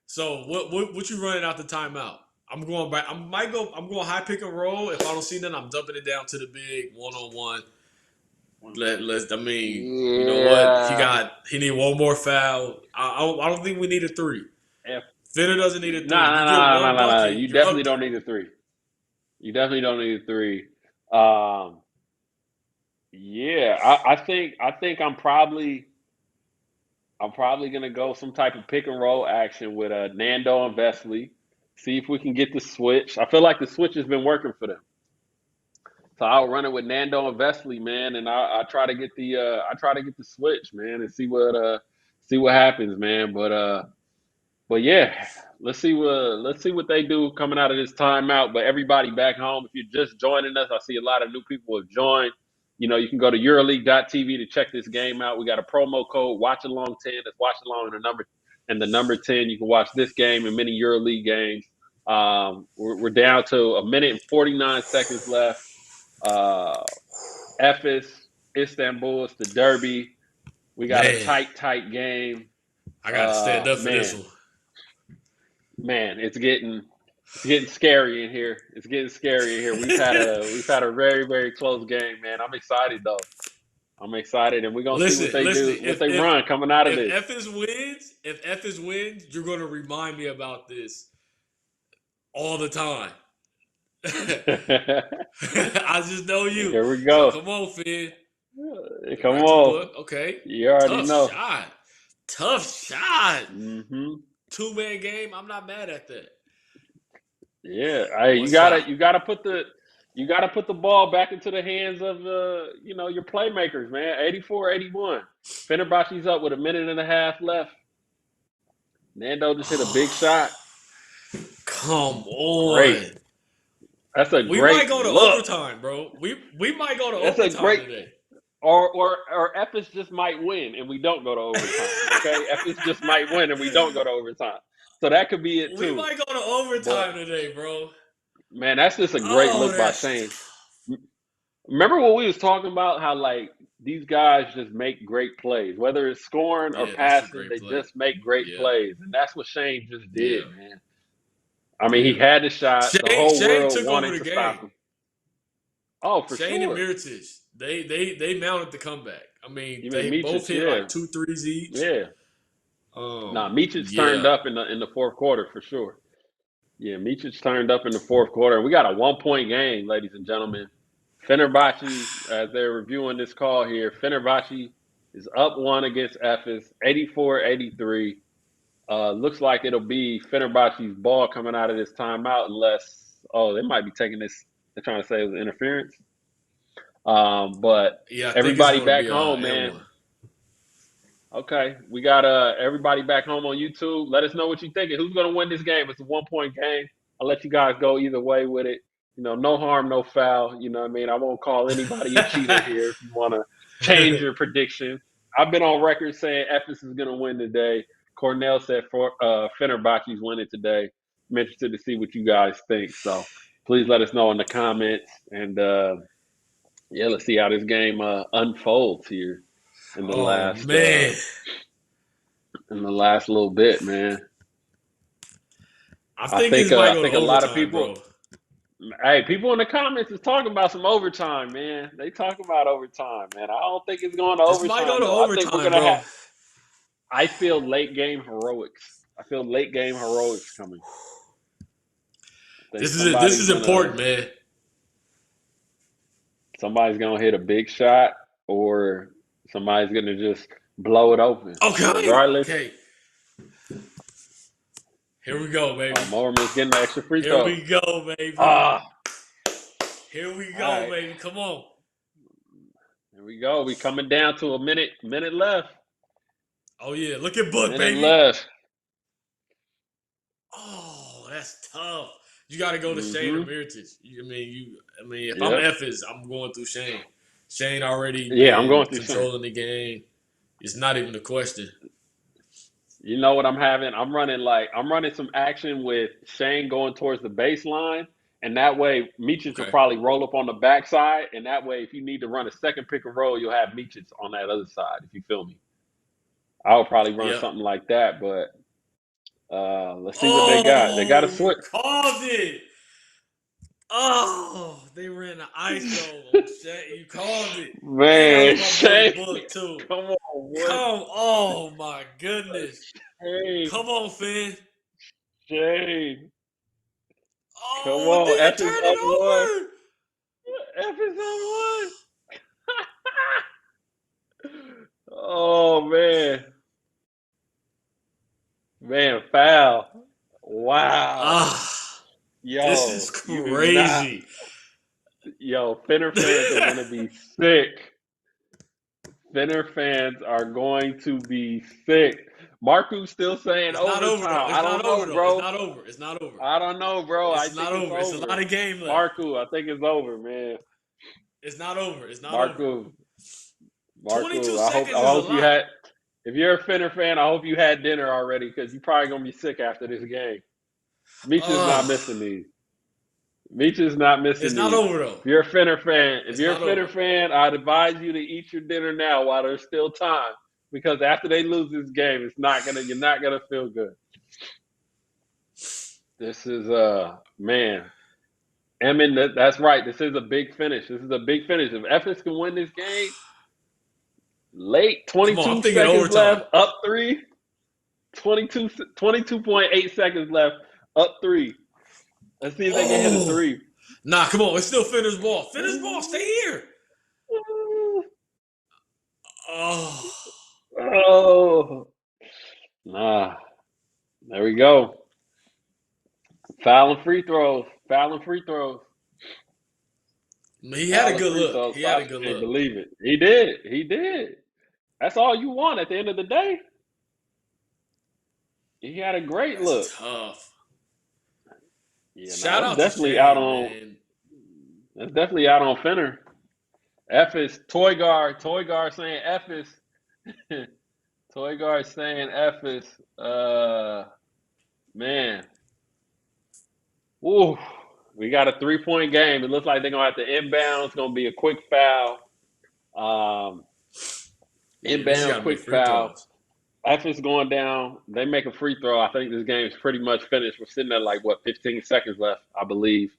B: So what you running out the timeout? I'm going back. I'm going high pick and roll. If I don't see nothing, I'm dumping it down to the big 1-on-1. You know what? He need one more foul. I don't think we need a 3. Finner doesn't need a 3.
A: No. You definitely don't need a 3. You definitely don't need a 3. I think I'm probably gonna go some type of pick and roll action with Nando and Vesley. See if we can get the switch. I feel like the switch has been working for them. So I'll run it with Nando and Vesley, man, and I try to get the switch, man, and see what happens, man. But yeah, let's see what they do coming out of this timeout. But everybody back home, if you're just joining us, I see a lot of new people have joined. You know, you can go to EuroLeague.tv to check this game out. We got a promo code Watchalong 10. That's Watchalong and the number 10. You can watch this game and many EuroLeague games. We're down to a minute and 49 seconds left. Efes Istanbul, it's the derby. We got a tight game.
B: I got to stand up for this one.
A: Man, it's getting scary in here. It's getting scary in here. We've had a very, very close game, man. I'm excited though. I'm excited, and we're gonna see what they run coming out of this.
B: If Efes wins, you're gonna remind me about this all the time. I just know you.
A: Here we go.
B: So come on, Finn.
A: Come on.
B: Okay.
A: You already know.
B: Tough shot.
A: Mm-hmm.
B: 2-man game. I'm not mad at that.
A: Yeah. Hey, you gotta put the ball back into the hands of your playmakers, man. 84-81. Fenerbahce's up with a minute and a half left. Nando just hit a big shot.
B: Come on.
A: Great. That's a great.
B: We might go to overtime, bro. We might go to overtime today.
A: Or Efes just might win and we don't go to overtime. Okay, Efes just might win and we don't go to overtime. So that could be it too.
B: We might go to overtime today, bro.
A: Man, that's just a great look by Shane. Remember what we was talking about? How like these guys just make great plays, whether it's scoring or passing. They just make great plays, and that's what Shane just did, man. I mean, he had the shot. The whole world wanted to stop him. Oh, for
B: Shane
A: sure.
B: and Mirotic, they mounted the comeback. I mean, they both hit like 2 threes each.
A: Yeah. Micic turned up in the fourth quarter for sure. Yeah, Micic turned up in the fourth quarter. We got a 1-point game, ladies and gentlemen. Fenerbahce, as they're reviewing this call here, Fenerbahce is up 1 against Efes, 84-83. Looks like it'll be Fenerbahce's ball coming out of this timeout unless, they might be taking this. They're trying to say it was interference. But
B: Yeah, I think it's
A: everybody
B: going to
A: back
B: be
A: home, man. Okay, we got everybody back home on YouTube. Let us know what you're thinking. Who's going to win this game? It's a 1-point game. I'll let you guys go either way with it. No harm, no foul. You know what I mean? I won't call anybody a cheater here if you want to change your prediction. I've been on record saying Efes is going to win today. Cornell said Fenerbahce's winning today. I'm interested to see what you guys think. So please let us know in the comments. And, let's see how this game unfolds here in the last little bit, man.
B: I think a lot of people. Bro.
A: Hey, people in the comments is talking about some overtime, man. They talking about overtime, man. I don't think it's going to overtime.
B: Might go to overtime, I think we're gonna have.
A: I feel late game heroics. Coming.
B: This is important, man.
A: Somebody's gonna hit a big shot, or somebody's gonna just blow it open.
B: Okay.
A: Regardless.
B: Okay. Here we go, baby.
A: Mowerman's getting the extra free throw.
B: Here we go, baby. Here we go, right. Baby. Come on.
A: Here we go. We coming down to a minute left.
B: Oh yeah, look at Book, baby.
A: Left.
B: Oh, that's tough. You got to go to Shane or Miritich. If I'm Efes, I'm going through Shane. Shane already.
A: Yeah, I'm going through
B: controlling the game. It's not even a question.
A: You know what I'm having? I'm running some action with Shane going towards the baseline, and that way Mičić will probably roll up on the backside, and that way if you need to run a second pick and roll, you'll have Mičić on that other side, if you feel me. I'll probably run something like that, but let's see what they got. They got a switch.
B: Called it. Oh, they ran the ISO. You called it.
A: Man, Shane.
B: Too.
A: Come on. What?
B: Oh, my goodness.
A: Shane.
B: Come on, Finn.
A: Shane.
B: Oh,
A: come on.
B: F is up 1.
A: F is up 1. Oh, man. Man, foul. Wow. Yo,
B: this is crazy.
A: Fener fans are going to be sick. Fener fans are going to be sick. Marku's still saying overtime. I don't know, bro.
B: It's not over.
A: I don't know, bro.
B: It's not over. It's a lot of game left.
A: Marku, I think it's over, man.
B: It's not over. It's not
A: over. Marku,
B: 22
A: I
B: seconds
A: hope
B: is a
A: you
B: lot.
A: If you're a Fener fan, I hope you had dinner already because you're probably going to be sick after this game. Mičić is not missing these. Mičić is not missing
B: It's
A: these.
B: not over, though.
A: If you're a Fener fan, I'd advise you to eat your dinner now while there's still time because after they lose this game, you're not gonna feel good. This is man. Emin, that's right. This is a big finish. If Efes can win this game, late 22 seconds left, up 3. 22.8 seconds left, up 3. Let's see if they can hit a 3.
B: Nah, come on. It's still Fener's ball. Fener's ball, stay here.
A: Oh. Nah. There we go. Fouling free throws.
B: He had a good look.
A: Believe it. He did. That's all you want at the end of the day. He had a great look.
B: Tough.
A: Yeah,
B: Shout out
A: definitely
B: to
A: out
B: Shane,
A: on.
B: man.
A: That's definitely out on Fener. Efes Toygar saying Efes. Toygar saying Efes. Man. Ooh, we got a 3-point game. It looks like they're gonna have to inbound. It's gonna be a quick foul. Inbound quick foul. Efes going down. They make a free throw. I think this game is pretty much finished. We're sitting at 15 seconds left, I believe.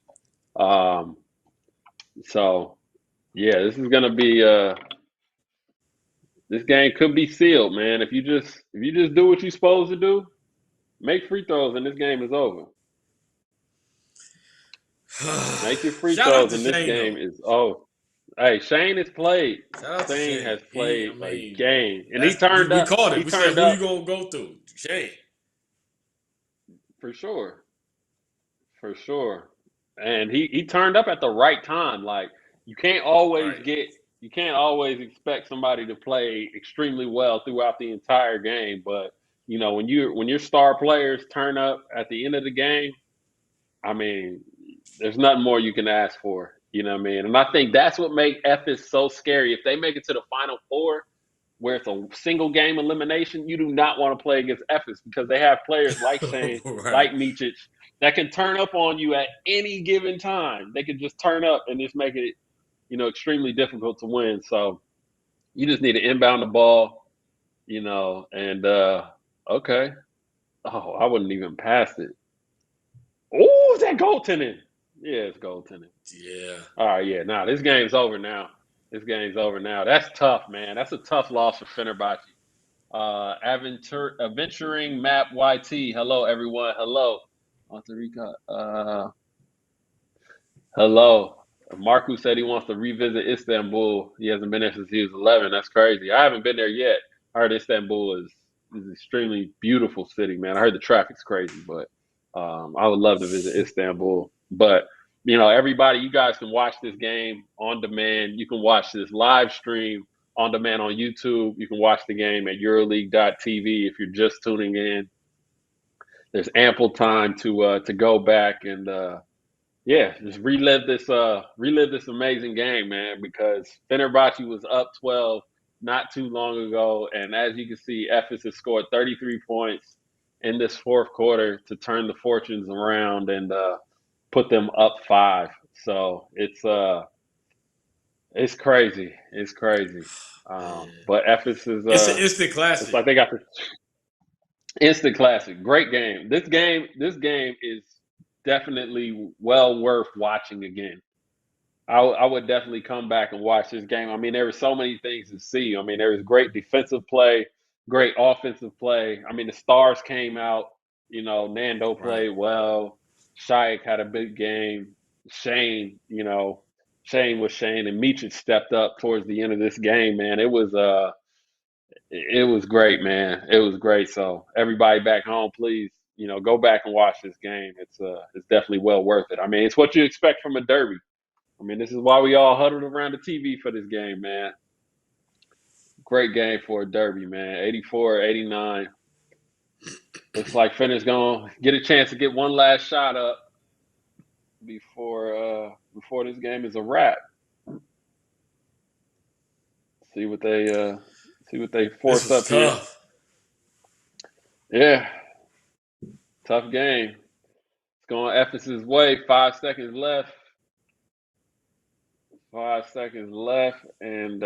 A: So, yeah, this is going to be this game could be sealed, man. If you just do what you're supposed to do, make free throws, and this game is over. Make your free throws, and this game is over. Hey, Shane has played.
B: Shout out to
A: Shane
B: Shane.
A: has played
B: I
A: a
B: mean,
A: game, and he
B: we,
A: turned
B: we
A: up.
B: called it.
A: He
B: We said,
A: turned
B: who you
A: up
B: gonna go through? Shane.
A: for sure, for sure. And he turned up at the right time. Like you can't always
B: Right.
A: get, you can't always expect somebody to play extremely well throughout the entire game. But when your star players turn up at the end of the game, I mean, there's nothing more you can ask for. You know what I mean? And I think that's what makes Ephes so scary. If they make it to the Final Four, where it's a single game elimination, you do not want to play against Ephes because they have players like Shane,
B: Right.
A: like Micic, that can turn up on you at any given time. They can just turn up and just make it, extremely difficult to win. So you just need to inbound the ball, and okay. Oh, I wouldn't even pass it. Oh, is that goaltending? Yeah, it's goaltending.
B: Yeah.
A: All right, yeah. Nah, this game's over now. This game's over now. That's tough, man. That's a tough loss for Fenerbahce. Adventuring Map YT. Hello, everyone. Hello. Costa Rica. Hello. Marku said he wants to revisit Istanbul. He hasn't been there since he was 11. That's crazy. I haven't been there yet. I heard Istanbul is an extremely beautiful city, man. I heard the traffic's crazy, but I would love to visit Istanbul. But everybody, you guys can watch this game on demand. You can watch this live stream on demand on YouTube. You can watch the game at EuroLeague.tv if you're just tuning in. There's ample time to go back and just relive this amazing game, man, because Fenerbahce was up 12 not too long ago, and as you can see, Ephes has scored 33 points in this fourth quarter to turn the fortunes around and put them up 5. So it's crazy. It's crazy. But Ephes is
B: It's an instant
A: it's
B: classic.
A: like they got the instant classic. Great game. This game is definitely well worth watching again. I would definitely come back and watch this game. I mean, there were so many things to see. I mean, there was great defensive play, great offensive play. I mean, the stars came out. Nando
B: Right.
A: played well. Shaik had a big game. Shane, Shane was Shane, and Micic stepped up towards the end of this game. Man, it was great, man. It was great. So everybody back home, please, go back and watch this game. It's definitely well worth it. I mean, it's what you expect from a derby. I mean, this is why we all huddled around the TV for this game, man. Great game for a derby, man. 84-89. Looks like Finner's going to get a chance to get one last shot up before this game is a wrap. See what they force up here.
B: Tough.
A: Yeah. Tough game. It's going Ephes' way. 5 seconds left. 5 seconds left, and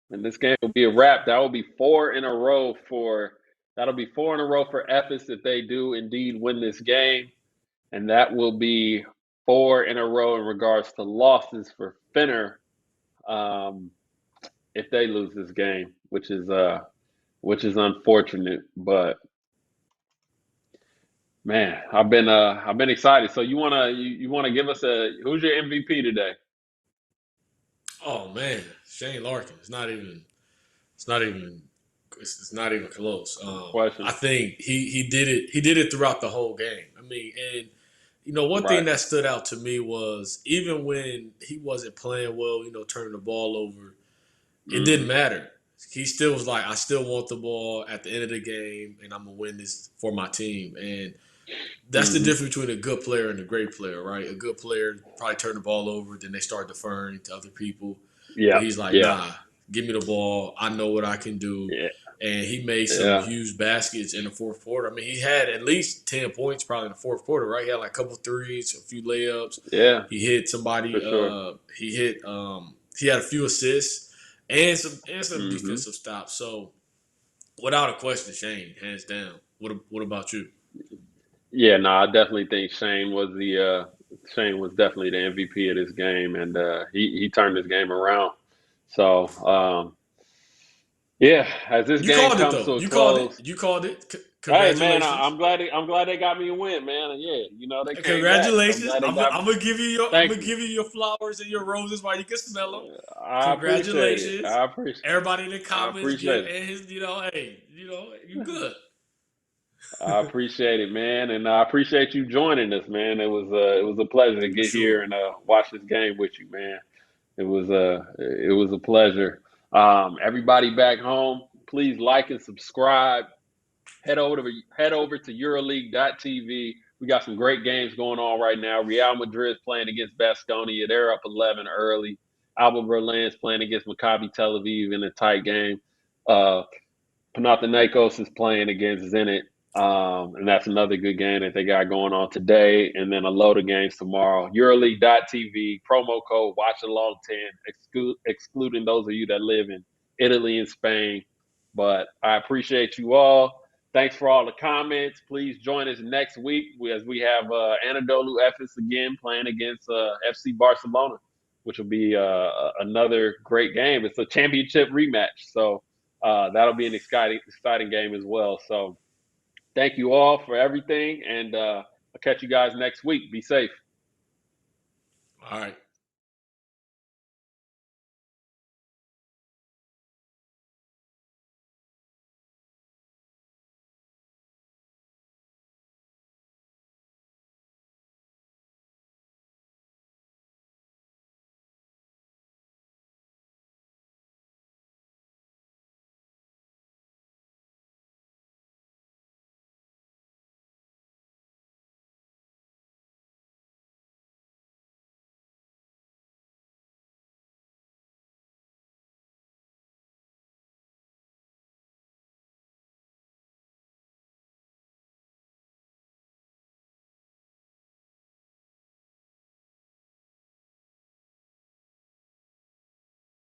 A: this game will be a wrap. That'll be 4 in a row for Ephes if they do indeed win this game, and that will be 4 in a row in regards to losses for Finner if they lose this game, which is unfortunate. But man, I've been excited. So you wanna give us who's your MVP today?
B: Oh man, Shane Larkin. It's not even close.
A: Question.
B: I think he did it. He did it throughout the whole game. I mean, and one thing
A: Right.
B: that stood out to me was even when he wasn't playing well, turning the ball over, it didn't matter. He still was like, I still want the ball at the end of the game, and I'm gonna win this for my team. And that's the difference between a good player and a great player, right? A good player probably turn the ball over, then they start deferring to other people.
A: Yeah.
B: But he's like, nah, give me the ball. I know what I can do.
A: Yeah.
B: And he made some huge baskets in the fourth quarter. I mean, he had at least 10 points probably in the fourth quarter, right? He had like a couple threes, a few layups.
A: Yeah.
B: He hit somebody.
A: For sure.
B: He had a few assists and some defensive stops. So without a question, Shane, hands down. What about you?
A: Yeah, no, I definitely think Shane was definitely the MVP of this game, and he turned this game around. So Yeah, as this
B: You
A: game
B: called it
A: comes to
B: though.
A: a
B: You called it.
A: close.
B: You called it.
A: Hey man,
B: Congratulations.
A: I'm glad they got me a win, man. Yeah, they came back. I'm
B: Congratulations.
A: glad they
B: I'm
A: got me.
B: gonna give you your
A: Thank you.
B: flowers and your roses while you can smell them.
A: I appreciate it.
B: Congratulations.
A: I appreciate.
B: Everybody in the
A: I
B: comments
A: appreciate
B: give
A: it.
B: and his, hey, you good.
A: I appreciate it, man, and I appreciate you joining us, man. It was a pleasure to
B: For
A: get here
B: sure.
A: and watch this game with you, man. It was a pleasure. Everybody back home, please like and subscribe. Head over to EuroLeague.tv. We got some great games going on right now. Real Madrid's playing against Baskonia. They're up 11 early. Alba Berlin's playing against Maccabi Tel Aviv in a tight game. Panathinaikos is playing against Zenit, and that's another good game that they got going on today. And then a load of games tomorrow. EuroLeague.tv, promo code Watchalong10, excluding those of you that live in Italy and Spain. But I appreciate you all. Thanks for all the comments. Please join us next week as we have Anadolu Efes again playing against FC Barcelona, which will be another great game. It's a championship rematch, so that'll be an exciting game as well. So thank you all for everything, and I'll catch you guys next week. Be safe.
B: All right.